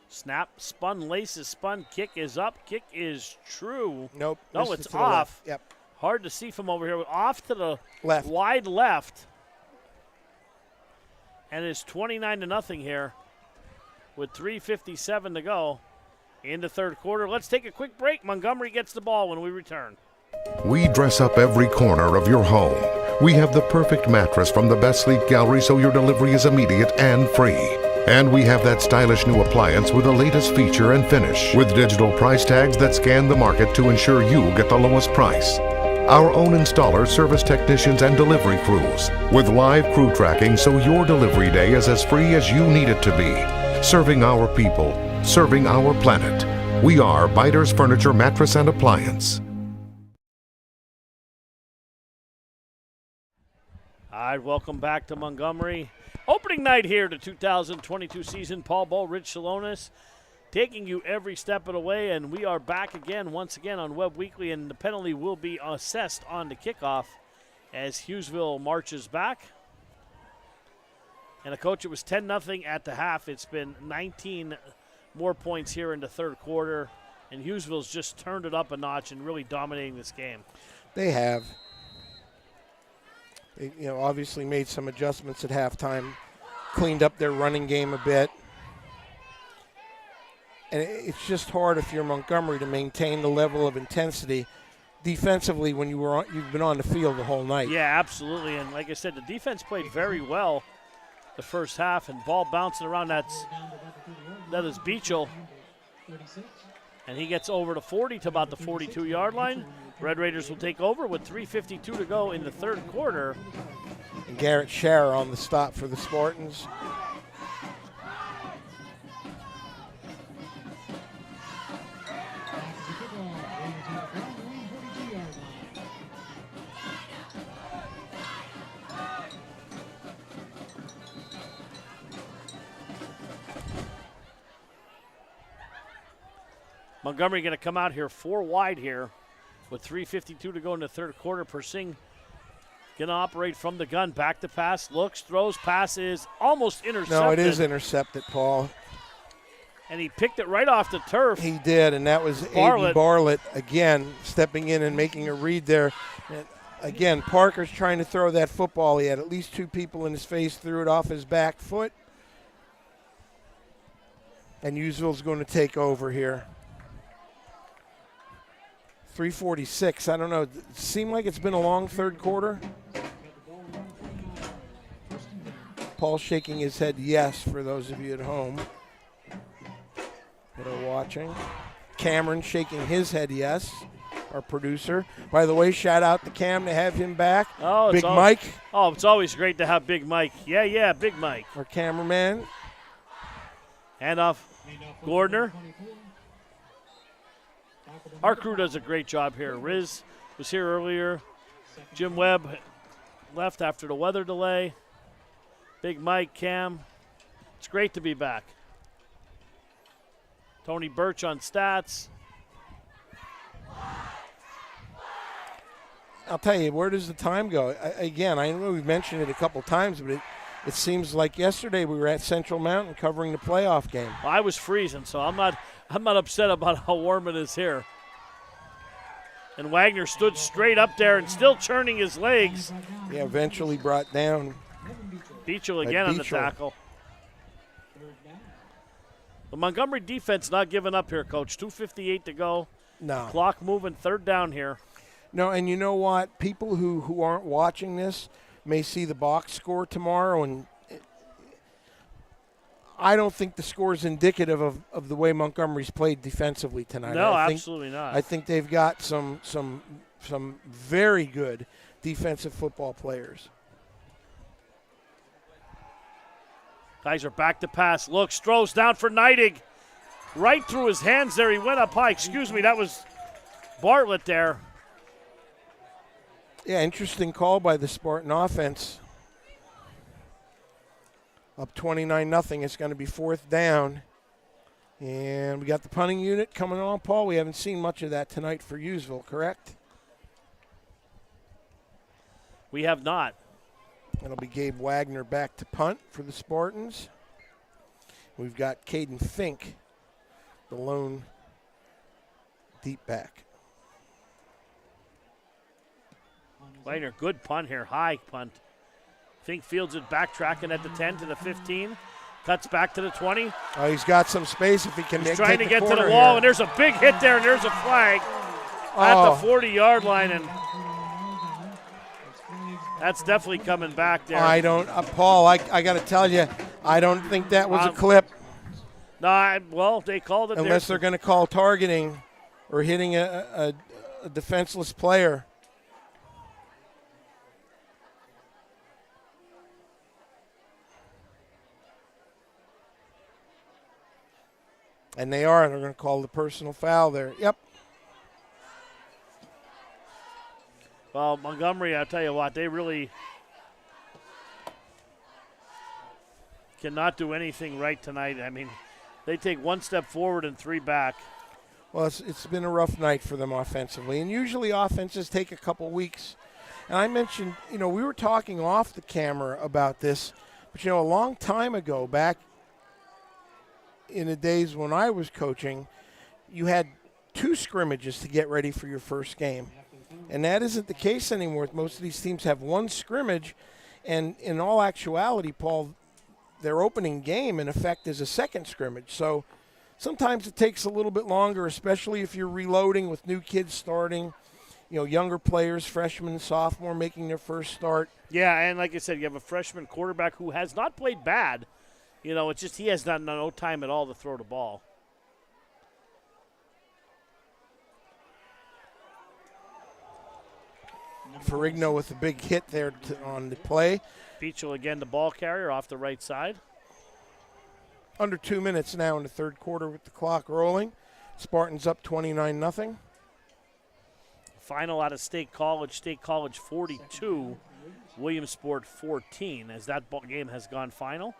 Snap, spun, laces, spun, kick is up, kick is true. Nope. No, it's off. Yep. Hard to see from over here. Off to the left. Wide left. And it's 29-0 here with 3:57 to go in the third quarter. Let's take a quick break. Montgomery gets the ball when we return. We dress up every corner of your home. We have the perfect mattress from the best sleep gallery so your delivery is immediate and free. And we have that stylish new appliance with the latest feature and finish, with digital price tags that scan the market to ensure you get the lowest price. Our own installers, service technicians, and delivery crews, with live crew tracking so your delivery day is as free as you need it to be. Serving our people, serving our planet. We are Biters Furniture, Mattress, and Appliance. All right, welcome back to Montgomery. Opening night here, the 2022 season. Paul Bow, Rich Salonis, taking you every step of the way, and we are back again, once again, on WebbWeekly, and the penalty will be assessed on the kickoff as Hughesville marches back. And, Coach, it was 10-0 at the half. It's been 19 more points here in the third quarter, and Hughesville's just turned it up a notch and really dominating this game. They have. They, obviously made some adjustments at halftime, cleaned up their running game a bit. And it's just hard if you're Montgomery to maintain the level of intensity defensively when you've been on the field the whole night. Yeah, absolutely. And like I said, the defense played very well the first half, and ball bouncing around. That is Beachel. And he gets over to 40 to about the 42-yard line. Red Raiders will take over with 3:52 to go in the third quarter. And Garrett Scherer on the stop for the Spartans. Montgomery going to come out here 4 wide here with 3:52 to go in the third quarter. Persing going to operate from the gun. Back to pass, looks, throws, pass is almost intercepted. No, it is intercepted, Paul. And he picked it right off the turf. He did, and that was Aiden Bartlett again stepping in and making a read there. And again, Parker's trying to throw that football. He had at least 2 people in his face, threw it off his back foot. And Hughesville's going to take over here. 3:46. I don't know. It seemed like it's been a long third quarter. Paul's shaking his head yes for those of you at home that are watching. Cameron shaking his head yes, our producer. By the way, shout out to Cam to have him back. Oh, Big Mike. Oh, it's always great to have Big Mike. Yeah, Big Mike. Our cameraman. Handoff, Gordner. Our crew does a great job here. Riz was here earlier. Jim Webb left after the weather delay. Big Mike, Cam. It's great to be back. Tony Birch on stats. I'll tell you, where does the time go? Again, I know we've mentioned it a couple times, but it seems like yesterday we were at Central Mountain covering the playoff game. Well, I was freezing, so I'm not upset about how warm it is here. And Wagner stood straight up there and still churning his legs. Yeah, eventually brought down. Beachel again on the tackle. The Montgomery defense not giving up here, Coach. 2:58 to go. No. Clock moving, third down here. No, and you know what? People who aren't watching this may see the box score tomorrow, and I don't think the score is indicative of the way Montgomery's played defensively tonight. No, absolutely not. I think they've got some very good defensive football players. Kaiser back to pass, looks, throws down for Neidig. Right through his hands there. He went up high. Excuse me, that was Bartlett there. Yeah, interesting call by the Spartan offense. Up 29-0. It's going to be fourth down. And we got the punting unit coming on, Paul. We haven't seen much of that tonight for Hughesville, correct? We have not. It'll be Gabe Wagner back to punt for the Spartans. We've got Caden Fink, the lone deep back. Wagner, good punt here, high punt. Fink fields it, backtracking at the 10 to the 15. Cuts back to the 20. Oh, he's got some space if he can. He's trying to get to the wall, here. And there's a big hit there, and there's a flag at the 40-yard line, and that's definitely coming back there. I don't, Paul, I got to tell you, I don't think that was a clip. No, well, they called it unless they're going to call targeting or hitting a defenseless player. And they are. They're going to call the personal foul there. Yep. Well, Montgomery, I'll tell you what, they really cannot do anything right tonight. I mean, they take one step forward and 3 back. Well, it's been a rough night for them offensively. And usually offenses take a couple weeks. And I mentioned, we were talking off the camera about this. But, a long time ago, back in the days when I was coaching, you had 2 scrimmages to get ready for your first game. And that isn't the case anymore. Most of these teams have 1 scrimmage, and in all actuality, Paul, their opening game, in effect, is a second scrimmage. So sometimes it takes a little bit longer, especially if you're reloading with new kids starting, younger players, freshmen, sophomore, making their first start. Yeah, and like I said, you have a freshman quarterback who has not played bad. It's just he has no time at all to throw the ball. Ferrigno with a big hit there on the play. Beachel again, the ball carrier off the right side. Under 2 minutes now in the third quarter with the clock rolling. Spartans up 29-0. Final out of State College 42, Williamsport 14, as that game has gone final.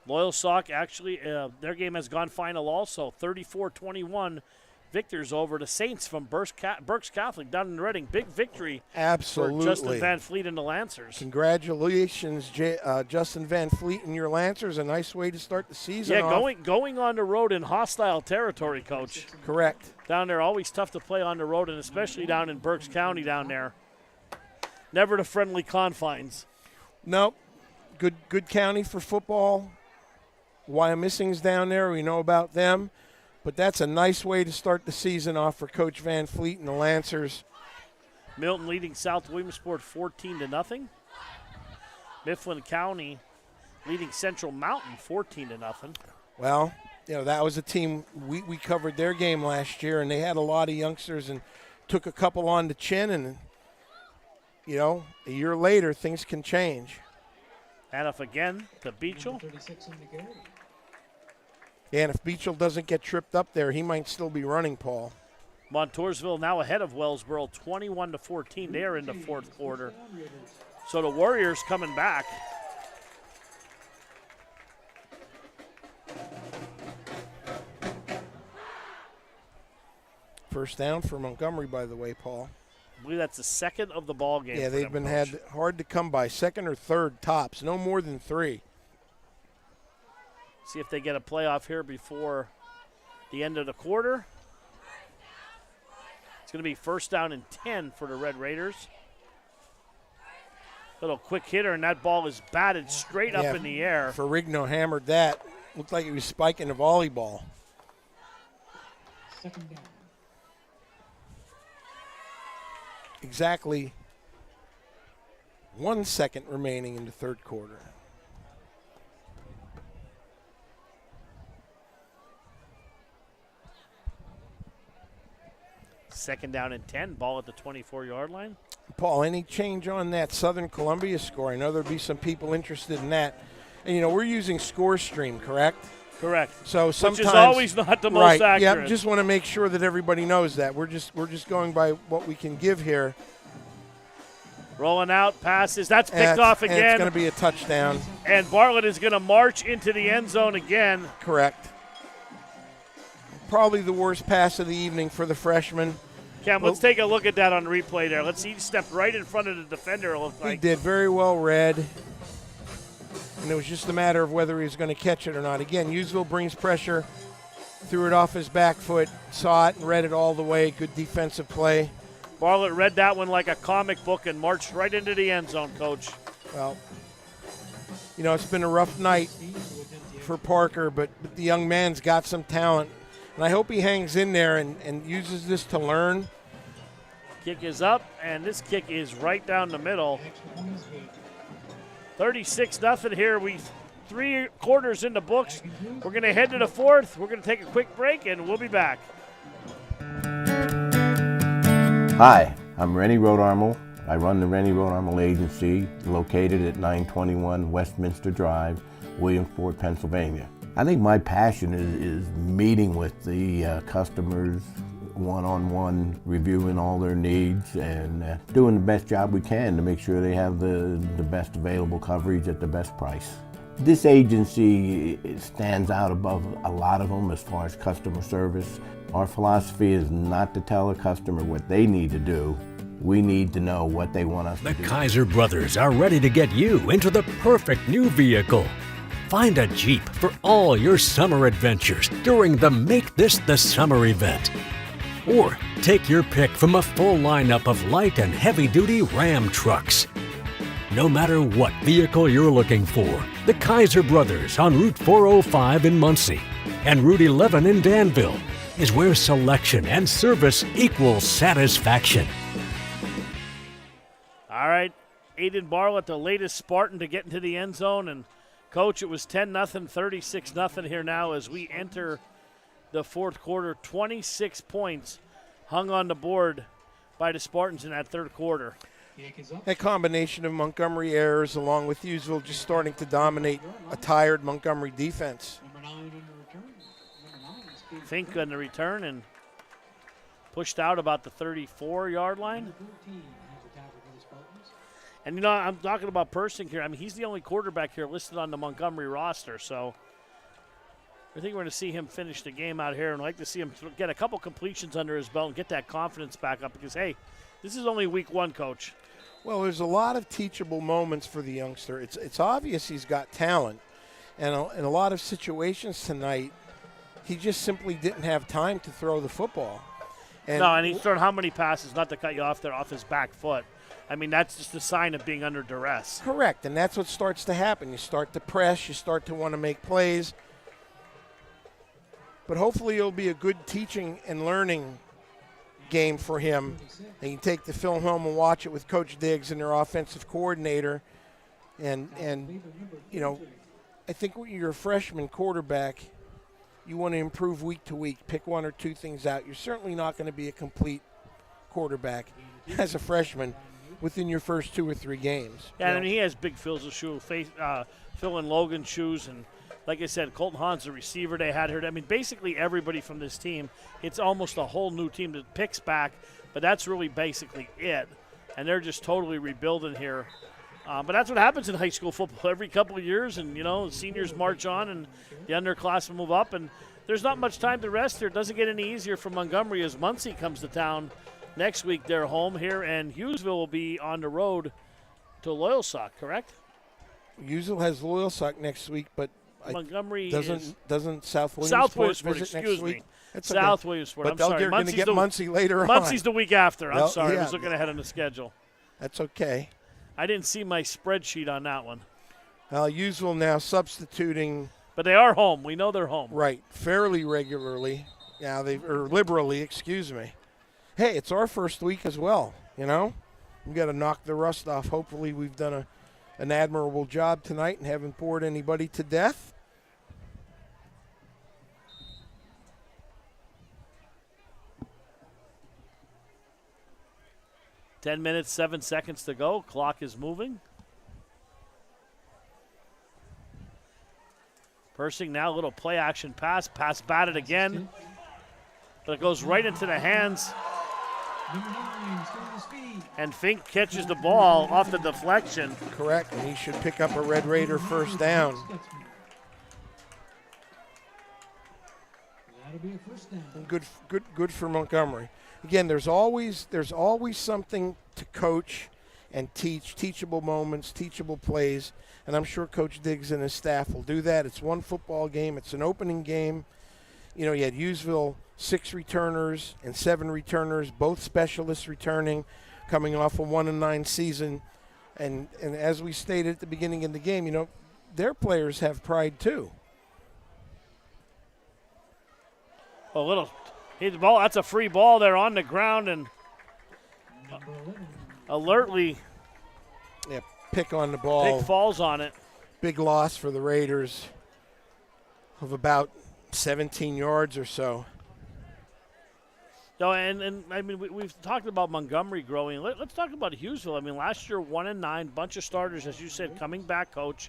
Loyalsock actually, their game has gone final also. 34-21 victors over the Saints from Berks Catholic down in Reading. Big victory Absolutely. for Justin Van Fleet and the Lancers. Congratulations, Justin Van Fleet and your Lancers. A nice way to start the season off. Going on the road in hostile territory, Coach. Correct. Down there, always tough to play on the road, and especially down in Berks County down there. Never the friendly confines. Nope. Good county for football. Wyomissing's down there. We know about them. But that's a nice way to start the season off for Coach Van Fleet and the Lancers. Milton leading South Williamsport 14-0. Mifflin County leading Central Mountain 14-0. Well, that was a team, we covered their game last year, and they had a lot of youngsters and took a couple on the chin, and, a year later, things can change. Hanif again to Beachel. Yeah, and if Beachel doesn't get tripped up there, he might still be running, Paul. Montoursville now ahead of Wellsboro, 21-14. They're in the fourth quarter. So the Warriors coming back. First down for Montgomery, by the way, Paul. I believe that's the second of the ball game. Yeah, they've been had hard to come by. Second or third tops, no more than 3. See if they get a playoff here before the end of the quarter. It's going to be first down and 10 for the Red Raiders. Little quick hitter, and that ball is batted straight up in the air. Ferrigno hammered that. Looked like he was spiking a volleyball. Second down. Exactly 1 second remaining in the third quarter. Second down and 10, ball at the 24-yard line. Paul, any change on that Southern Columbia score? I know there'll be some people interested in that. And, we're using ScoreStream, correct? Correct. So sometimes, which is always not the most accurate. Yeah, just want to make sure that everybody knows that. We're just going by what we can give here. Rolling out passes. That's picked off again. And it's going to be a touchdown. And Bartlett is going to march into the end zone again. Correct. Probably the worst pass of the evening for the freshman. Cam, let's take a look at that on replay there. Let's see, he stepped right in front of the defender, it looked like. He did very well read. And it was just a matter of whether he was going to catch it or not. Again, Hughesville brings pressure, threw it off his back foot, saw it and read it all the way. Good defensive play. Bartlett read that one like a comic book and marched right into the end zone, Coach. Well, it's been a rough night for Parker, but the young man's got some talent. And I hope he hangs in there and uses this to learn. Kick is up, and this kick is right down the middle. 36-0 here. 3 quarters in the books. We're going to head to the fourth. We're going to take a quick break, and we'll be back. Hi, I'm Rennie Rodarmel. I run the Rennie Rodarmel Agency, located at 921 Westminster Drive, Williamsport, Pennsylvania. I think my passion is meeting with the customers one-on-one, reviewing all their needs and doing the best job we can to make sure they have the best available coverage at the best price. This agency stands out above a lot of them as far as customer service. Our philosophy is not to tell a customer what they need to do. We need to know what they want us to do. The Kaiser brothers are ready to get you into the perfect new vehicle. Find a Jeep for all your summer adventures during the Make This the Summer event. Or take your pick from a full lineup of light and heavy-duty Ram trucks. No matter what vehicle you're looking for, the Kaiser brothers on Route 405 in Muncie and Route 11 in Danville is where selection and service equals satisfaction. All right, Aiden Bartlett, the latest Spartan to get into the end zone. And, Coach, it was 10-0, 36-0 here now as we enter the fourth quarter. 26 points hung on the board by the Spartans in that third quarter. A combination of Montgomery errors along with Hughesville just starting to dominate a tired Montgomery defense. Fink on the return and pushed out about the 34-yard line. And, you know, I'm talking about Persing here. I mean, he's the only quarterback here listed on the Montgomery roster. So I think we're going to see him finish the game out here, and I'd like to see him get a couple completions under his belt and get that confidence back up because, hey, this is only week 1, Coach. Well, there's a lot of teachable moments for the youngster. It's obvious he's got talent. And in a lot of situations tonight, he just simply didn't have time to throw the football. And he's thrown how many passes, not to cut you off there, off his back foot. I mean, that's just a sign of being under duress. Correct, and that's what starts to happen. You start to press, you start to want to make plays. But hopefully it'll be a good teaching and learning game for him. And you take the film home and watch it with Coach Diggs and their offensive coordinator. And you know, I think when you're a freshman quarterback, you want to improve week to week, pick 1 or 2 things out. You're certainly not going to be a complete quarterback as a freshman within your first 2 or 3 games. Yeah, I mean, he has big Phil's shoes, Phil and Logan's shoes, and like I said, Colton Hahn's the receiver they had here. I mean, basically everybody from this team, it's almost a whole new team that picks back, but that's really basically it. And they're just totally rebuilding here. But that's what happens in high school football every couple of years, and, you know, the seniors march on and the underclassmen move up, and there's not much time to rest here. It doesn't get any easier for Montgomery as Muncie comes to town next week. They're home here, and Hughesville will be on the road to Loyalsock, correct? Hughesville has Loyalsock next week, but Montgomery doesn't South Williamsport visit next week? That's South okay. Williamsport. But I'm sorry. They're going to get Muncie later on. Muncie's the week after. I'm sorry. Yeah. I was looking ahead on the schedule. That's okay. I didn't see my spreadsheet on that one. Hughesville now substituting. But they are home. We know they're home. Right. Fairly regularly. Yeah, or liberally, excuse me. Hey, it's our first week as well, you know? We've got to knock the rust off. Hopefully we've done an admirable job tonight and haven't bored anybody to death. $10 minutes, 7 seconds to go. Clock is moving. Persing now, a little play action pass. Pass batted again. But it goes right into the hands. And Fink catches the ball off the deflection. Correct, and he should pick up a Red Raider first down. And good for Montgomery. Again, there's always something to coach and teach, teachable moments, teachable plays, and I'm sure Coach Diggs and his staff will do that. It's one football game. It's an opening game. You know, you had Hughesville 6 returners and 7 returners, both specialists returning, coming off a 1-9 season. And as we stated at the beginning of the game, you know, their players have pride too. Hit the ball. That's a free ball there on the ground, and alertly, pick on the ball. Pick falls on it. Big loss for the Raiders of about 17 yards or so. No, and I mean, we've talked about Montgomery growing. Let's talk about Hughesville. I mean, last year 1-9, bunch of starters, as you said, coming back, Coach.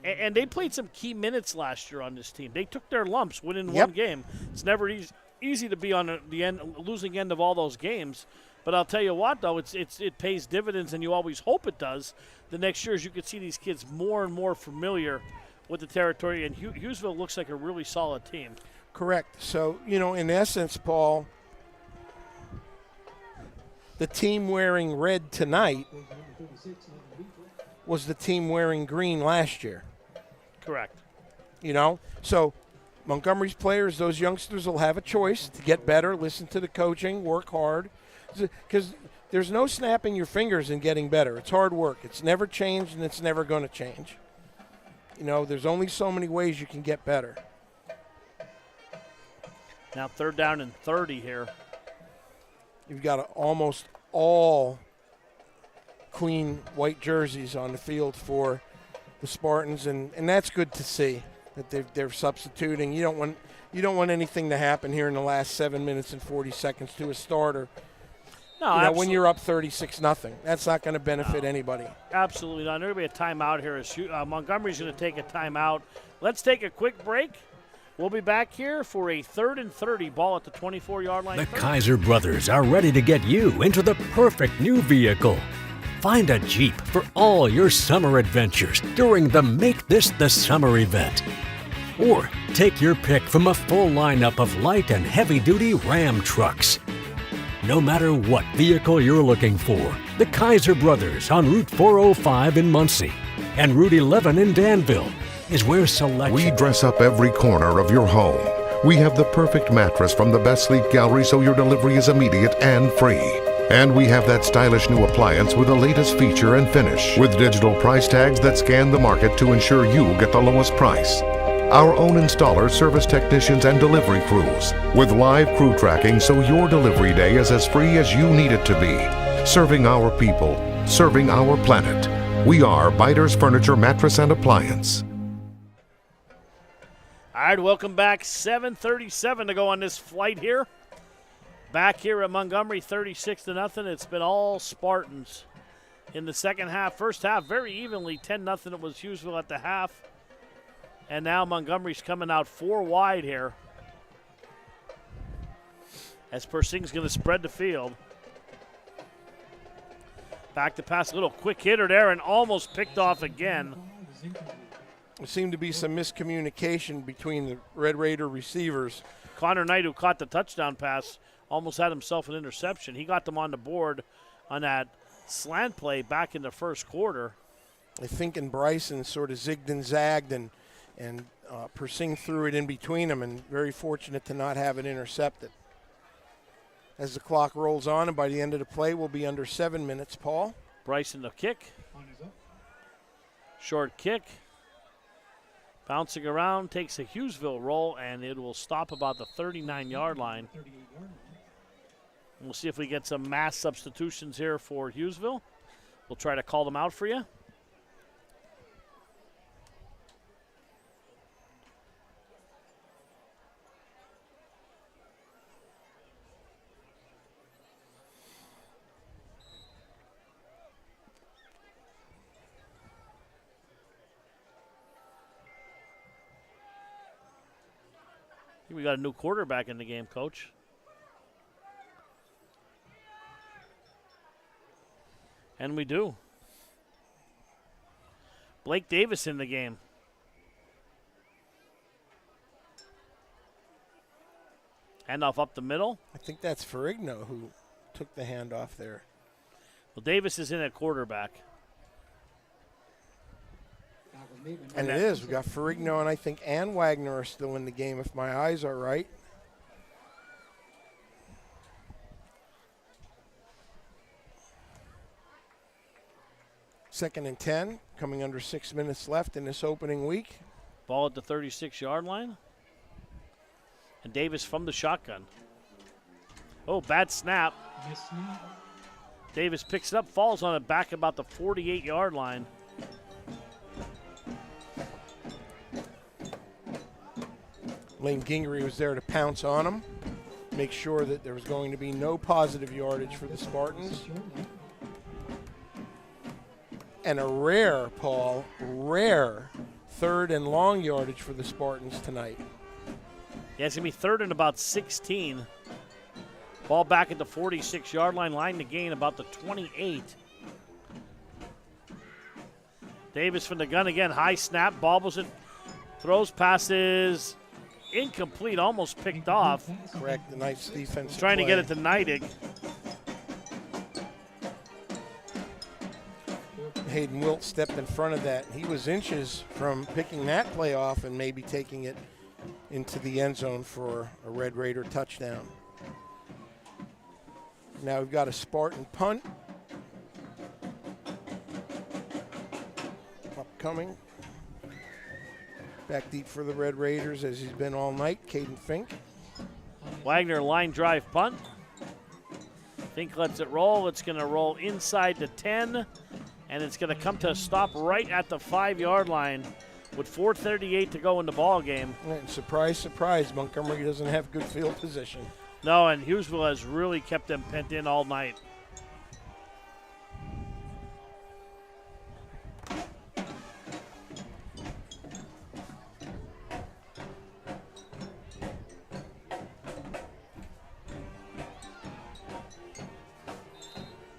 And they played some key minutes last year on this team. They took their lumps, winning one game. It's never easy to be on the losing end of all those games. But I'll tell you what, though, it pays dividends, and you always hope it does. The next year, as you can see these kids more and more familiar with the territory, and Hughesville looks like a really solid team. Correct. So, you know, in essence, Paul, the team wearing red tonight was the team wearing green last year. Correct. You know, so Montgomery's players, those youngsters will have a choice to get better, listen to the coaching, work hard. Because there's no snapping your fingers and getting better. It's hard work. It's never changed, and it's never going to change. You know, there's only so many ways you can get better. Now 3rd down and 30 here. You've got almost all clean white jerseys on the field for the Spartans, and that's good to see that they're substituting. You don't want anything to happen here in the last 7 minutes and 40 seconds to a starter. No, when you're up 36-0, that's not going to benefit anybody. Absolutely not. There'll be a timeout here. Montgomery's going to take a timeout. Let's take a quick break. We'll be back here for a 3rd and 30, ball at the 24-yard line. The Kaiser brothers are ready to get you into the perfect new vehicle. Find a Jeep for all your summer adventures during the Make This the Summer event. Or take your pick from a full lineup of light and heavy-duty Ram trucks. No matter what vehicle you're looking for, the Kaiser Brothers on Route 405 in Muncie and Route 11 in Danville is where selection... We dress up every corner of your home. We have the perfect mattress from the best sleep gallery so your delivery is immediate and free. And we have that stylish new appliance with the latest feature and finish, with digital price tags that scan the market to ensure you get the lowest price. Our own installers, service technicians, and delivery crews, with live crew tracking so your delivery day is as free as you need it to be. Serving our people, serving our planet. We are Biters Furniture, Mattress, and Appliance. All right, welcome back. 7:37 to go on this flight here. Back here at Montgomery, 36-0. It's been all Spartans in the second half. First half, very evenly, 10-0. It was Hughesville at the half. And now Montgomery's coming out 4 wide here. As Persing's going to spread the field. Back to pass, a little quick hitter there and almost picked off again. There seemed to be some miscommunication between the Red Raider receivers. Connor Knight, who caught the touchdown pass, almost had himself an interception. He got them on the board on that slant play back in the first quarter. I think and Bryson sort of zigged and zagged, and Persing threw it in between them, and very fortunate to not have it intercepted. As the clock rolls on, and by the end of the play, we'll be under 7 minutes, Paul. Bryson the kick. Short kick. Bouncing around, takes a Hughesville roll, and it will stop about the 39-yard line. We'll see if we get some mass substitutions here for Hughesville. We'll try to call them out for you. We got a new quarterback in the game, Coach. And we do. Blake Davis in the game. Handoff up the middle. I think that's Ferrigno who took the handoff there. Well, Davis is in at quarterback. And it is. We got Ferrigno and I think Ann Wagner are still in the game if my eyes are right. Second and 10, coming under 6 minutes left in this opening week. Ball at the 36-yard line. And Davis from the shotgun. Oh, bad snap. Davis picks it up, falls on it back about the 48-yard line. Lane Gingery was there to pounce on him, make sure that there was going to be no positive yardage for the Spartans. And a rare, Paul, rare third and long yardage for the Spartans tonight. Yeah, it's going to be third and about 16. Ball back at the 46-yard line to gain about the 28. Davis from the gun again, high snap, bobbles it, throws, passes, incomplete, almost picked off. Correct, the nice defense. Trying to get it to Neidig. Hayden Wilt stepped in front of that. He was inches from picking that play off and maybe taking it into the end zone for a Red Raider touchdown. Now we've got a Spartan punt. Upcoming. Back deep for the Red Raiders as he's been all night, Caden Fink. Wagner line drive punt. Fink lets it roll. It's going to roll inside the 10, and it's going to come to a stop right at the 5-yard line with 4:38 to go in the ball game. And surprise, surprise, Montgomery doesn't have good field position. No, and Hughesville has really kept them pent in all night.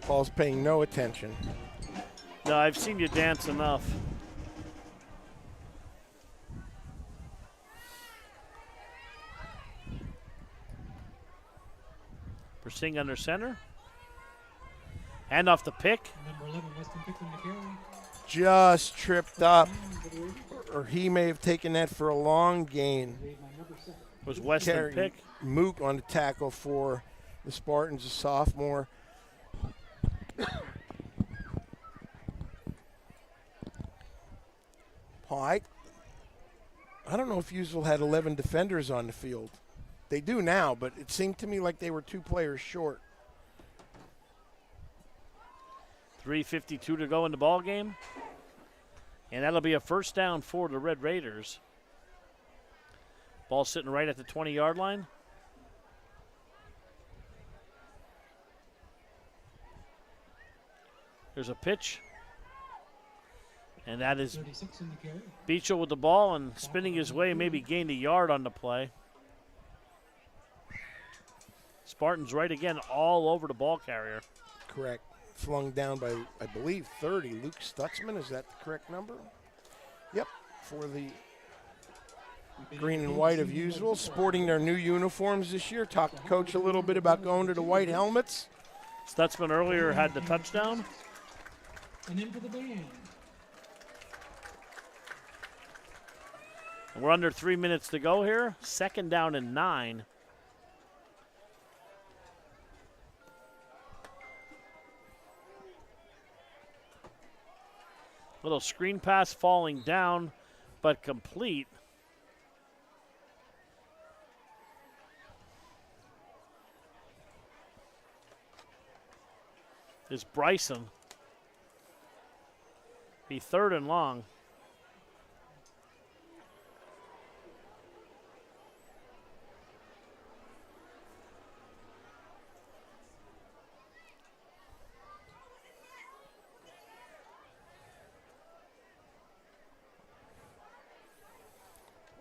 Paul's paying no attention. No, I've seen you dance enough. Persing under center. Hand off the pick. Number 11, Weston Pickling to carry. Just tripped up, or he may have taken that for a long gain. Was Weston pick? Mook on the tackle for the Spartans, a sophomore. Paul, I don't know if Hughesville had 11 defenders on the field. They do now, but it seemed to me like they were 2 players short. 3:52 to go in the ball game. And that'll be a first down for the Red Raiders. Ball sitting right at the 20-yard line. There's a pitch. And that is Beachel with the ball and spinning his way, maybe gained a yard on the play. Spartans right again all over the ball carrier. Correct. Flung down by, I believe, 30. Luke Stutzman, is that the correct number? Yep, for the green and white of Hughesville, sporting their new uniforms this year. Talked to Coach a little bit about going to the white helmets. Stutzman earlier had the touchdown. And in for the band. And we're under 3 minutes to go here. Second down and 9. Little screen pass falling down, but complete. Is Bryson. Be third and long.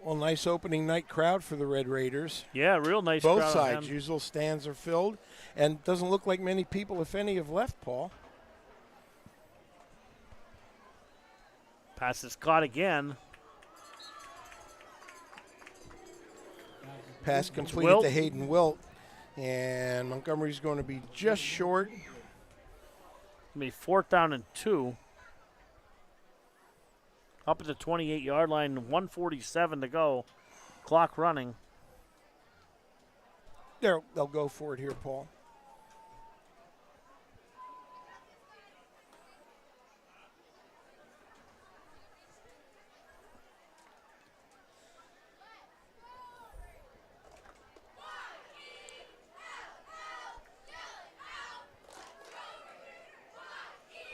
Well, nice opening night crowd for the Red Raiders. Yeah, real nice Both crowd. Both sides. Usual stands are filled. And doesn't look like many people, if any, have left, Paul. Pass is caught again. Pass completed to Hayden Wilt. And Montgomery's going to be just short. Be 4th down and 2. Up at the 28-yard line, 1:47 to go. Clock running. They'll go for it here, Paul.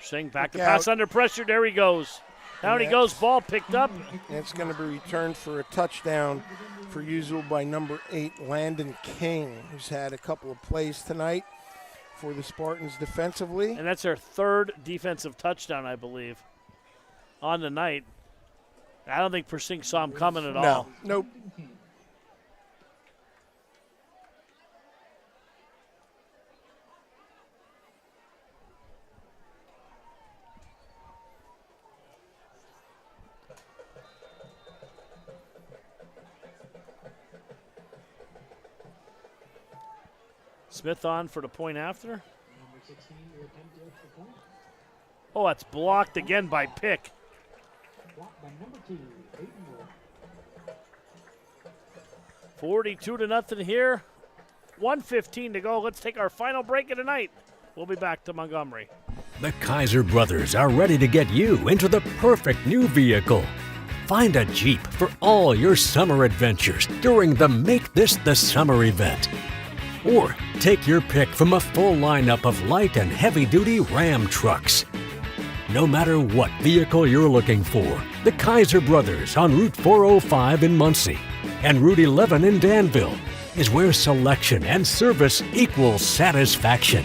Sing back to pass under pressure. There he goes. Down he goes, ball picked up. And it's going to be returned for a touchdown for Hughesville by number 8, Landon King, who's had a couple of plays tonight for the Spartans defensively. And that's their 3rd defensive touchdown, I believe, on the night. I don't think Persing saw him coming at all. Nope. Smith on for the point after. Oh, that's blocked again by Pick. 42-0 here. 1:15 to go. Let's take our final break of the night. We'll be back to Montgomery. The Kaiser brothers are ready to get you into the perfect new vehicle. Find a Jeep for all your summer adventures during the Make This the Summer event. Or take your pick from a full lineup of light and heavy-duty Ram trucks. No matter what vehicle you're looking for, the Kaiser brothers on Route 405 in Muncie and Route 11 in Danville is where selection and service equals satisfaction.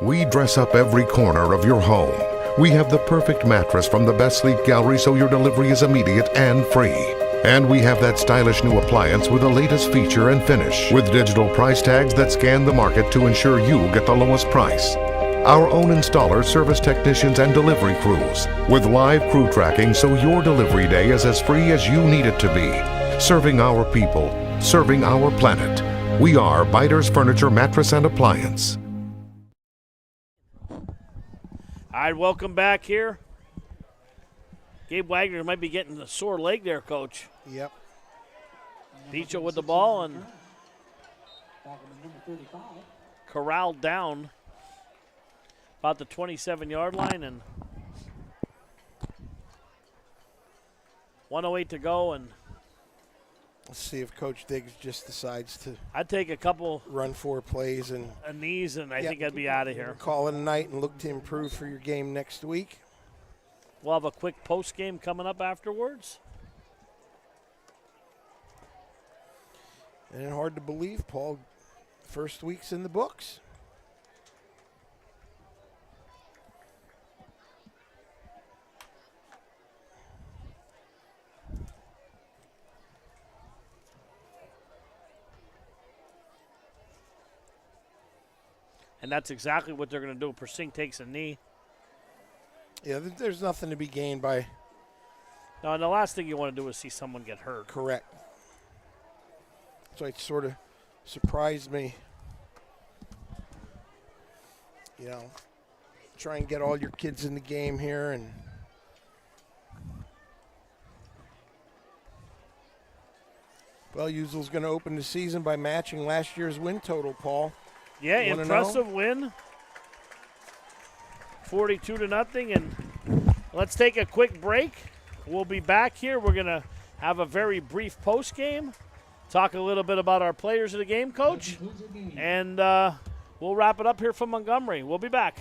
We dress up every corner of your home. We have the perfect mattress from the best sleep gallery so your delivery is immediate and free. And we have that stylish new appliance with the latest feature and finish, with digital price tags that scan the market to ensure you get the lowest price. our own installers, service technicians, and delivery crews, with live crew tracking so your delivery day is as free as you need it to be. Serving our people, serving our planet. We are Biters Furniture, Mattress, and Appliance. All right, welcome back here. Gabe Wagner might be getting a sore leg there, Coach. Yep. Beecher with the ball and corralled down about the 27-yard line, and 1:08 to go, and let's see if Coach Diggs just decides to. I'd take a couple run 4 plays and knees, and I think I'd be out of here. Call it a night and look to improve for your game next week. We'll have a quick post game coming up afterwards. And hard to believe, Paul, first week's in the books. And that's exactly what they're going to do. Persing takes a knee. Yeah, there's nothing to be gained by. No, and the last thing you want to do is see someone get hurt. Correct. So it sort of surprised me. You know, try and get all your kids in the game here, and well, Hughesville's going to open the season by matching last year's win total, Paul. Yeah, impressive win. 42-0, and let's take a quick break. We'll be back here. We're going to have a very brief post game, talk a little bit about our players of the game, Coach, and we'll wrap it up here from Montgomery. We'll be back.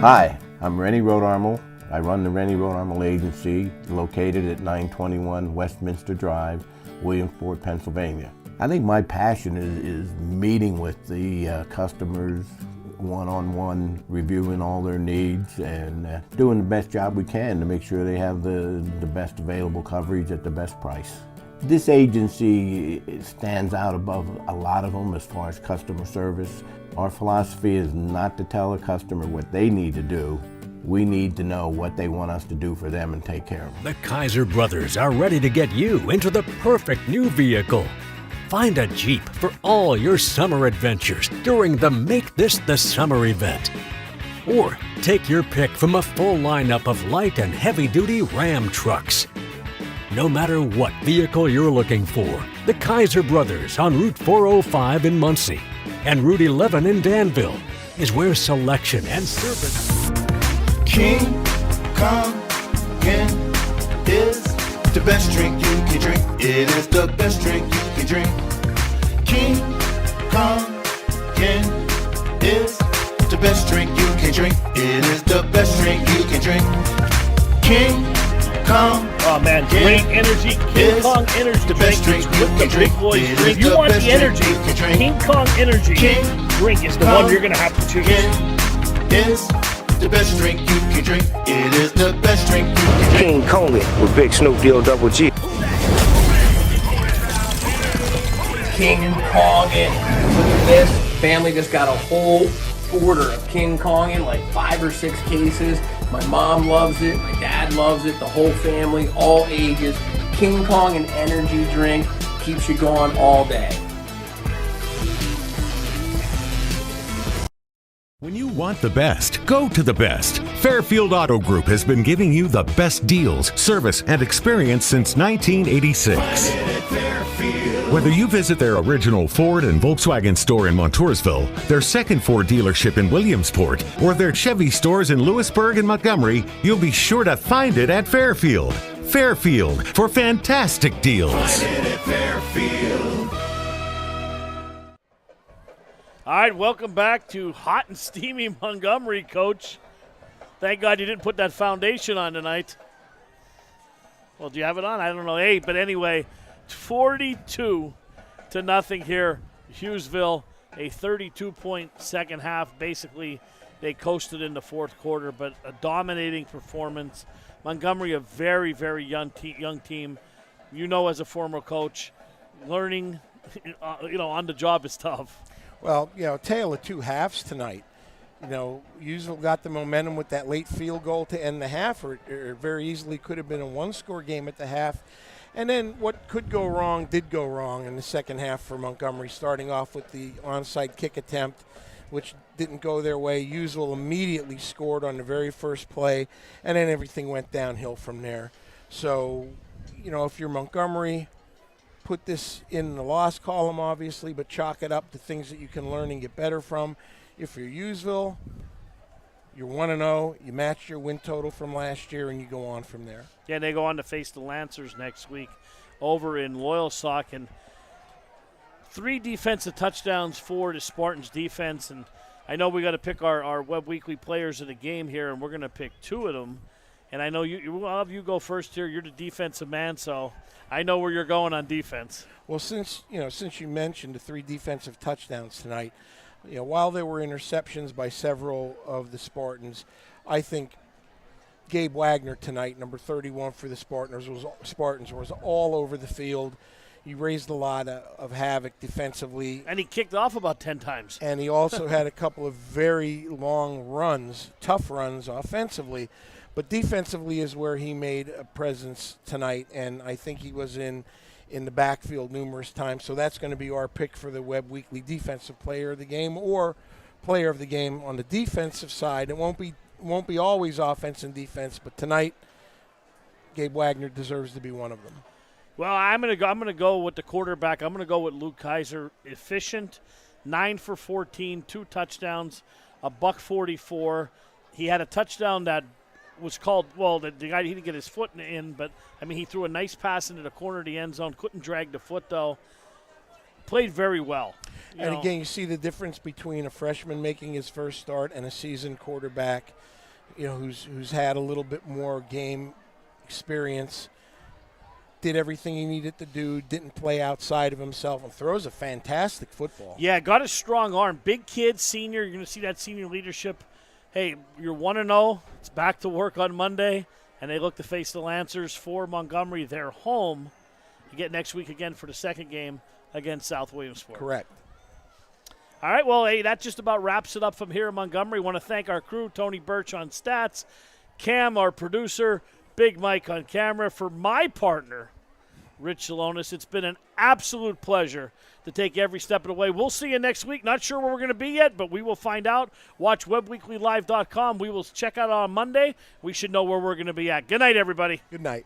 Hi, I'm Rennie Rodarmel. I run the Rennie Rodarmel Agency, located at 921 Westminster Drive, Williamsport, Pennsylvania. I think my passion is meeting with the customers one-on-one, reviewing all their needs, and doing the best job we can to make sure they have the best available coverage at the best price. This agency stands out above a lot of them as far as customer service. Our philosophy is not to tell a customer what they need to do. We need to know what they want us to do for them and take care of them. The Kaiser brothers are ready to get you into the perfect new vehicle. Find a Jeep for all your summer adventures during the Make This the Summer event. Or take your pick from a full lineup of light and heavy-duty Ram trucks. No matter what vehicle you're looking for, the Kaiser brothers on Route 405 in Muncie and Route 11 in Danville is where selection and service. King Kong is the best drink you can drink. It is the best drink you can drink. King Kong is the best drink you can drink. It is the best drink you can drink. King Kong. Oh man, great energy. King Kong Energy the best drink you can drink. If you want the energy, King Kong Energy drink is the one you're going to have to choose. Is the best drink you can drink. It is the best drink you can drink. King Kong with Big Snoop Double G. King Kongin. Look at this. Family just got a whole order of King Kongin, like 5 or 6 cases. My mom loves it. My dad loves it. The whole family, all ages. King Kongin energy drink keeps you going all day. When you want the best, go to the best. Fairfield Auto Group has been giving you the best deals, service, and experience since 1986. Whether you visit their original Ford and Volkswagen store in Montoursville, their second Ford dealership in Williamsport, or their Chevy stores in Lewisburg and Montgomery, you'll be sure to find it at Fairfield. Fairfield for fantastic deals. All right, welcome back to hot and steamy Montgomery, Coach. Thank God you didn't put that foundation on tonight. Well, do you have it on? I don't know. Hey, but anyway, 42-0 here. Hughesville, a 32-point second half. Basically, they coasted in the fourth quarter, but a dominating performance. Montgomery, a very, very young team. You know, as a former coach, learning, on the job is tough. Well, tale of two halves tonight. Hughesville got the momentum with that late field goal to end the half, or very easily could have been a one-score game at the half. And then what could go wrong did go wrong in the second half for Montgomery, starting off with the onside kick attempt, which didn't go their way. Hughesville immediately scored on the very first play, and then everything went downhill from there. So, if you're Montgomery, put this in the loss column, obviously, but chalk it up to things that you can learn and get better from. If you're Hughesville, you're 1-0, you match your win total from last year, and you go on from there. Yeah, they go on to face the Lancers next week over in Loyalsock, and 3 defensive touchdowns for the Spartans defense. And I know we got to pick our Webb Weekly players of the game here, and we're going to pick 2 of them. And I know I'll have you go first here. You're the defensive man, so I know where you're going on defense. Well, since you mentioned the 3 defensive touchdowns tonight, while there were interceptions by several of the Spartans, I think Gabe Wagner tonight, number 31 for the Spartans, was all over the field. He raised a lot of havoc defensively. And he kicked off about 10 times. And he also had a couple of very long runs, tough runs offensively. But defensively is where he made a presence tonight, and I think he was in the backfield numerous times. So that's going to be our pick for the Webb Weekly Defensive Player of the Game, or Player of the Game on the defensive side. It won't be always offense and defense, but tonight Gabe Wagner deserves to be one of them. Well, I'm gonna go with the quarterback. I'm gonna go with Luke Kaiser. Efficient, 9 for 14, 2 touchdowns, $144. He had a touchdown that was called, the guy, he didn't get his foot in, but, he threw a nice pass into the corner of the end zone. Couldn't drag the foot, though. Played very well. Again, you see the difference between a freshman making his first start and a seasoned quarterback, who's had a little bit more game experience, did everything he needed to do, didn't play outside of himself, and throws a fantastic football. Yeah, got a strong arm. Big kid, senior. You're going to see that senior leadership. Hey, you're 1-0. It's back to work on Monday, and they look to face the Lancers for Montgomery. They're home. You get next week again for the second game against South Williamsport. Correct. All right, well, hey, that just about wraps it up from here in Montgomery. Want to thank our crew, Tony Birch on stats, Cam, our producer, Big Mike on camera. For my partner, Rich Salonis, it's been an absolute pleasure to take every step of the way. We'll see you next week. Not sure where we're going to be yet, but we will find out. Watch WebbWeeklyLive.com. We will check out on Monday. We should know where we're going to be at. Good night, everybody. Good night.